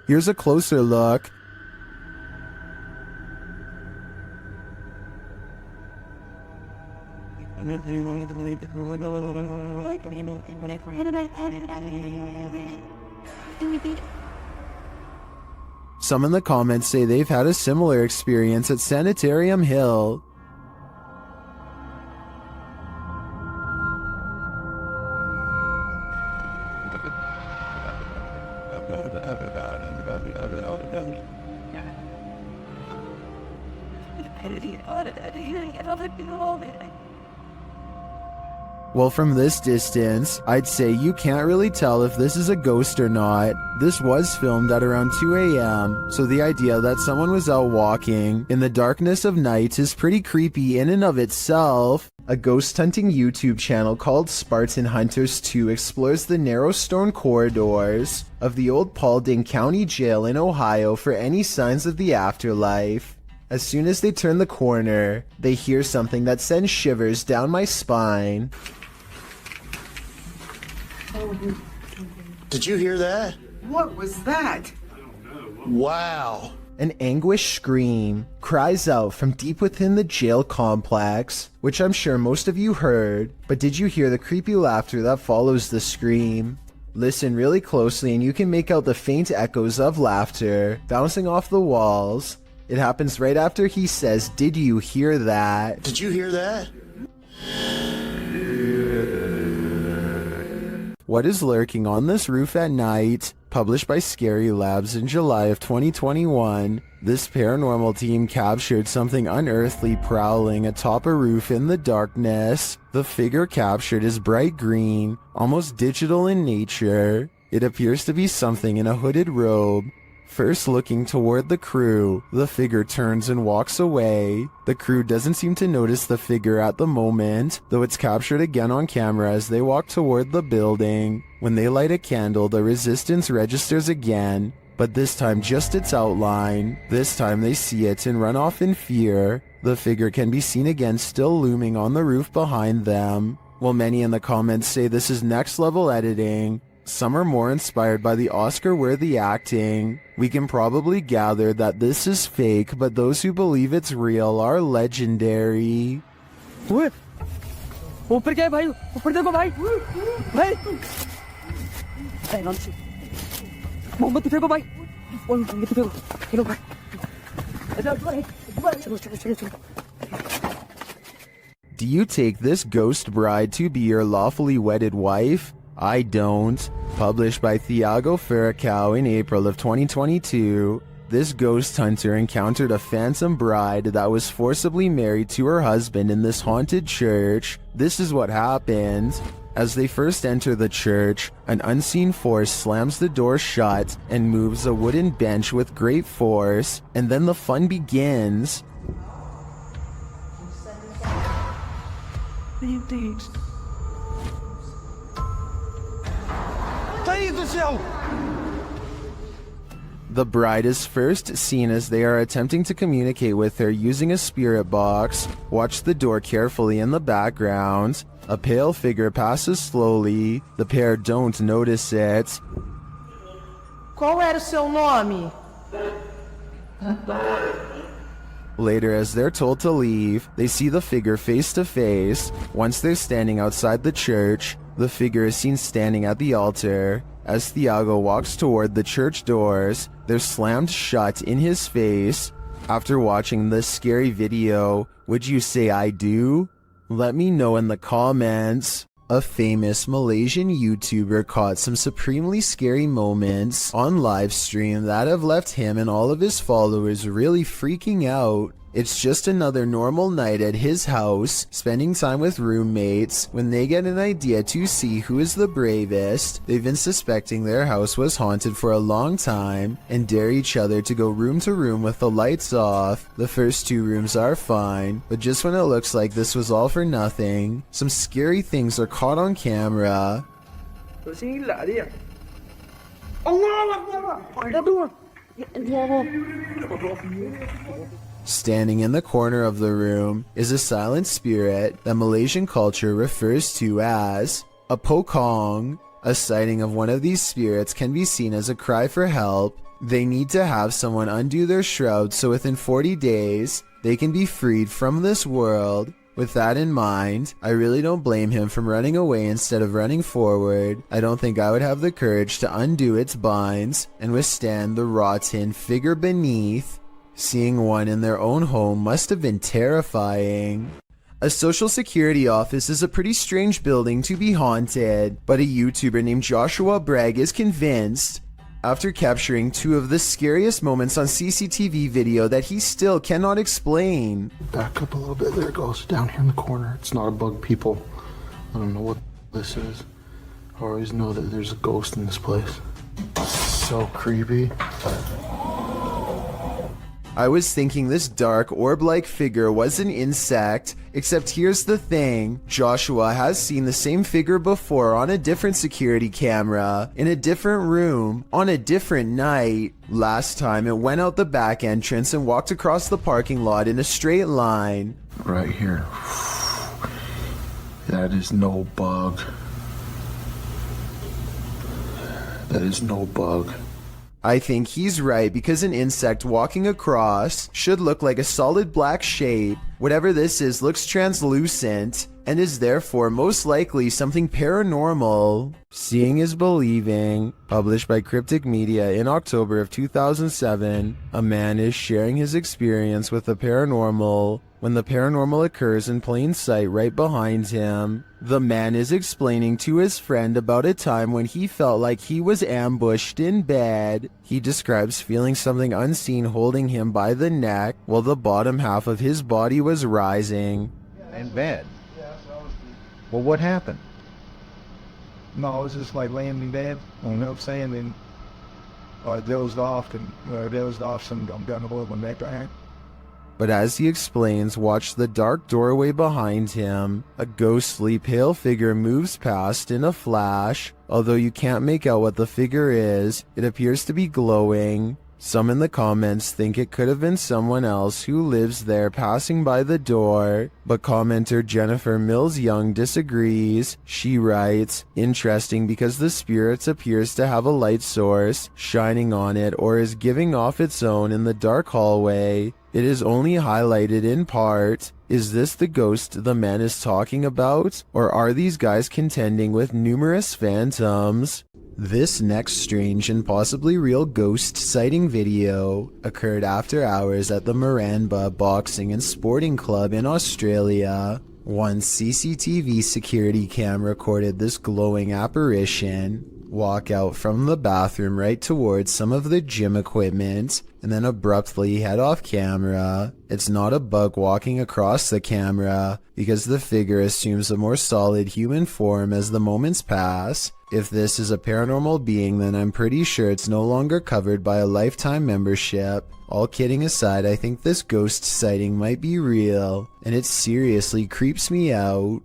Here's a closer look. Some in the comments say they've had a similar experience at Sanitarium Hill. Well, from this distance, I'd say you can't really tell if this is a ghost or not. This was filmed at around 2 a.m., so the idea that someone was out walking in the darkness of night is pretty creepy in and of itself. A ghost hunting YouTube channel called Spartan Hunters 2 explores the narrow stone corridors of the old Paulding County Jail in Ohio for any signs of the afterlife. As soon as they turn the corner, they hear something that sends shivers down my spine. Did you hear that? What was that? Wow. An anguished scream cries out from deep within the jail complex, which I'm sure most of you heard, but did you hear the creepy laughter that follows the scream? Listen really closely and you can make out the faint echoes of laughter bouncing off the walls. It happens right after he says, "Did you hear that?" Did you hear that? What is lurking on this roof at night? Published by Scary Labs in July of 2021, this paranormal team captured something unearthly prowling atop a roof in the darkness. The figure captured is bright green, almost digital in nature. It appears to be something in a hooded robe. First looking toward the crew, the figure turns and walks away. The crew doesn't seem to notice the figure at the moment, though it's captured again on camera as they walk toward the building. When they light a candle, the resistance registers again, but this time just its outline. This time they see it and run off in fear. The figure can be seen again still looming on the roof behind them. While many in the comments say this is next level editing, some are more inspired by the Oscar-worthy acting. We can probably gather that this is fake, but those who believe it's real are legendary. ऊपर क्या है भाई ऊपर देखो भाई भाई मोमबत्ती फेंको भाई मोमबत्ती फेंको चलो भाई चलो चलो चलो चलो Do you take this ghost bride to be your lawfully wedded wife? I don't. Published by Thiago Ferracao in April of 2022, this ghost hunter encountered a phantom bride that was forcibly married to her husband in this haunted church. This is what happened. As they first enter the church, an unseen force slams the door shut and moves a wooden bench with great force, and then the fun begins. The bride is first seen as they are attempting to communicate with her using a spirit box. Watch the door carefully in the background. A pale figure passes slowly. The pair don't notice it. Qual era o seu nome? Later, as they're told to leave, they see the figure face to face. Once they're standing outside the church, the figure is seen standing at the altar. As Thiago walks toward the church doors, they're slammed shut in his face. After watching this scary video, would you say I do? Let me know in the comments. A famous Malaysian YouTuber caught some supremely scary moments on live stream that have left him and all of his followers really freaking out. It's just another normal night at his house, spending time with roommates, when they get an idea to see who is the bravest. They've been suspecting their house was haunted for a long time, and dare each other to go room to room with the lights off. The first 2 rooms are fine, but just when it looks like this was all for nothing, some scary things are caught on camera. Standing in the corner of the room is a silent spirit that Malaysian culture refers to as a pokong. A sighting of one of these spirits can be seen as a cry for help. They need to have someone undo their shroud so within 40 days, they can be freed from this world. With that in mind, I really don't blame him from running away instead of running forward. I don't think I would have the courage to undo its binds and withstand the rotten figure beneath. Seeing one in their own home must have been terrifying. A social security office is a pretty strange building to be haunted, but a YouTuber named Joshua Bragg is convinced, after capturing 2 of the scariest moments on CCTV video that he still cannot explain. Back up a little bit. There it goes. Down here in the corner. It's not a bug, people. I don't know what this is. I always know that there's a ghost in this place. So creepy. I was thinking this dark orb-like figure was an insect, except here's the thing. Joshua has seen the same figure before on a different security camera, in a different room, on a different night. Last time it went out the back entrance and walked across the parking lot in a straight line. Right here. That is no bug. That is no bug. I think he's right because an insect walking across should look like a solid black shape. Whatever this is looks translucent and is therefore most likely something paranormal. Seeing is believing. Published by Cryptic Media in October of 2007, a man is sharing his experience with the paranormal when the paranormal occurs in plain sight right behind him. The man is explaining to his friend about a time when he felt like he was ambushed in bed. He describes feeling something unseen holding him by the neck while the bottom half of his body was rising. In bed? Well, what happened? No, I was just like laying in bed, you know what I'm saying, and I dozed off, and some gun over my neck, right? But as he explains, watch the dark doorway behind him. A ghostly pale figure moves past in a flash. Although you can't make out what the figure is, it appears to be glowing. Some in the comments think it could have been someone else who lives there passing by the door, but commenter Jennifer Mills Young disagrees. She writes, "Interesting because the spirit appears to have a light source shining on it or is giving off its own in the dark hallway. It is only highlighted in part. Is this the ghost the man is talking about, or are these guys contending with numerous phantoms?" This next strange and possibly real ghost sighting video occurred after hours at the Maranba Boxing and Sporting Club in Australia. One CCTV security cam recorded this glowing apparition walk out from the bathroom right towards some of the gym equipment and then abruptly head off camera. It's not a bug walking across the camera because the figure assumes a more solid human form as the moments pass. If this is a paranormal being, then I'm pretty sure it's no longer covered by a lifetime membership. All kidding aside, I think this ghost sighting might be real, and it seriously creeps me out.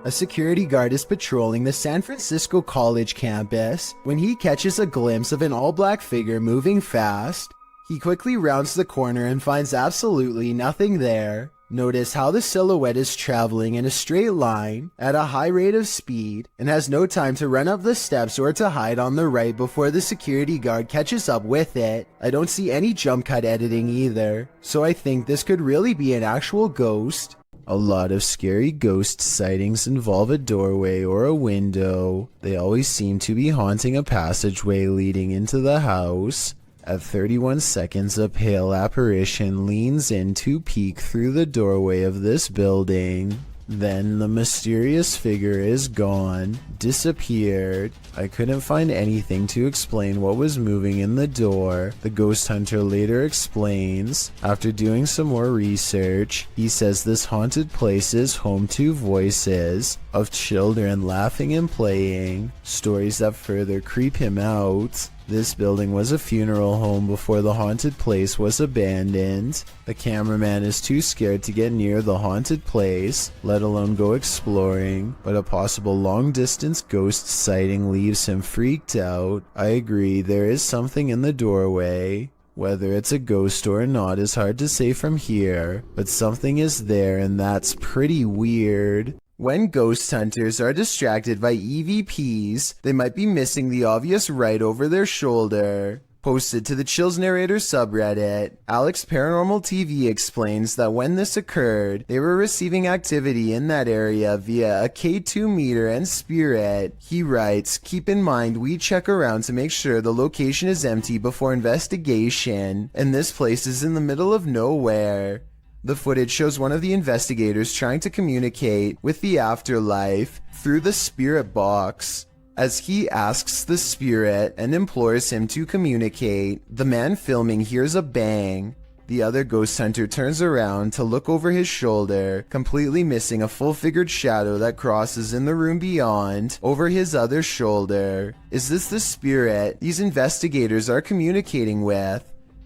A security guard is patrolling the San Francisco College campus when he catches a glimpse of an all-black figure moving fast. He quickly rounds the corner and finds absolutely nothing there. Notice how the silhouette is traveling in a straight line at a high rate of speed and has no time to run up the steps or to hide on the right before the security guard catches up with it. I don't see any jump cut editing either, so I think this could really be an actual ghost. A lot of scary ghost sightings involve a doorway or a window. They always seem to be haunting a passageway leading into the house. At 31 seconds, a pale apparition leans in to peek through the doorway of this building. Then the mysterious figure is gone, disappeared. I couldn't find anything to explain what was moving in the door. The ghost hunter later explains, after doing some more research, he says this haunted place is home to voices of children laughing and playing, stories that further creep him out. This building was a funeral home before the haunted place was abandoned. The cameraman is too scared to get near the haunted place, let alone go exploring, but a possible long-distance ghost sighting leaves him freaked out. I agree, there is something in the doorway. Whether it's a ghost or not is hard to say from here, but something is there and that's pretty weird. When ghost hunters are distracted by EVPs, they might be missing the obvious right over their shoulder. Posted to the Chills Narrator subreddit, Alex Paranormal TV explains that when this occurred, they were receiving activity in that area via a K2 meter and spirit. He writes, "Keep in mind we check around to make sure the location is empty before investigation, and this place is in the middle of nowhere." The footage shows one of the investigators trying to communicate with the afterlife through the spirit box. As he asks the spirit and implores him to communicate, the man filming hears a bang. The other ghost hunter turns around to look over his shoulder, completely missing a full-figured shadow that crosses in the room beyond, over his other shoulder. Is this the spirit these investigators are communicating with?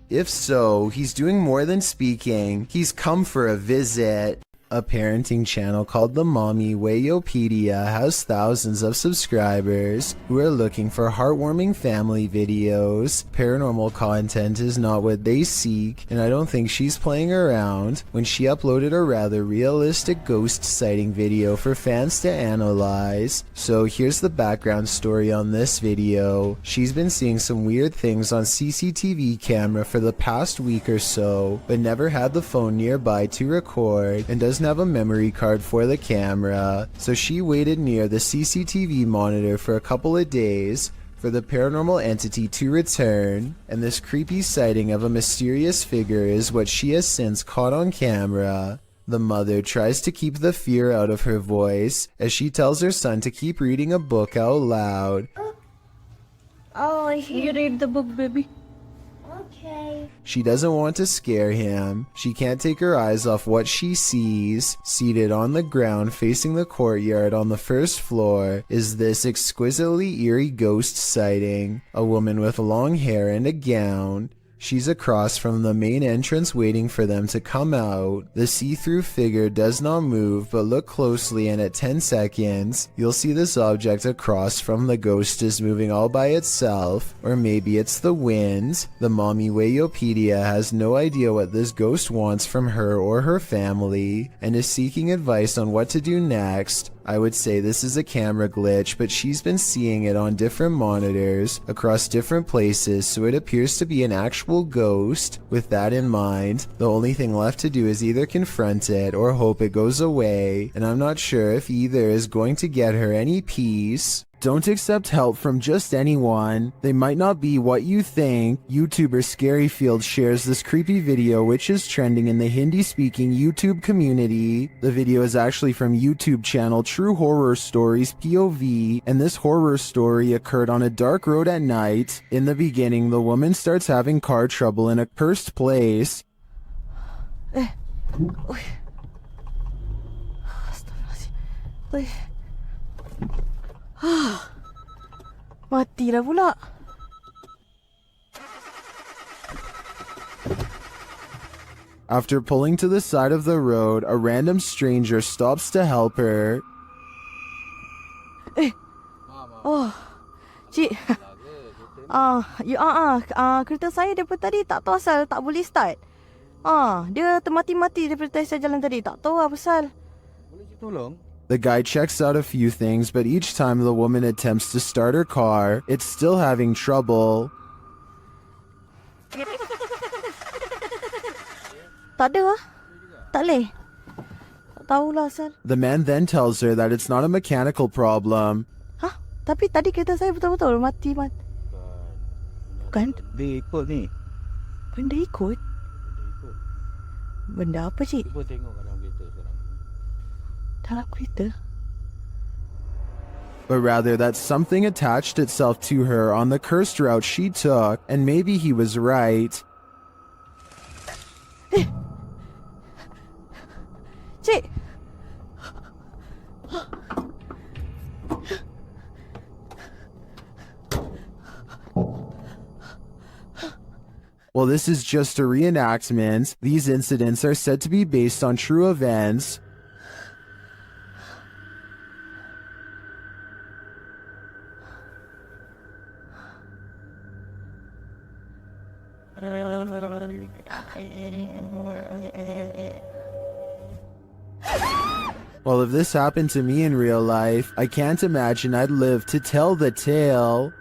If so, he's doing more than speaking. He's come for a visit. A parenting channel called the Mommy Wayopedia has thousands of subscribers who are looking for heartwarming family videos. Paranormal content is not what they seek, and I don't think she's playing around when she uploaded a rather realistic ghost sighting video for fans to analyze. So here's the background story on this video. She's been seeing some weird things on CCTV camera for the past week or so, but never had the phone nearby to record and doesn't have a memory card for the camera, so she waited near the CCTV monitor for a couple of days for the paranormal entity to return, and this creepy sighting of a mysterious figure is what she has since caught on camera. The mother tries to keep the fear out of her voice as she tells her son to keep reading a book out loud. Oh, you read the book, baby. Okay. She doesn't want to scare him. She can't take her eyes off what she sees. Seated on the ground facing the courtyard on the first floor is this exquisitely eerie ghost sighting. A woman with long hair and a gown. She's across from the main entrance waiting for them to come out. The see-through figure does not move, but look closely and at 10 seconds, you'll see this object across from the ghost is moving all by itself, or maybe it's the wind. The Mommy Wayopedia has no idea what this ghost wants from her or her family, and is seeking advice on what to do next. I would say this is a camera glitch, but she's been seeing it on different monitors across different places, so it appears to be an actual ghost. With that in mind, the only thing left to do is either confront it or hope it goes away, and I'm not sure if either is going to get her any peace. Don't accept help from just anyone. They might not be what you think. YouTuber Scaryfield shares this creepy video which is trending in the Hindi-speaking YouTube community. The video is actually from YouTube channel True Horror Stories POV, and this horror story occurred on a dark road at night. In the beginning, the woman starts having car trouble in a cursed place. Mati dah pula. After pulling to the side of the road, a random stranger stops to help her. Oh, cik. Kereta saya daripada tadi tak tahu asal tak boleh start. Dia termati-mati daripada saya jalan tadi. Tak tahu apa pasal. Boleh tolong? The guy checks out a few things, but each time the woman attempts to start her car, it's still having trouble. Tak ada lah. Tak boleh. Tak tahulah asal. The man then tells her that it's not a mechanical problem. Tapi tadi kereta saya betul-betul mati. Bukan? Dia ikut ni. Benda ikut? Benda apa, cik? Cuba tengok dalam kereta sekarang. but rather that something attached itself to her on the cursed route she took, and maybe he was right. Well, this is just a reenactment. These incidents are said to be based on true events. Well, if this happened to me in real life, I can't imagine I'd live to tell the tale.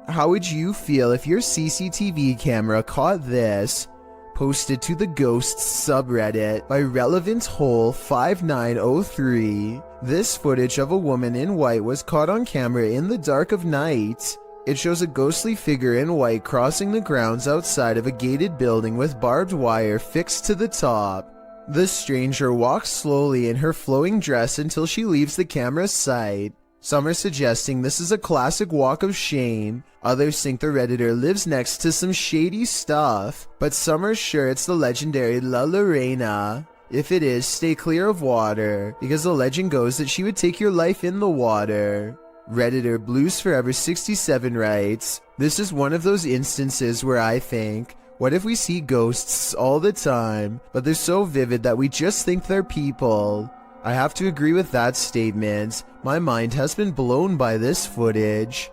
How would you feel if your CCTV camera caught this? Posted to the Ghosts subreddit by Relevant Hole 5903. This footage of a woman in white was caught on camera in the dark of night. It shows a ghostly figure in white crossing the grounds outside of a gated building with barbed wire fixed to the top. The stranger walks slowly in her flowing dress until she leaves the camera's sight. Some are suggesting this is a classic walk of shame. Others think the Redditor lives next to some shady stuff. But some are sure it's the legendary La Lorena. If it is, stay clear of water, because the legend goes that she would take your life in the water. Redditor Blues Forever 67 writes, "This is one of those instances where I think, what if we see ghosts all the time, but they're so vivid that we just think they're people?" I have to agree with that statement. My mind has been blown by this footage.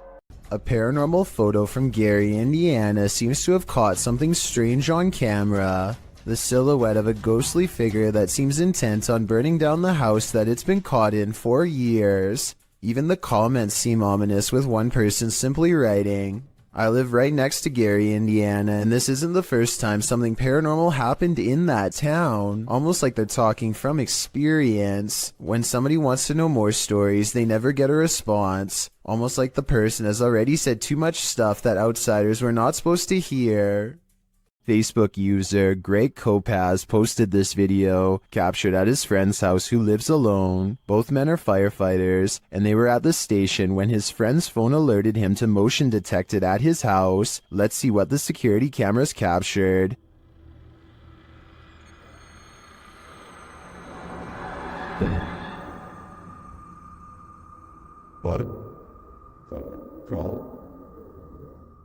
A paranormal photo from Gary, Indiana seems to have caught something strange on camera. The silhouette of a ghostly figure that seems intent on burning down the house that it's been caught in for years. Even the comments seem ominous, with one person simply writing, "I live right next to Gary, Indiana, and this isn't the first time something paranormal happened in that town." Almost like they're talking from experience. When somebody wants to know more stories, they never get a response. Almost like the person has already said too much stuff that outsiders were not supposed to hear. Facebook user Greg Kopaz posted this video, captured at his friend's house who lives alone. Both men are firefighters, and they were at the station when his friend's phone alerted him to motion detected at his house. Let's see what the security cameras captured.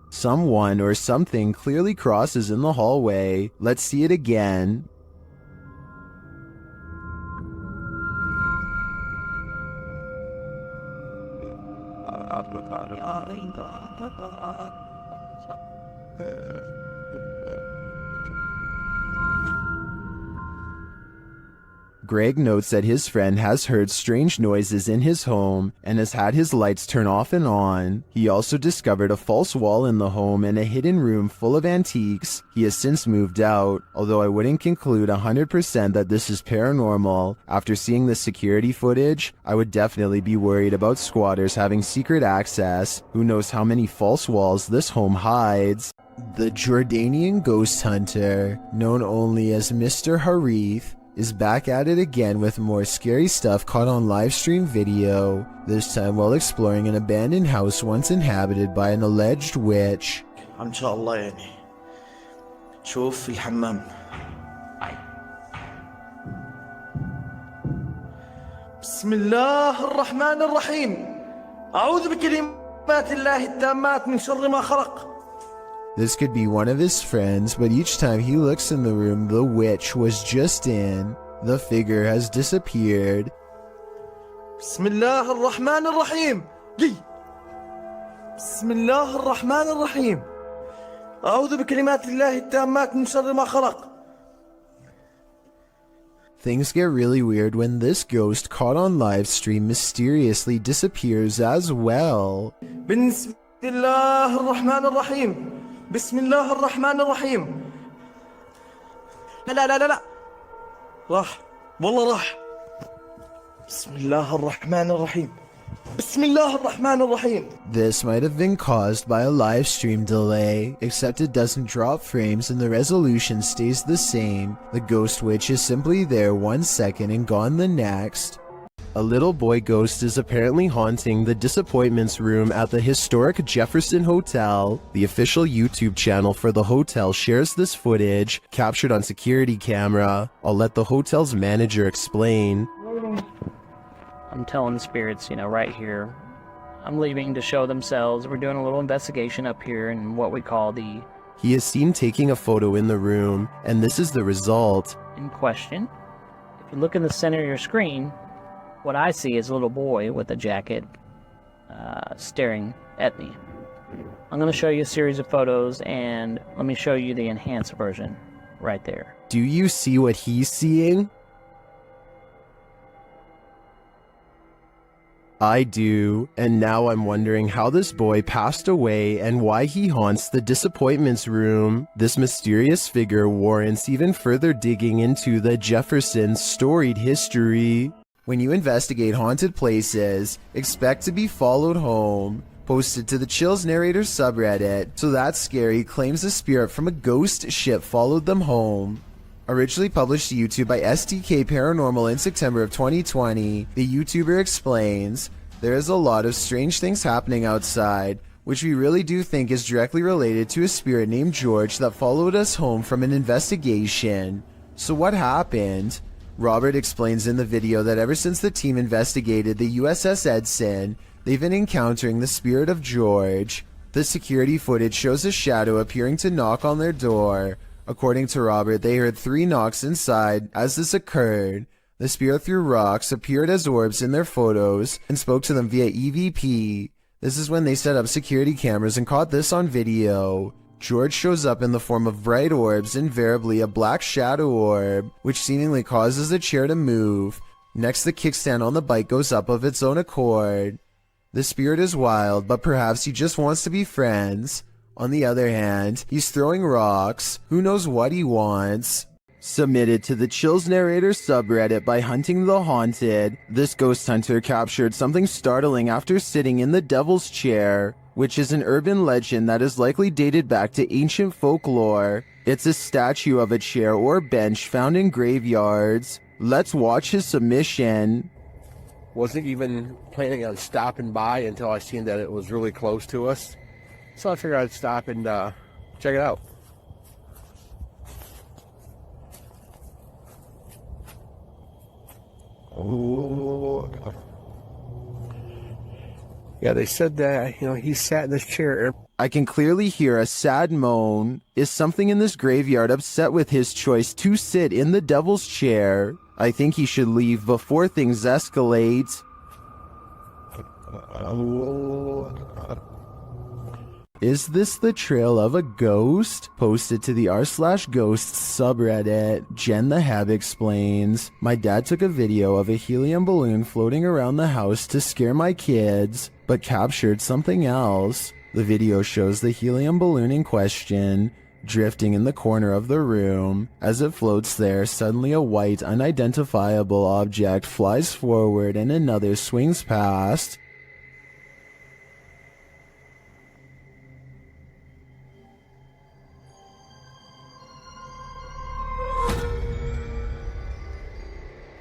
Someone or something clearly crosses in the hallway. Let's see it again. Greg notes that his friend has heard strange noises in his home and has had his lights turn off and on. He also discovered a false wall in the home and a hidden room full of antiques. He has since moved out, although I wouldn't conclude 100% that this is paranormal. After seeing the security footage, I would definitely be worried about squatters having secret access. Who knows how many false walls this home hides. The Jordanian ghost hunter, known only as Mr. Harith, is back at it again with more scary stuff caught on live stream video, this time while exploring an abandoned house once inhabited by an alleged witch. إن شاء الله يعني شوف في الحمام. بسم الله الرحمن الرحيم أعوذ بكلمات الله التامات من شر ما خلق. This could be one of his friends, but each time he looks in the room the witch was just in, the figure has disappeared. بسم الله الرحمن الرحيم. بسم الله الرحمن الرحيم أعوذ بكلمات الله التامات من شر ما خلق. Things get really weird when this ghost caught on live stream mysteriously disappears as well. بسم الله الرحمن الرحيم. بسم الله الرحمن الرحيم. لا لا لا لا راح والله راح. بسم الله الرحمن الرحيم. Bismillah ar-Rahman ar-Rahim. This might have been caused by a live stream delay, except it doesn't drop frames and the resolution stays the same. The ghost witch is simply there 1 second and gone the next. A little boy ghost is apparently haunting the disappointments room at the historic Jefferson Hotel. The official YouTube channel for the hotel shares this footage, captured on security camera. I'll let the hotel's manager explain. I'm telling the spirits, right here, I'm leaving to show themselves. We're doing a little investigation up here in what we call the... He is seen taking a photo in the room, and this is the result. In question. If you look in the center of your screen, what I see is a little boy with a jacket staring at me. I'm going to show you a series of photos, and let me show you the enhanced version right there. Do you see what he's seeing? I do, and now I'm wondering how this boy passed away and why he haunts the disappointments room. This mysterious figure warrants even further digging into the Jefferson's storied history. When you investigate haunted places, expect to be followed home. Posted to the Chills Narrator subreddit, So That's Scary claims a spirit from a ghost ship followed them home. Originally published to YouTube by STK Paranormal in September of 2020, the YouTuber explains, "There is a lot of strange things happening outside, which we really do think is directly related to a spirit named George that followed us home from an investigation." So what happened? Robert explains in the video that ever since the team investigated the USS Edson, they've been encountering the spirit of George. The security footage shows a shadow appearing to knock on their door. According to Robert, they heard 3 knocks inside as this occurred. The spirit threw rocks, appeared as orbs in their photos, and spoke to them via EVP. This is when they set up security cameras and caught this on video. George shows up in the form of bright orbs, invariably a black shadow orb, which seemingly causes the chair to move. Next, the kickstand on the bike goes up of its own accord. The spirit is wild, but perhaps he just wants to be friends. On the other hand, he's throwing rocks. Who knows what he wants? Submitted to the Chills Narrator subreddit by Hunting the Haunted, this ghost hunter captured something startling after sitting in the Devil's Chair, which is an urban legend that is likely dated back to ancient folklore. It's a statue of a chair or bench found in graveyards. Let's watch his submission. Wasn't even planning on stopping by until I seen that it was really close to us. So I figured I'd stop and check it out. Oh. Yeah, they said that, he sat in this chair. I can clearly hear a sad moan. Is something in this graveyard upset with his choice to sit in the Devil's Chair? I think he should leave before things escalate. Is this the trail of a ghost? Posted to the r/ghosts subreddit, Jen the Hab explains, "My dad took a video of a helium balloon floating around the house to scare my kids, but captured something else. The video shows the helium balloon in question drifting in the corner of the room. As it floats there, suddenly a white, unidentifiable object flies forward and another swings past.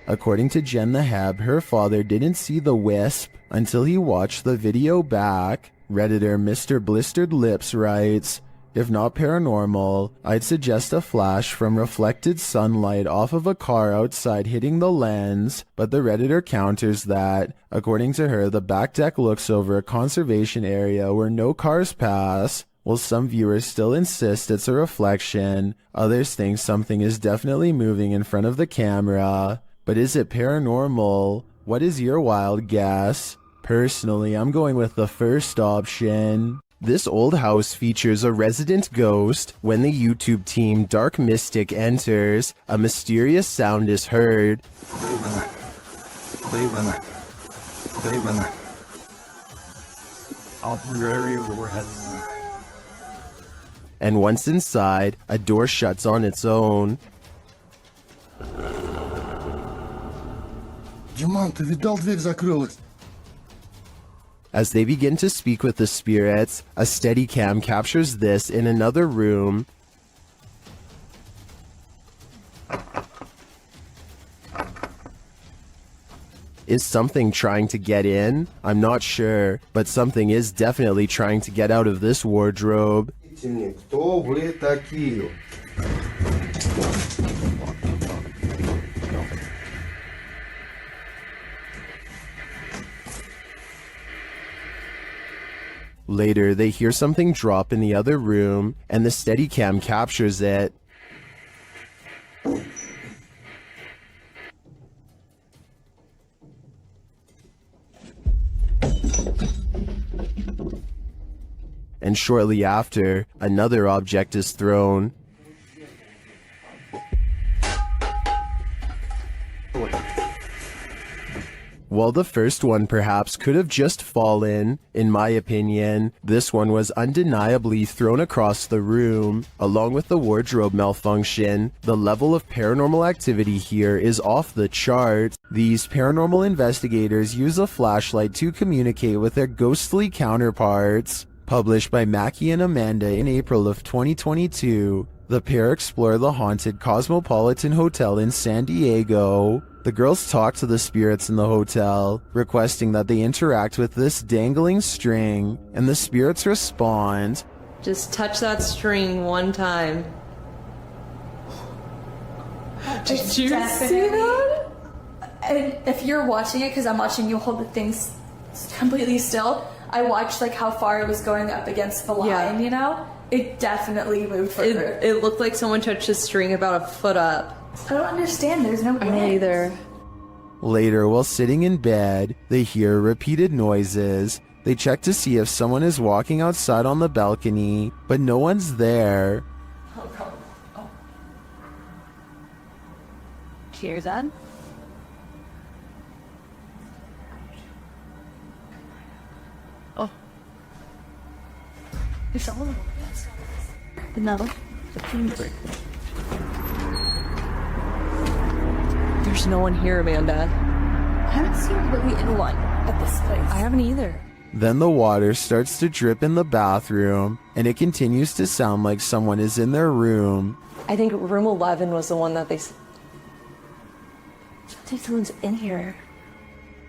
According to Jen the Hab, her father didn't see the wisp until he watched the video back. Redditor Mr. Blistered Lips writes, "If not paranormal, I'd suggest a flash from reflected sunlight off of a car outside hitting the lens," but the Redditor counters that, according to her, the back deck looks over a conservation area where no cars pass. While some viewers still insist it's a reflection, others think something is definitely moving in front of the camera. But is it paranormal? What is your wild guess? Personally, I'm going with the first option. This old house features a resident ghost. When the YouTube team Dark Mystic enters, a mysterious sound is heard. And once inside, a door shuts on its own. Диман, ты видал, дверь закрылась? As they begin to speak with the spirits, a steady cam captures this in another room. Is something trying to get in? I'm not sure, but something is definitely trying to get out of this wardrobe. Later, they hear something drop in the other room, and the Steadicam captures it. And shortly after, another object is thrown. While the first one perhaps could have just fallen, in my opinion, this one was undeniably thrown across the room. Along with the wardrobe malfunction, the level of paranormal activity here is off the charts. These paranormal investigators use a flashlight to communicate with their ghostly counterparts. Published by Mackie and Amanda in April of 2022, the pair explore the haunted Cosmopolitan Hotel in San Diego. The girls talk to the spirits in the hotel, requesting that they interact with this dangling string, and the spirits respond. Just touch that string one time. Did you see that? And if you're watching it, because I'm watching you hold the things completely still, I watched like how far it was going up against the line, you know? It definitely moved further. It looked like someone touched the string about a foot up. I don't understand. There's no way. Me either. Later, while sitting in bed, they hear repeated noises. They check to see if someone is walking outside on the balcony, but no one's there. Oh. Hear that? Oh. There's someone. No. There's no one here, Amanda. I haven't seen really anyone at this place. I haven't either. Then the water starts to drip in the bathroom, and it continues to sound like someone is in their room. I think room 11 was the one that they... I think someone's in here.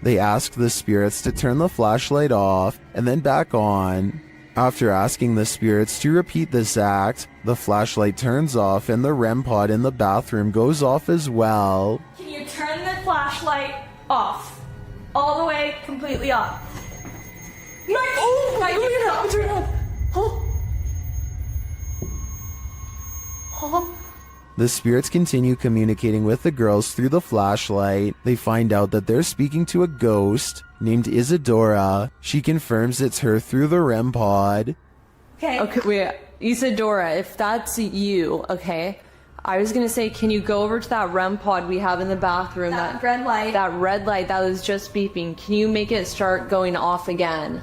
They ask the spirits to turn the flashlight off and then back on. After asking the spirits to repeat this act, the flashlight turns off and the REM pod in the bathroom goes off as well. Can you turn the flashlight off? All the way, completely off. No, turn it off. Oh. The spirits continue communicating with the girls through the flashlight. They find out that they're speaking to a ghost named Isadora. She confirms it's her through the REM pod. Okay, wait. Isadora, if that's you, okay? I was gonna say, can you go over to that REM pod we have in the bathroom? That red light. That red light that was just beeping. Can you make it start going off again?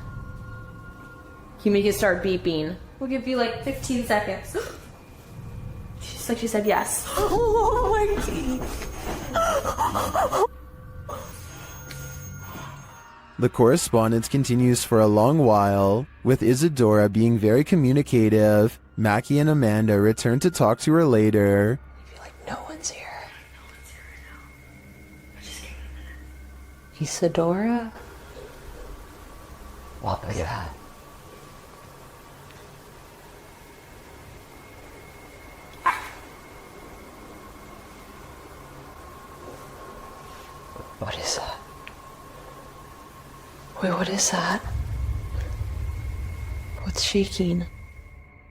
Can you make it start beeping? We'll give you like 15 seconds. She said yes. Oh my God. The correspondence continues for a long while, with Isadora being very communicative. Mackie and Amanda return to talk to her later. No one's here. Isadora? What was that? What is that? Wait, what is that? What's shaking?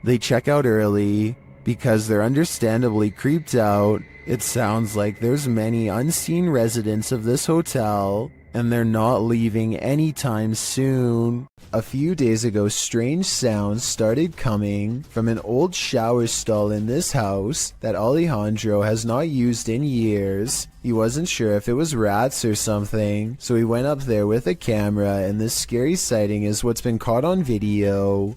They check out early because they're understandably creeped out. It sounds like there's many unseen residents of this hotel, and they're not leaving anytime soon. A few days ago, strange sounds started coming from an old shower stall in this house that Alejandro has not used in years. He wasn't sure if it was rats or something, so he went up there with a camera, and this scary sighting is what's been caught on video.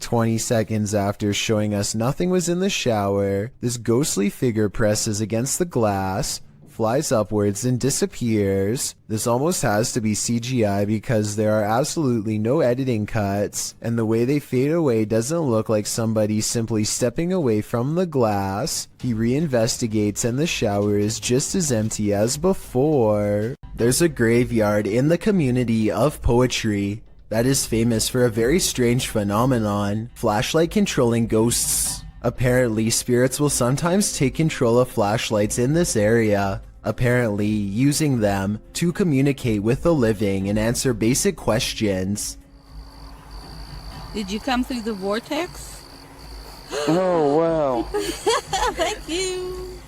20 seconds after showing us nothing was in the shower, this ghostly figure presses against the glass, flies upwards and disappears. This almost has to be CGI because there are absolutely no editing cuts, and the way they fade away doesn't look like somebody simply stepping away from the glass. He reinvestigates and the shower is just as empty as before. There's a graveyard in the community of poetry that is famous for a very strange phenomenon: flashlight controlling ghosts. Apparently, spirits will sometimes take control of flashlights in this area, apparently using them to communicate with the living and answer basic questions. Did you come through the vortex? Oh, wow. Thank you.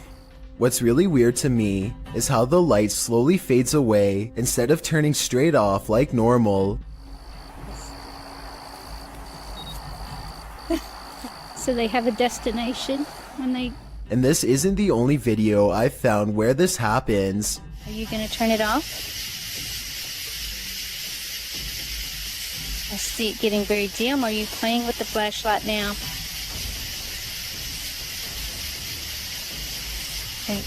What's really weird to me is how the light slowly fades away instead of turning straight off like normal. So they have a destination when they... And this isn't the only video I've found where this happens. Are you gonna turn it off? I see it getting very dim. Are you playing with the flashlight now? Okay.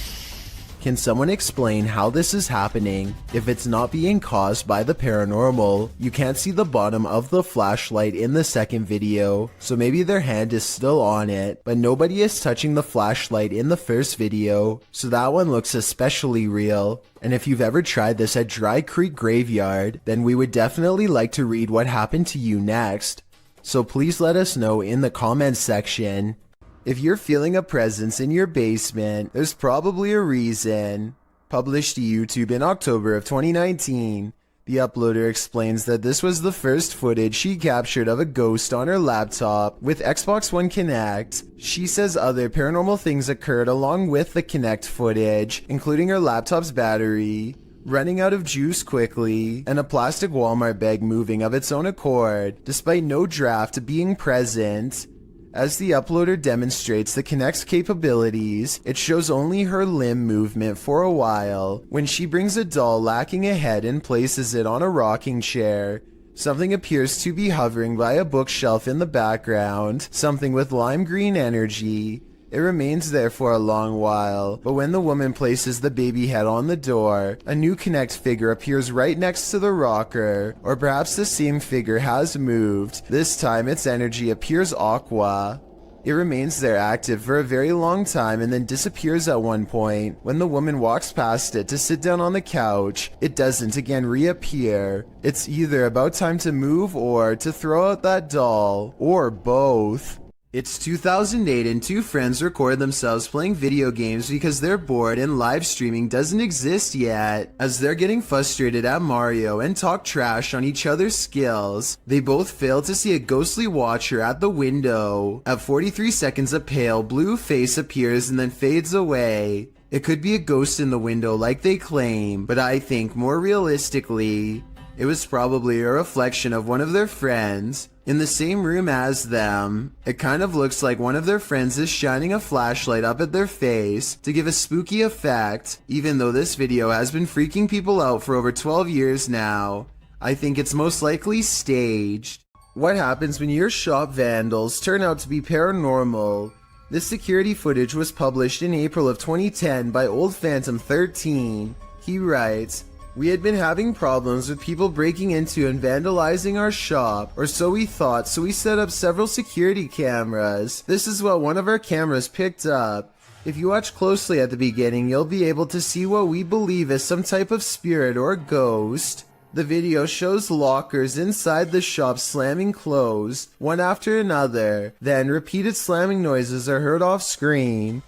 Can someone explain how this is happening if it's not being caused by the paranormal? You can't see the bottom of the flashlight in the second video, so maybe their hand is still on it, but nobody is touching the flashlight in the first video, so that one looks especially real. And if you've ever tried this at Dry Creek Graveyard, then we would definitely like to read what happened to you next. So please let us know in the comments section. If you're feeling a presence in your basement, there's probably a reason. Published to YouTube in October of 2019, the uploader explains that this was the first footage she captured of a ghost on her laptop with Xbox One Kinect. She says other paranormal things occurred along with the Kinect footage, including her laptop's battery running out of juice quickly, and a plastic Walmart bag moving of its own accord, despite no draft being present. As the uploader demonstrates the Kinect's capabilities, it shows only her limb movement for a while. When she brings a doll lacking a head and places it on a rocking chair, something appears to be hovering by a bookshelf in the background, something with lime green energy. It remains there for a long while, but when the woman places the baby head on the door, a new Kinect figure appears right next to the rocker, or perhaps the same figure has moved. This time its energy appears aqua. It remains there active for a very long time and then disappears at one point. When the woman walks past it to sit down on the couch, it doesn't again reappear. It's either about time to move or to throw out that doll, or both. It's 2008 and two friends record themselves playing video games because they're bored and live streaming doesn't exist yet. As they're getting frustrated at Mario and talk trash on each other's skills, they both fail to see a ghostly watcher at the window. At 43 seconds, a pale blue face appears and then fades away. It could be a ghost in the window like they claim, but I think more realistically, it was probably a reflection of one of their friends in the same room as them. It kind of looks like one of their friends is shining a flashlight up at their face to give a spooky effect. Even though this video has been freaking people out for over 12 years now, I think it's most likely staged. What happens when your shop vandals turn out to be paranormal? This security footage was published in April of 2010 by Old Phantom 13. He writes, "We had been having problems with people breaking into and vandalizing our shop, or so we thought, so we set up several security cameras. This is what one of our cameras picked up. If you watch closely at the beginning, you'll be able to see what we believe is some type of spirit or ghost." The video shows lockers inside the shop slamming closed, one after another. Then repeated slamming noises are heard off screen.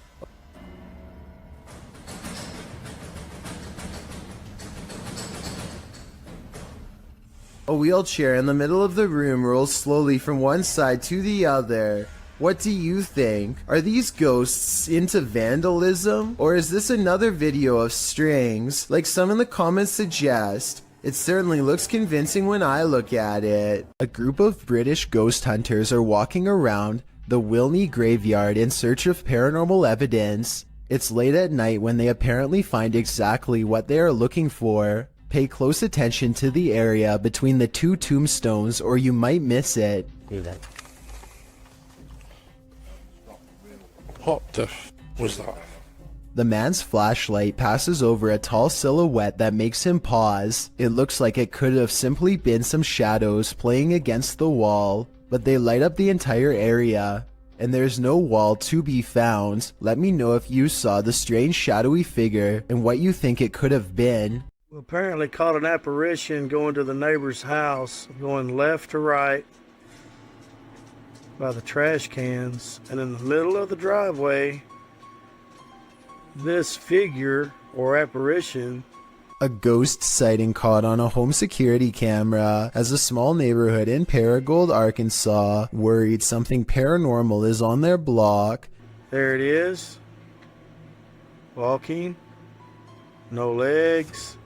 A wheelchair in the middle of the room rolls slowly from one side to the other. What do you think? Are these ghosts into vandalism? Or is this another video of strings, like some in the comments suggest? It certainly looks convincing when I look at it. A group of British ghost hunters are walking around the Wilney graveyard in search of paranormal evidence. It's late at night when they apparently find exactly what they are looking for. Pay close attention to the area between the two tombstones or you might miss it. Do that. What the was that? The man's flashlight passes over a tall silhouette that makes him pause. It looks like it could have simply been some shadows playing against the wall, but they light up the entire area, and there's no wall to be found. Let me know if you saw the strange shadowy figure and what you think it could have been. We apparently caught an apparition going to the neighbor's house, going left to right by the trash cans, and in the middle of the driveway, this figure or apparition. A ghost sighting caught on a home security camera as a small neighborhood in Paragould, Arkansas, worried something paranormal is on their block. There it is. Walking. No legs.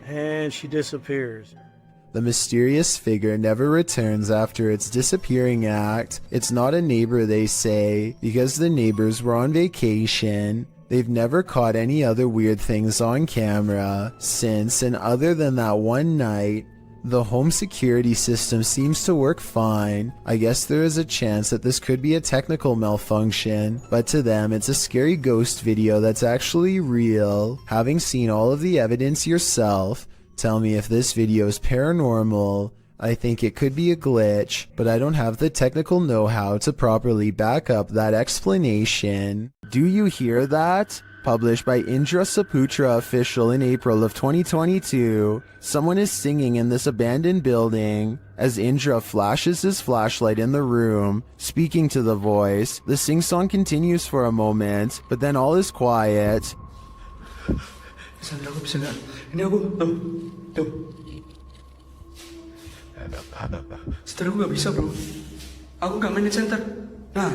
And she disappears. The mysterious figure never returns after its disappearing act. It's not a neighbor, they say, because the neighbors were on vacation. They've never caught any other weird things on camera since, and other than that one night, the home security system seems to work fine. I guess there is a chance that this could be a technical malfunction, but to them it's a scary ghost video that's actually real. Having seen all of the evidence yourself, tell me if this video is paranormal. I think it could be a glitch, but I don't have the technical know-how to properly back up that explanation. Do you hear that? Published by Indra Saputra Official in April of 2022. Someone is singing in this abandoned building. As Indra flashes his flashlight in the room, speaking to the voice, the sing-song continues for a moment, but then all is quiet. Setelah gue gak bisa bro. Aku gak main di center. Nah,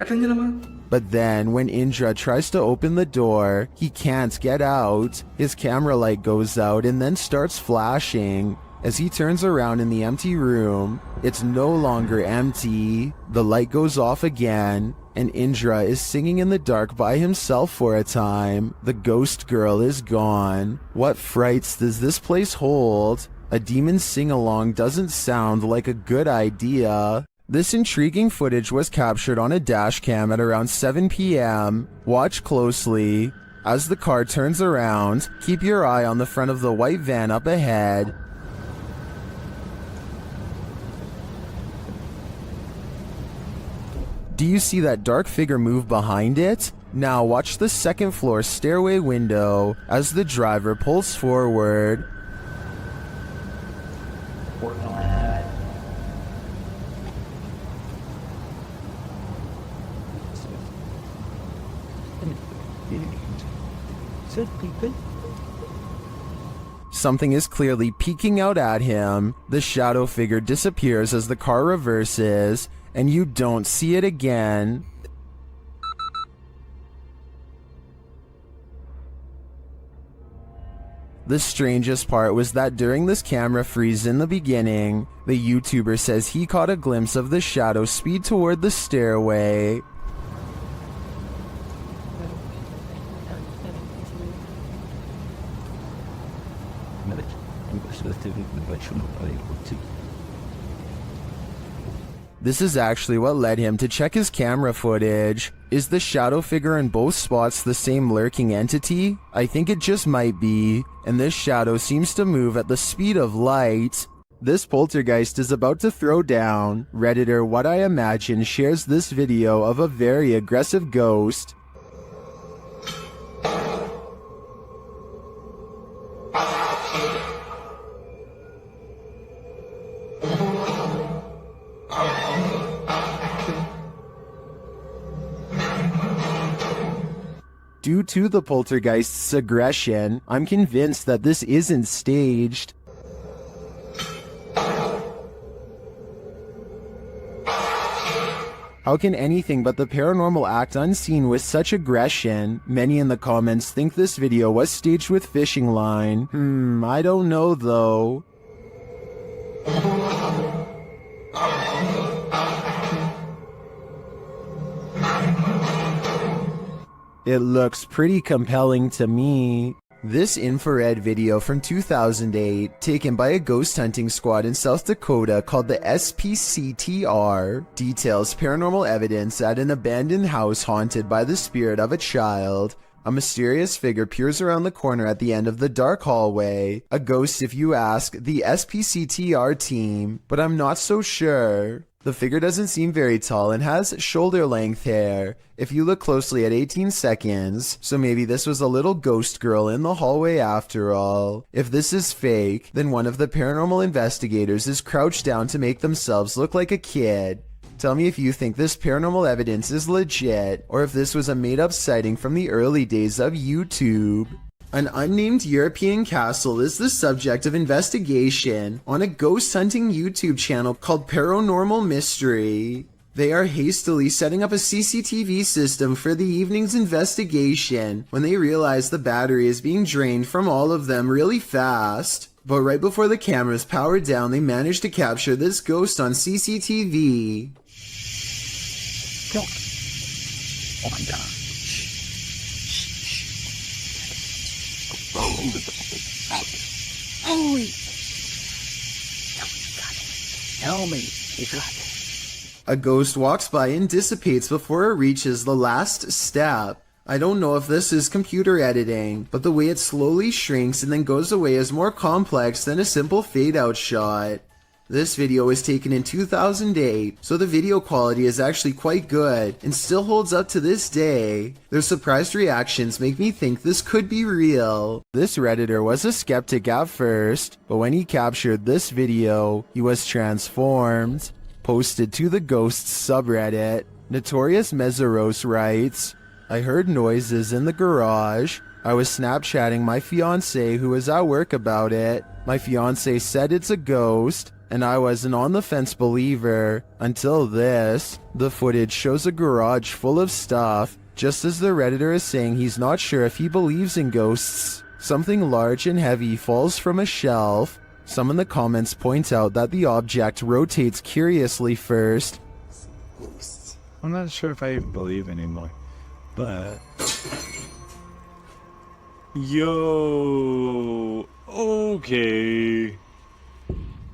katanya lama. But then, when Indra tries to open the door, he can't get out. His camera light goes out and then starts flashing. As he turns around in the empty room, it's no longer empty. The light goes off again, and Indra is singing in the dark by himself for a time. The ghost girl is gone. What frights does this place hold? A demon sing-along doesn't sound like a good idea. This intriguing footage was captured on a dash cam at around 7 p.m. Watch closely. As the car turns around, keep your eye on the front of the white van up ahead. Do you see that dark figure move behind it? Now watch the second floor stairway window as the driver pulls forward. Something is clearly peeking out at him. The shadow figure disappears as the car reverses, and you don't see it again. The strangest part was that during this camera freeze in the beginning, the YouTuber says he caught a glimpse of the shadow speed toward the stairway. This is actually what led him to check his camera footage. Is the shadow figure in both spots the same lurking entity? I think it just might be, and this shadow seems to move at the speed of light. This poltergeist is about to throw down. Redditor What I Imagine shares this video of a very aggressive ghost. Due to the poltergeist's aggression, I'm convinced that this isn't staged. How can anything but the paranormal act unseen with such aggression? Many in the comments think this video was staged with fishing line. I don't know though. It looks pretty compelling to me. This infrared video from 2008, taken by a ghost hunting squad in South Dakota called the SPCTR, details paranormal evidence at an abandoned house haunted by the spirit of a child. A mysterious figure peers around the corner at the end of the dark hallway. A ghost if you ask the SPCTR team, but I'm not so sure. The figure doesn't seem very tall and has shoulder-length hair, if you look closely at 18 seconds, so maybe this was a little ghost girl in the hallway after all. If this is fake, then one of the paranormal investigators is crouched down to make themselves look like a kid. Tell me if you think this paranormal evidence is legit, or if this was a made-up sighting from the early days of YouTube. An unnamed European castle is the subject of investigation on a ghost hunting YouTube channel called Paranormal Mystery. They are hastily setting up a CCTV system for the evening's investigation when they realize the battery is being drained from all of them really fast. But right before the cameras power down, they manage to capture this ghost on CCTV. Oh my god. Holy! Tell me you got it. A ghost walks by and dissipates before it reaches the last step. I don't know if this is computer editing, but the way it slowly shrinks and then goes away is more complex than a simple fade-out shot. This video was taken in 2008, so the video quality is actually quite good and still holds up to this day. Their surprised reactions make me think this could be real. This Redditor was a skeptic at first, but when he captured this video, he was transformed. Posted to the Ghosts subreddit, Notorious Meseros writes, I heard noises in the garage. I was Snapchatting my fiancé who was at work about it. My fiancé said it's a ghost, and I was an on-the-fence believer until this. The footage shows a garage full of stuff, just as the Redditor is saying he's not sure if he believes in ghosts. Something large and heavy falls from a shelf. Some in the comments point out that the object rotates curiously first. I'm not sure if I believe anymore, but... Yo... Okay...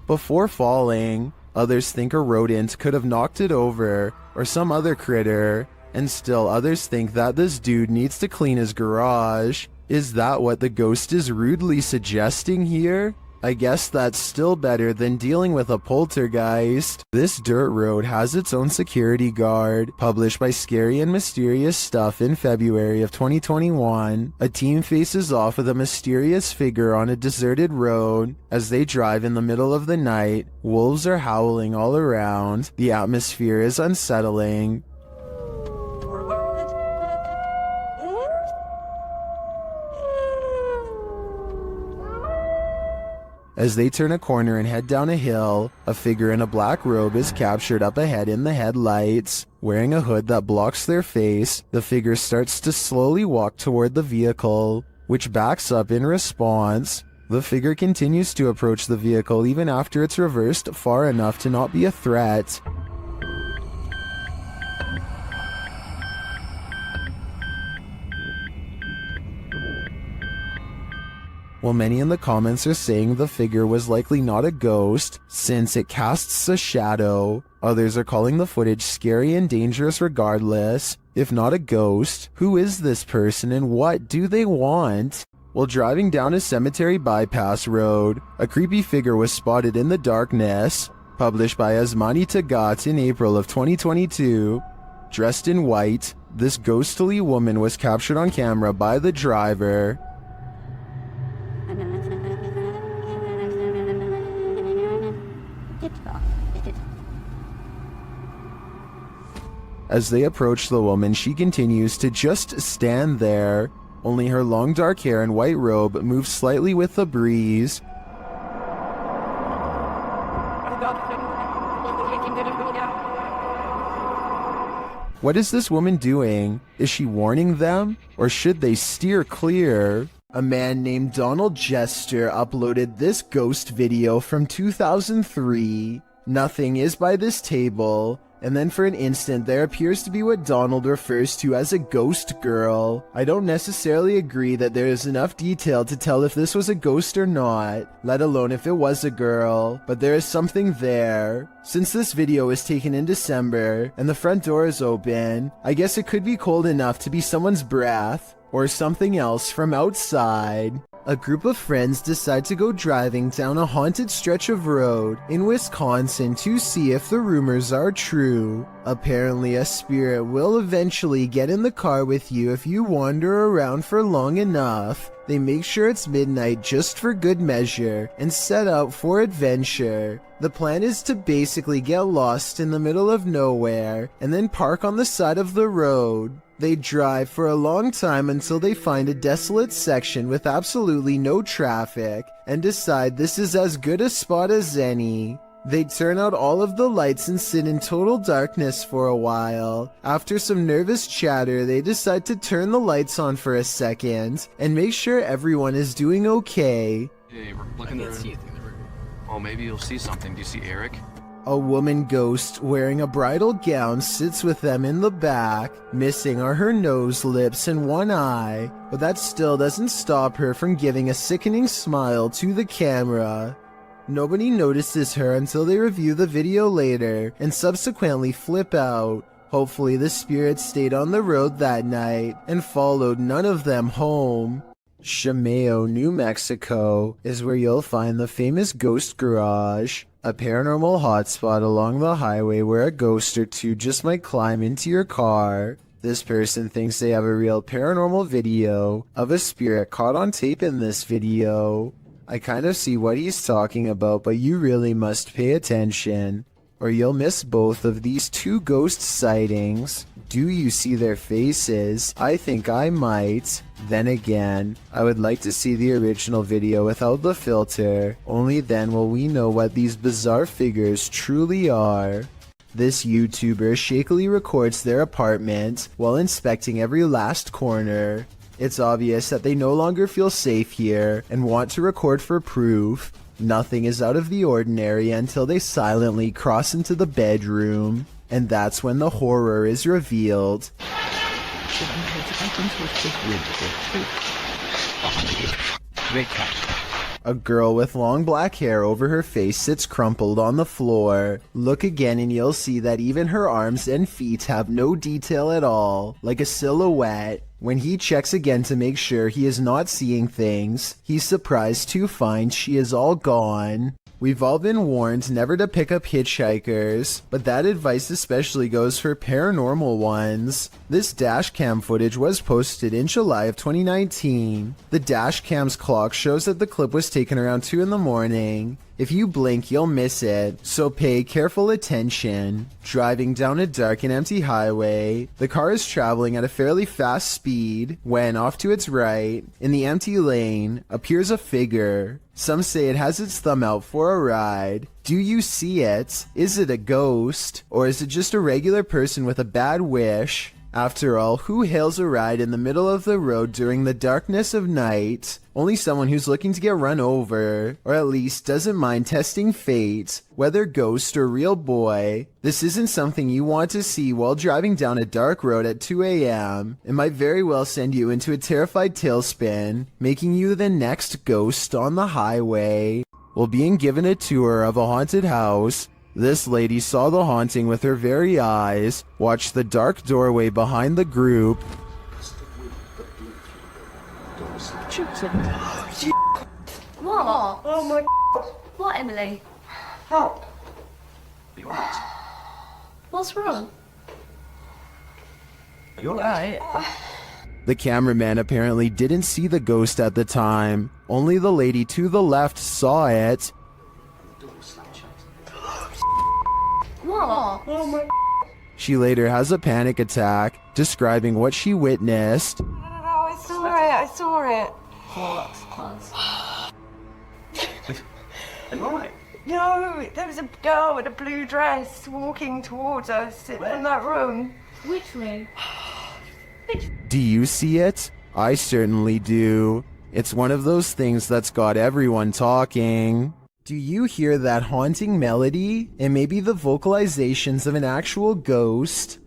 Before falling, others think a rodent could have knocked it over, or some other critter, and still others think that this dude needs to clean his garage. Is that what the ghost is rudely suggesting here? I guess that's still better than dealing with a poltergeist. This dirt road has its own security guard. Published by Scary and Mysterious Stuff in February of 2021, a team faces off with a mysterious figure on a deserted road. As they drive in the middle of the night, wolves are howling all around. The atmosphere is unsettling. As they turn a corner and head down a hill, a figure in a black robe is captured up ahead in the headlights. Wearing a hood that blocks their face, the figure starts to slowly walk toward the vehicle, which backs up in response. The figure continues to approach the vehicle even after it's reversed far enough to not be a threat. While many in the comments are saying the figure was likely not a ghost, since it casts a shadow, others are calling the footage scary and dangerous regardless. If not a ghost, who is this person and what do they want? While driving down a cemetery bypass road, a creepy figure was spotted in the darkness. Published by Asmani Tagat in April of 2022. Dressed in white, this ghostly woman was captured on camera by the driver. As they approach the woman, she continues to just stand there. Only her long dark hair and white robe move slightly with the breeze. What is this woman doing? Is she warning them? Or should they steer clear? A man named Donald Jester uploaded this ghost video from 2003. Nothing is by this table, and then for an instant there appears to be what Donald refers to as a ghost girl. I don't necessarily agree that there is enough detail to tell if this was a ghost or not, let alone if it was a girl, but there is something there. Since this video was taken in December and the front door is open, I guess it could be cold enough to be someone's breath or something else from outside. A group of friends decide to go driving down a haunted stretch of road in Wisconsin to see if the rumors are true. Apparently, a spirit will eventually get in the car with you if you wander around for long enough. They make sure it's midnight just for good measure and set out for adventure. The plan is to basically get lost in the middle of nowhere and then park on the side of the road. They drive for a long time until they find a desolate section with absolutely no traffic and decide this is as good a spot as any. They turn out all of the lights and sit in total darkness for a while. After some nervous chatter, they decide to turn the lights on for a second and make sure everyone is doing okay. Hey, look in the room. Oh, maybe you'll see something. Do you see Eric? A woman ghost wearing a bridal gown sits with them in the back. Missing are her nose, lips, and one eye, but that still doesn't stop her from giving a sickening smile to the camera. Nobody notices her until they review the video later and subsequently flip out. Hopefully the spirit stayed on the road that night and followed none of them home. Shamayo, New Mexico is where you'll find the famous Ghost Garage, a paranormal hotspot along the highway where a ghost or two just might climb into your car. This person thinks they have a real paranormal video of a spirit caught on tape in this video. I kind of see what he's talking about, but you really must pay attention, or you'll miss both of these two ghost sightings. Do you see their faces? I think I might. Then again, I would like to see the original video without the filter. Only then will we know what these bizarre figures truly are. This YouTuber shakily records their apartment while inspecting every last corner. It's obvious that they no longer feel safe here and want to record for proof. Nothing is out of the ordinary until they silently cross into the bedroom, and that's when the horror is revealed. A girl with long black hair over her face sits crumpled on the floor. Look again and you'll see that even her arms and feet have no detail at all, like a silhouette. When he checks again to make sure he is not seeing things, he's surprised to find she is all gone. We've all been warned never to pick up hitchhikers, but that advice especially goes for paranormal ones. This dash cam footage was posted in July of 2019. The dash cam's clock shows that the clip was taken around 2 in the morning. If you blink, you'll miss it, so pay careful attention. Driving down a dark and empty highway, the car is traveling at a fairly fast speed when, off to its right, in the empty lane, appears a figure. Some say it has its thumb out for a ride. Do you see it? Is it a ghost? Or is it just a regular person with a bad wish? After all, who hails a ride in the middle of the road during the darkness of night? Only someone who's looking to get run over, or at least doesn't mind testing fate, whether ghost or real boy. This isn't something you want to see while driving down a dark road at 2 a.m. It might very well send you into a terrified tailspin, making you the next ghost on the highway. While being given a tour of a haunted house, this lady saw the haunting with her very eyes, watched the dark doorway behind the group. What? Oh my God. What, Emily? Help. You alright? What's wrong? You alright? The cameraman apparently didn't see the ghost at the time. Only the lady to the left saw it. What? Oh my. She later has a panic attack, describing what she witnessed. No, I saw it. I saw it. Are you alright? No, there was a girl with a blue dress walking towards us from that room. Which room? Do you see it? I certainly do. It's one of those things that's got everyone talking. Do you hear that haunting melody? It may be the vocalizations of an actual ghost.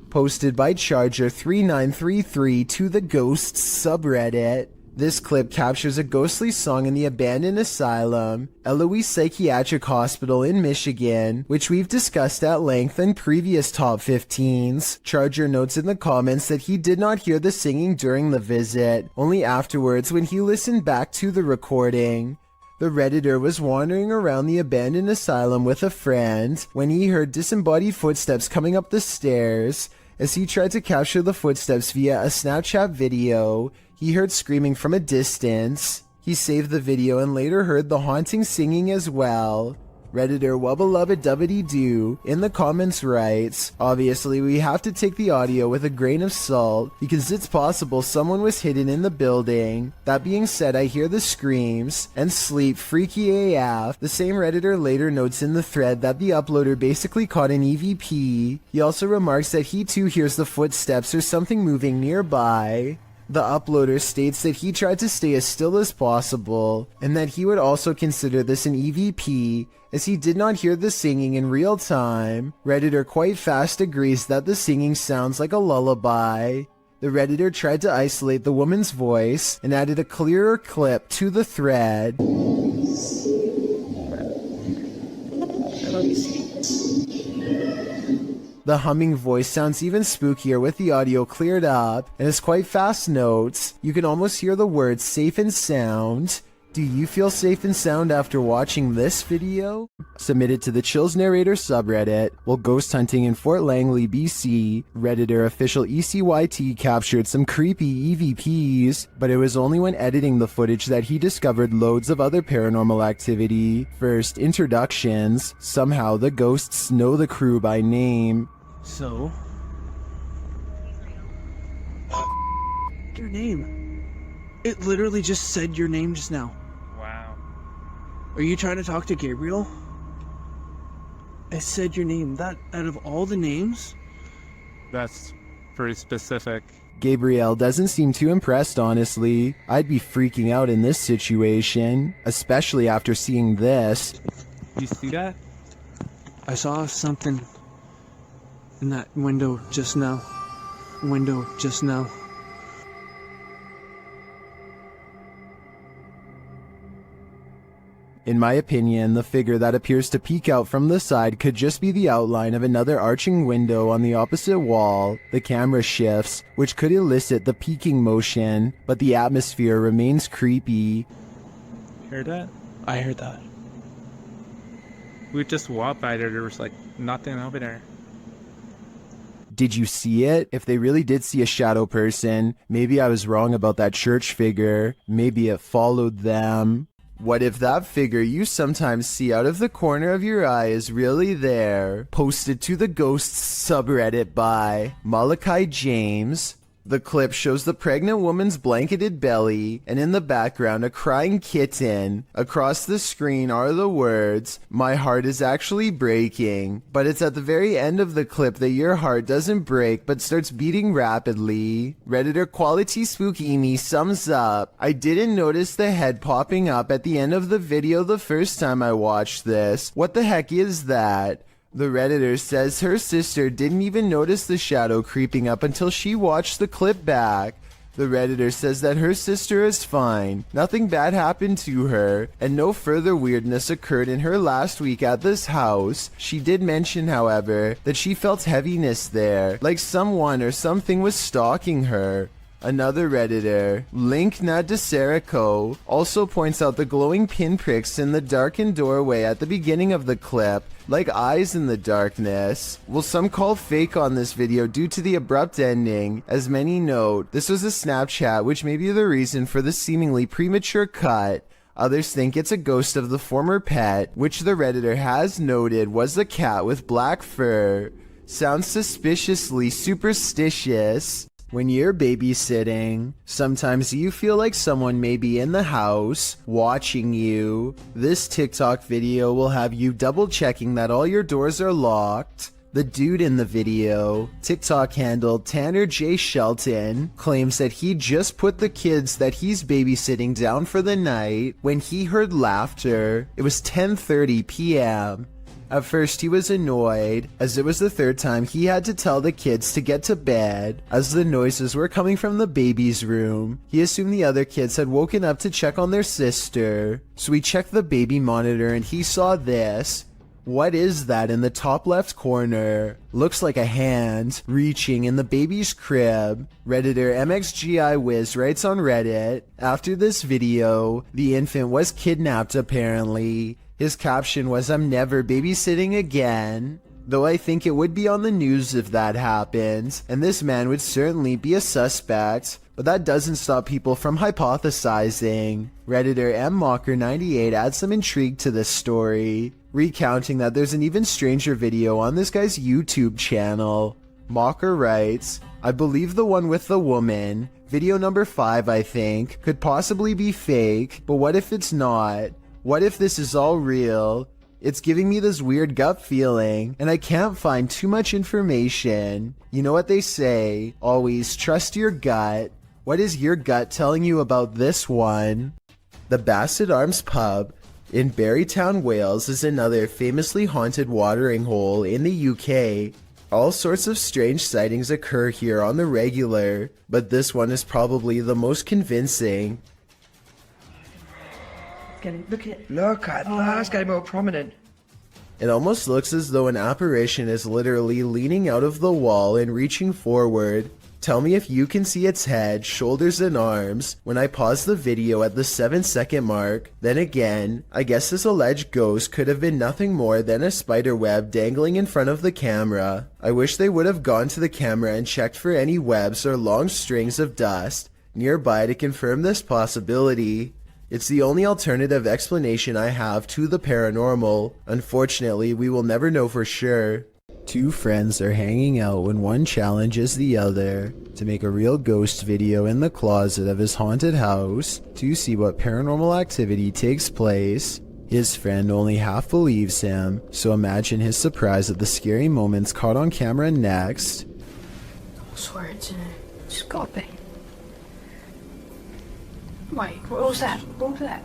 Posted by Charger3933 to the Ghosts subreddit. This clip captures a ghostly song in the abandoned asylum, Eloise Psychiatric Hospital in Michigan, which we've discussed at length in previous top 15s. Charger notes in the comments that he did not hear the singing during the visit, only afterwards when he listened back to the recording. The Redditor was wandering around the abandoned asylum with a friend when he heard disembodied footsteps coming up the stairs. As he tried to capture the footsteps via a Snapchat video, he heard screaming from a distance. He saved the video and later heard the haunting singing as well. Redditor Wubbelubbit Dubbity Doo in the comments writes, obviously we have to take the audio with a grain of salt because it's possible someone was hidden in the building. That being said, I hear the screams and sleep freaky AF. The same Redditor later notes in the thread that the uploader basically caught an EVP. He also remarks that he too hears the footsteps or something moving nearby. The uploader states that he tried to stay as still as possible, and that he would also consider this an EVP, as he did not hear the singing in real time. Redditor quite fast agrees that the singing sounds like a lullaby. The Redditor tried to isolate the woman's voice, and added a clearer clip to the thread. The humming voice sounds even spookier with the audio cleared up, and is quite fast notes. You can almost hear the words safe and sound. Do you feel safe and sound after watching this video? Submitted to the Chills Narrator subreddit. While ghost hunting in Fort Langley, BC, Redditor official ECYT captured some creepy EVPs, but it was only when editing the footage that he discovered loads of other paranormal activity. First, introductions. Somehow the ghosts know the crew by name. So, your name. It literally just said your name just now. Wow. Are you trying to talk to Gabriel? It said your name. That out of all the names? That's pretty specific. Gabriel doesn't seem too impressed, honestly. I'd be freaking out in this situation, especially after seeing this. You see that? I saw something in that window just now. In my opinion, the figure that appears to peek out from the side could just be the outline of another arching window on the opposite wall. The camera shifts, which could elicit the peeking motion, but the atmosphere remains creepy. Heard that? I heard that. We just walked by there was like nothing over there. Did you see it? If they really did see a shadow person, maybe I was wrong about that church figure. Maybe it followed them. What if that figure you sometimes see out of the corner of your eye is really there? Posted to the Ghosts subreddit by Malachi James. The clip shows the pregnant woman's blanketed belly, and in the background a crying kitten. Across the screen are the words, "My heart is actually breaking." But it's at the very end of the clip that your heart doesn't break but starts beating rapidly. Redditor Quality Spooky Me sums up, "I didn't notice the head popping up at the end of the video the first time I watched this. What the heck is that?" The Redditor says her sister didn't even notice the shadow creeping up until she watched the clip back. The Redditor says that her sister is fine, nothing bad happened to her, and no further weirdness occurred in her last week at this house. She did mention, however, that she felt heaviness there, like someone or something was stalking her. Another Redditor, Link Nadeserico, also points out the glowing pinpricks in the darkened doorway at the beginning of the clip, like eyes in the darkness. Well, some call fake on this video due to the abrupt ending. As many note, this was a Snapchat, which may be the reason for the seemingly premature cut. Others think it's a ghost of the former pet, which the Redditor has noted was a cat with black fur. Sounds suspiciously superstitious. When you're babysitting, sometimes you feel like someone may be in the house, watching you. This TikTok video will have you double checking that all your doors are locked. The dude in the video, TikTok handle Tanner J. Shelton, claims that he just put the kids that he's babysitting down for the night when he heard laughter. It was 10:30 p.m. At first he was annoyed, as it was the third time he had to tell the kids to get to bed, as the noises were coming from the baby's room. He assumed the other kids had woken up to check on their sister, so he checked the baby monitor and he saw this. What is that in the top left corner? Looks like a hand reaching in the baby's crib. Redditor MXGIWiz writes on Reddit, after this video, the infant was kidnapped apparently. His caption was, "I'm never babysitting again." Though I think it would be on the news if that happened, and this man would certainly be a suspect. But that doesn't stop people from hypothesizing. Redditor MMocker98 adds some intrigue to this story, recounting that there's an even stranger video on this guy's YouTube channel. Mocker writes, "I believe the one with the woman, video number 5 I think, could possibly be fake, but what if it's not? What if this is all real? It's giving me this weird gut feeling, and I can't find too much information. You know what they say, always trust your gut. What is your gut telling you about this one?" The Bassett Arms Pub in Barrytown, Wales is another famously haunted watering hole in the UK. All sorts of strange sightings occur here on the regular, but this one is probably the most convincing. Look at that, it's getting more prominent. It almost looks as though an apparition is literally leaning out of the wall and reaching forward. Tell me if you can see its head, shoulders, and arms when I pause the video at the 7-second mark. Then again, I guess this alleged ghost could have been nothing more than a spider web dangling in front of the camera. I wish they would have gone to the camera and checked for any webs or long strings of dust nearby to confirm this possibility. It's the only alternative explanation I have to the paranormal. Unfortunately, we will never know for sure. Two friends are hanging out when one challenges the other to make a real ghost video in the closet of his haunted house to see what paranormal activity takes place. His friend only half believes him, so imagine his surprise at the scary moments caught on camera next. I swear it's got to be. Wait, what was that? What was that?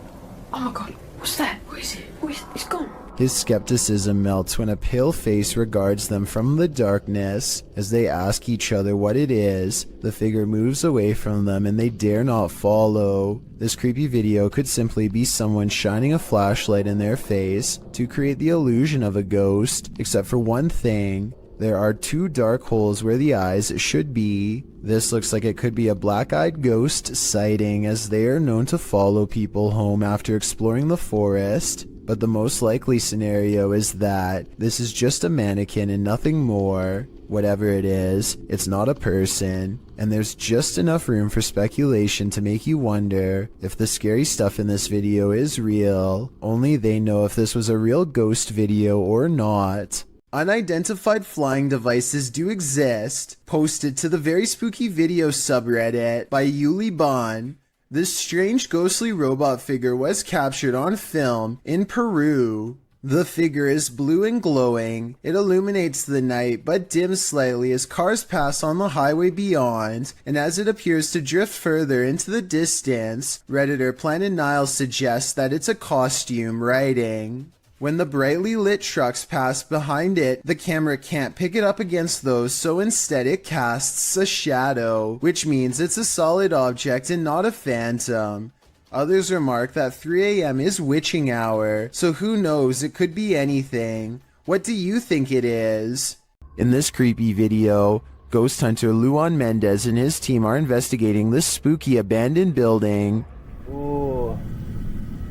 Oh my god, what's that? What is it? It's gone. His skepticism melts when a pale face regards them from the darkness. As they ask each other what it is, the figure moves away from them and they dare not follow. This creepy video could simply be someone shining a flashlight in their face to create the illusion of a ghost, except for one thing. There are two dark holes where the eyes should be. This looks like it could be a black-eyed ghost sighting, as they are known to follow people home after exploring the forest. But the most likely scenario is that this is just a mannequin and nothing more. Whatever it is, it's not a person, and there's just enough room for speculation to make you wonder if the scary stuff in this video is real. Only they know if this was a real ghost video or not. Unidentified flying devices do exist, posted to the Very Spooky Video subreddit by Yuli Bon. This strange ghostly robot figure was captured on film in Peru. The figure is blue and glowing. It illuminates the night but dims slightly as cars pass on the highway beyond, and as it appears to drift further into the distance, Redditor Planet Niles suggests that it's a costume, writing, "When the brightly lit trucks pass behind it, the camera can't pick it up against those, so instead it casts a shadow, which means it's a solid object and not a phantom." Others remark that 3 a.m. is witching hour, so who knows, it could be anything. What do you think it is? In this creepy video, ghost hunter Luan Mendez and his team are investigating this spooky abandoned building. O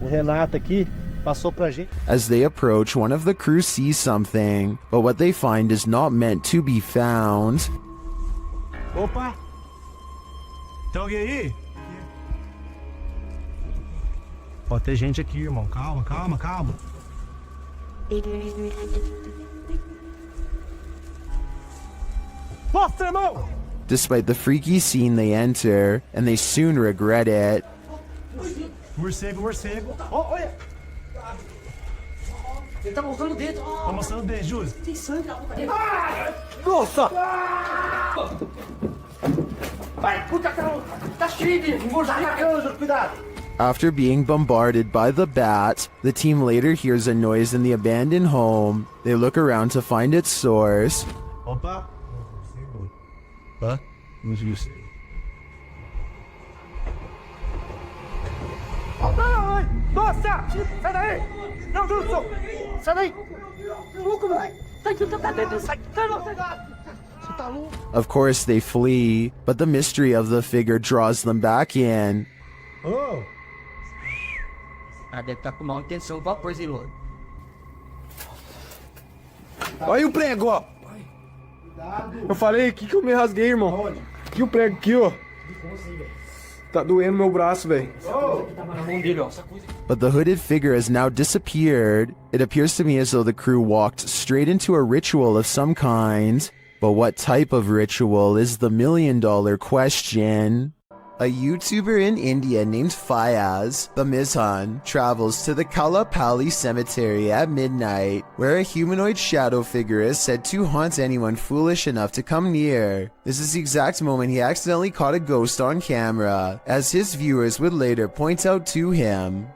Renato aqui passou pra gente. As they approach, one of the crew sees something, but what they find is not meant to be found. Opa! Tem alguém aí? Pode ter gente aqui, irmão. Calma, calma, calma. Posta, irmão! Despite the freaky scene they enter, and they soon regret it. Morcego, morcego. Oh, olha! Ele tá mostrando o dedo. Tá mostrando o dedo, Júlio. Tem sangue na boca dele. Nossa! Vai, puta caramba. Tá cheio de engordar na cama, Júlio. Cuidado. After being bombarded by the bat, the team later hears a noise in the abandoned home. They look around to find its source. Opa. Hã? Não conseguiu ser. Ai! Nossa! Sai daí! Não, Júlio! Sai daí! Louco, moleque! Sai dentro! Sai! Sai não! Sai! Você tá louco? Of course, they flee, but the mystery of the figure draws them back in. Oh! Ah, deve estar com mal intenção, qual coisa, hein, Lô? Olha o prego, ó! Eu falei, que eu me rasguei, irmão? Aqui o prego, aqui, ó. Tá doendo meu braço, velho. But the hooded figure has now disappeared. It appears to me as though the crew walked straight into a ritual of some kind. But what type of ritual is the million-dollar question? A YouTuber in India named Fayaz, the Mizhan, travels to the Kalapali cemetery at midnight, where a humanoid shadow figure is said to haunt anyone foolish enough to come near. This is the exact moment he accidentally caught a ghost on camera, as his viewers would later point out to him.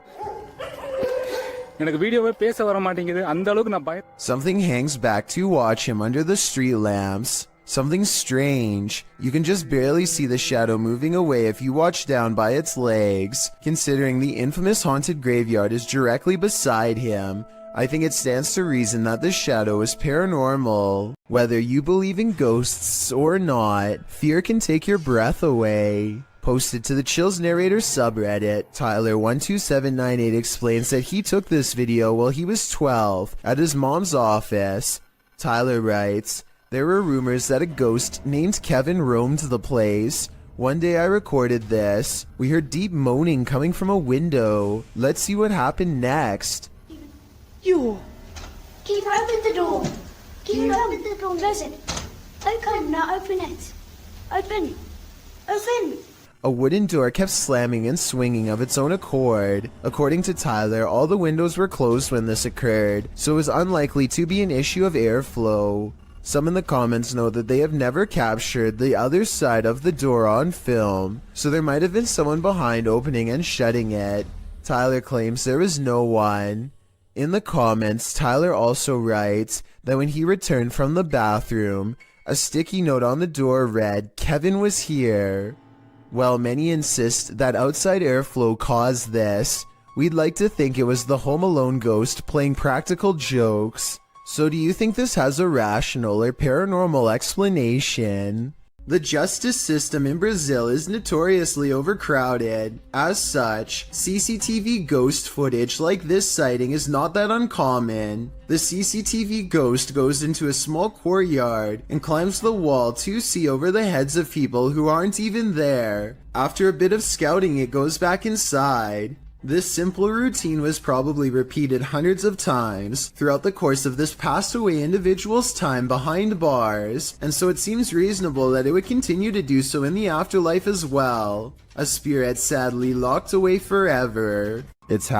Something hangs back to watch him under the street lamps. Something strange. You can just barely see the shadow moving away if you watch down by its legs. Considering the infamous haunted graveyard is directly beside him, I think it stands to reason that the shadow is paranormal. Whether you believe in ghosts or not, fear can take your breath away. Posted to the Chills Narrator subreddit, Tyler12798 explains that he took this video while he was 12 at his mom's office. Tyler writes, "There were rumors that a ghost named Kevin roamed the place. One day I recorded this. We heard deep moaning coming from a window. Let's see what happened next." You! Keep open the door! Keep open the door, listen. Okay, now open it. Open! Open! A wooden door kept slamming and swinging of its own accord. According to Tyler, all the windows were closed when this occurred, so it was unlikely to be an issue of airflow. Some in the comments note that they have never captured the other side of the door on film, so there might have been someone behind opening and shutting it. Tyler claims there was no one. In the comments, Tyler also writes that when he returned from the bathroom, a sticky note on the door read, "Kevin was here." While many insist that outside airflow caused this, we'd like to think it was the Home Alone ghost playing practical jokes. So do you think this has a rational or paranormal explanation? The justice system in Brazil is notoriously overcrowded. As such, CCTV ghost footage like this sighting is not that uncommon. The CCTV ghost goes into a small courtyard and climbs the wall to see over the heads of people who aren't even there. After a bit of scouting, it goes back inside. This simple routine was probably repeated hundreds of times throughout the course of this passed away individual's time behind bars, and so it seems reasonable that it would continue to do so in the afterlife as well. A spirit sadly locked away forever. It's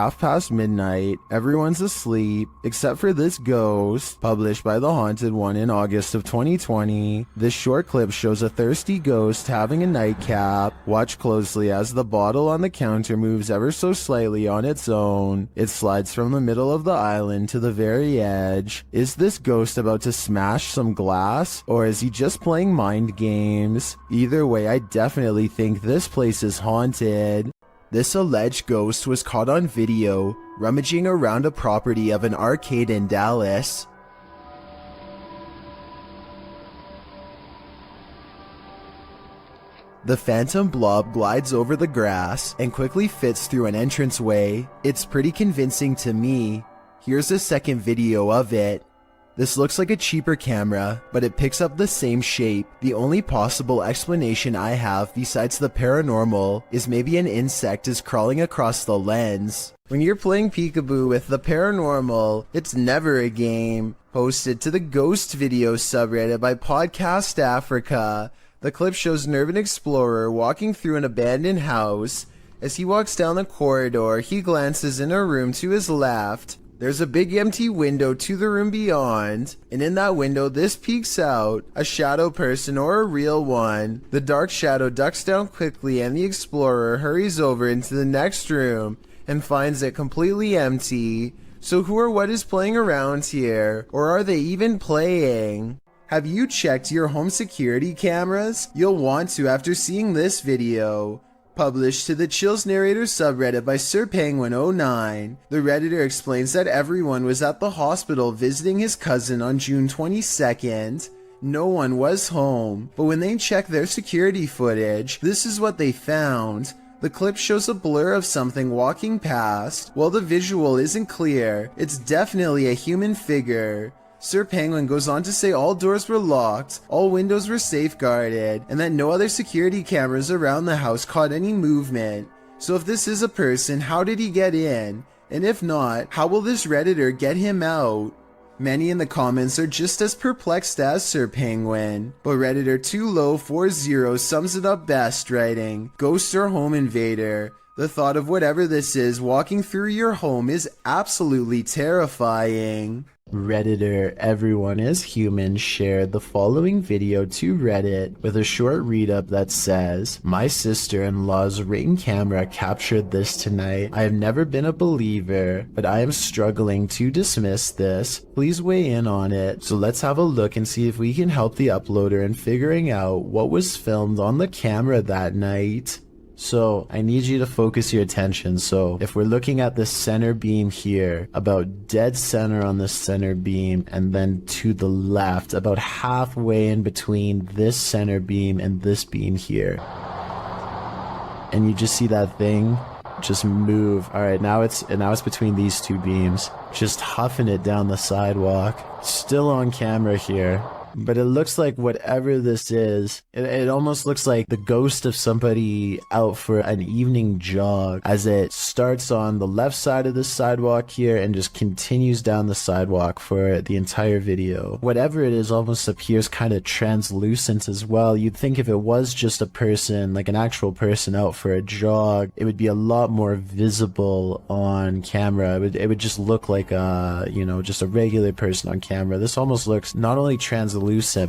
midnight, everyone's asleep, except for this ghost, published by The Haunted One in August of 2020. This short clip shows a thirsty ghost having a nightcap. Watch closely as the bottle on the counter moves ever so slightly on its own. It slides from the middle of the island to the very edge. Is this ghost about to smash some glass, or is he just playing mind games? Either way, I definitely think this place is haunted. This alleged ghost was caught on video, rummaging around a property of an arcade in Dallas. The phantom blob glides over the grass and quickly fits through an entranceway. It's pretty convincing to me. Here's a second video of it. This looks like a cheaper camera, but it picks up the same shape. The only possible explanation I have besides the paranormal is maybe an insect is crawling across the lens. When you're playing peekaboo with the paranormal, it's never a game. Posted to the Ghost video subreddit by Podcast Africa. The clip shows an urban explorer walking through an abandoned house. As he walks down the corridor, he glances in a room to his left. There's a big empty window to the room beyond, and in that window this peeks out a shadow person or a real one. The dark shadow ducks down quickly and the explorer hurries over into the next room and finds it completely empty. So who or what is playing around here? Or are they even playing? Have you checked your home security cameras? You'll want to after seeing this video. Published to the Chills Narrator subreddit by SirPenguin09, the Redditor explains that everyone was at the hospital visiting his cousin on June 22nd. No one was home, but when they checked their security footage, this is what they found. The clip shows a blur of something walking past. While the visual isn't clear, it's definitely a human figure. Sir Penguin goes on to say all doors were locked, all windows were safeguarded, and that no other security cameras around the house caught any movement. So if this is a person, how did he get in? And if not, how will this Redditor get him out? Many in the comments are just as perplexed as Sir Penguin, but Redditor 2low40 sums it up best, writing, "Ghosts are home invader. The thought of whatever this is walking through your home is absolutely terrifying." Redditor Everyone is Human shared the following video to Reddit with a short read-up that says, "My sister-in-law's Ring camera captured this tonight. I have never been a believer, but I am struggling to dismiss this. Please weigh in on it." So let's have a look and see if we can help the uploader in figuring out what was filmed on the camera that night. So I need you to focus your attention. So if we're looking at the center beam here, about dead center on the center beam, and then to the left, about halfway in between this center beam and this beam here. And you just see that thing just move. All right, now it's between these two beams, just huffing it down the sidewalk. Still on camera here. But it looks like whatever this is, it almost looks like the ghost of somebody out for an evening jog, as it starts on the left side of the sidewalk here and just continues down the sidewalk for the entire video. Whatever it is almost appears kind of translucent as well. You'd think if it was just a person, like an actual person out for a jog, it would be a lot more visible on camera. It would just look like a, just a regular person on camera. This almost looks not only translucent,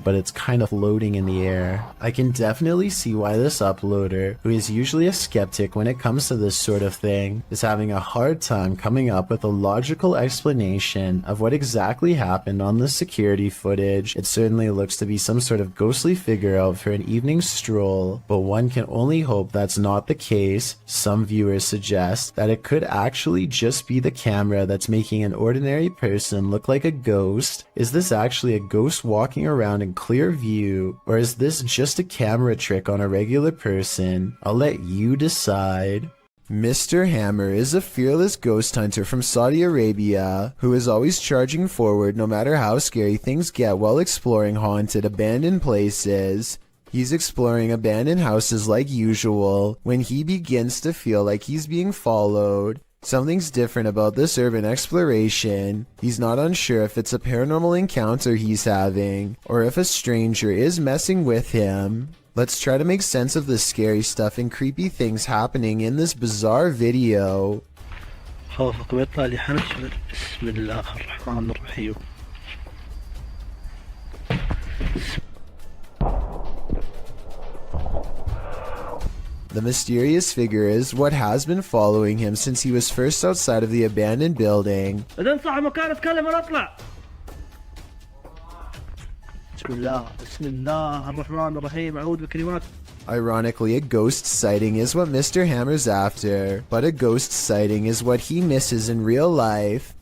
but it's kind of floating in the air. I can definitely see why this uploader, who is usually a skeptic when it comes to this sort of thing, is having a hard time coming up with a logical explanation of what exactly happened on the security footage. It certainly looks to be some sort of ghostly figure out for an evening stroll, but one can only hope that's not the case. Some viewers suggest that it could actually just be the camera that's making an ordinary person look like a ghost. Is this actually a ghost walking around in clear view, or is this just a camera trick on a regular person? I'll let you decide. Mr. Hammer is a fearless ghost hunter from Saudi Arabia who is always charging forward no matter how scary things get while exploring haunted, abandoned places. He's exploring abandoned houses like usual when he begins to feel like he's being followed. Something's different about this urban exploration. He's not unsure if it's a paranormal encounter he's having, or if a stranger is messing with him. Let's try to make sense of the scary stuff and creepy things happening in this bizarre video. The mysterious figure is what has been following him since he was first outside of the abandoned building. Ironically, a ghost sighting is what Mr. Hammer's after, but a ghost sighting is what he misses in real life.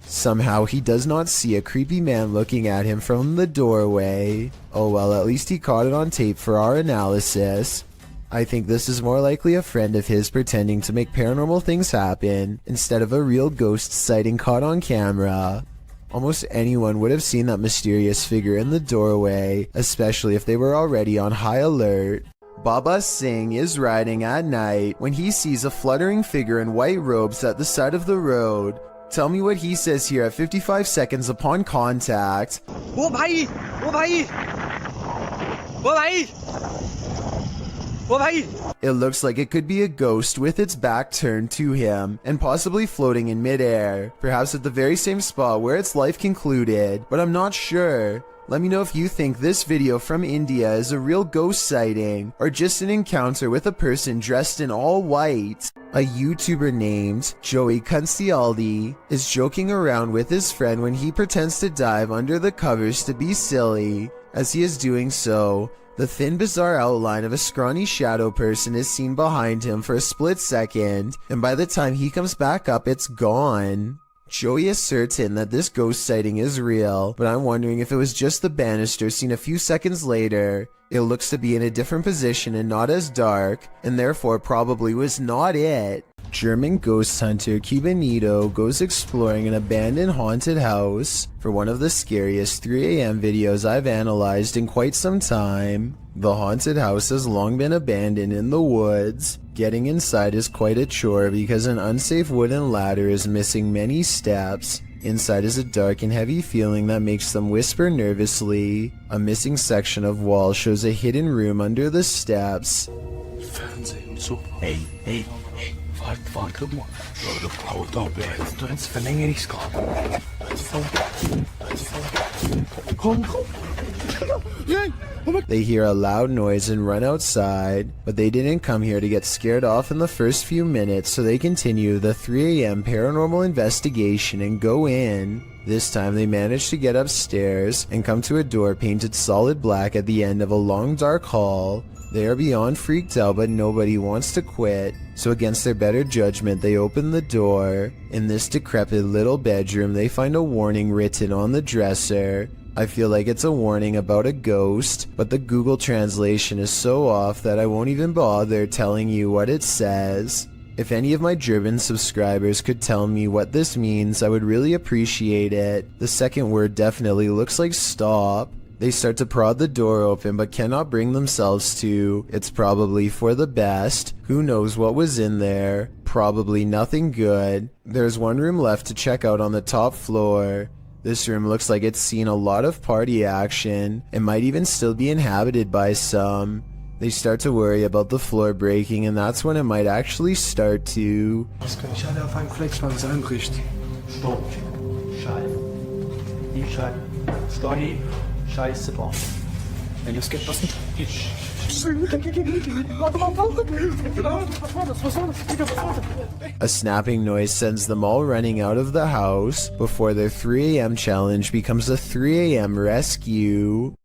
Somehow he does not see a creepy man looking at him from the doorway. Oh well, at least he caught it on tape for our analysis. I think this is more likely a friend of his pretending to make paranormal things happen instead of a real ghost sighting caught on camera. Almost anyone would have seen that mysterious figure in the doorway, especially if they were already on high alert. Baba Singh is riding at night when he sees a fluttering figure in white robes at the side of the road. Tell me what he says here at 55 seconds upon contact. ओ भाई ओ भाई ओ भाई ओ भाई It looks like it could be a ghost with its back turned to him and possibly floating in midair, perhaps at the very same spot where its life concluded, but I'm not sure. Let me know if you think this video from India is a real ghost sighting or just an encounter with a person dressed in all white. A YouTuber named Joey Kuncialdi is joking around with his friend when he pretends to dive under the covers to be silly. As he is doing so, the thin, bizarre outline of a scrawny shadow person is seen behind him for a split second, and by the time he comes back up, it's gone. Joey is certain that this ghost sighting is real, but I'm wondering if it was just the banister seen a few seconds later. It looks to be in a different position and not as dark, and therefore probably was not it. German ghost hunter Cuban Neto goes exploring an abandoned haunted house for one of the scariest 3 a.m. videos I've analyzed in quite some time. The haunted house has long been abandoned in the woods. Getting inside is quite a chore because an unsafe wooden ladder is missing many steps. Inside is a dark and heavy feeling that makes them whisper nervously. A missing section of wall shows a hidden room under the steps. Hey, hey, hey, warte mal. Willst du ins Verlängerungskorb? Komm, komm. They hear a loud noise and run outside, but they didn't come here to get scared off in the first few minutes, so they continue the 3 a.m. paranormal investigation and go in. This time they manage to get upstairs and come to a door painted solid black at the end of a long dark hall. They are beyond freaked out, but nobody wants to quit, so against their better judgment they open the door. In this decrepit little bedroom they find a warning written on the dresser. I feel like it's a warning about a ghost, but the Google translation is so off that I won't even bother telling you what it says. If any of my German subscribers could tell me what this means, I would really appreciate it. The second word definitely looks like stop. They start to prod the door open but cannot bring themselves to. It's probably for the best. Who knows what was in there? Probably nothing good. There's one room left to check out on the top floor. This room looks like it's seen a lot of party action and might even still be inhabited by some. They start to worry about the floor breaking, and that's when it might actually start to. Was kann ich alle auf einem Flex mal was einrichten? Stopp. Scheiße. Die Scheiße. Story. Scheiße drauf. Wenn das geht, was nicht. A snapping noise sends them all running out of the house before their 3 a.m. challenge becomes a 3 a.m. rescue.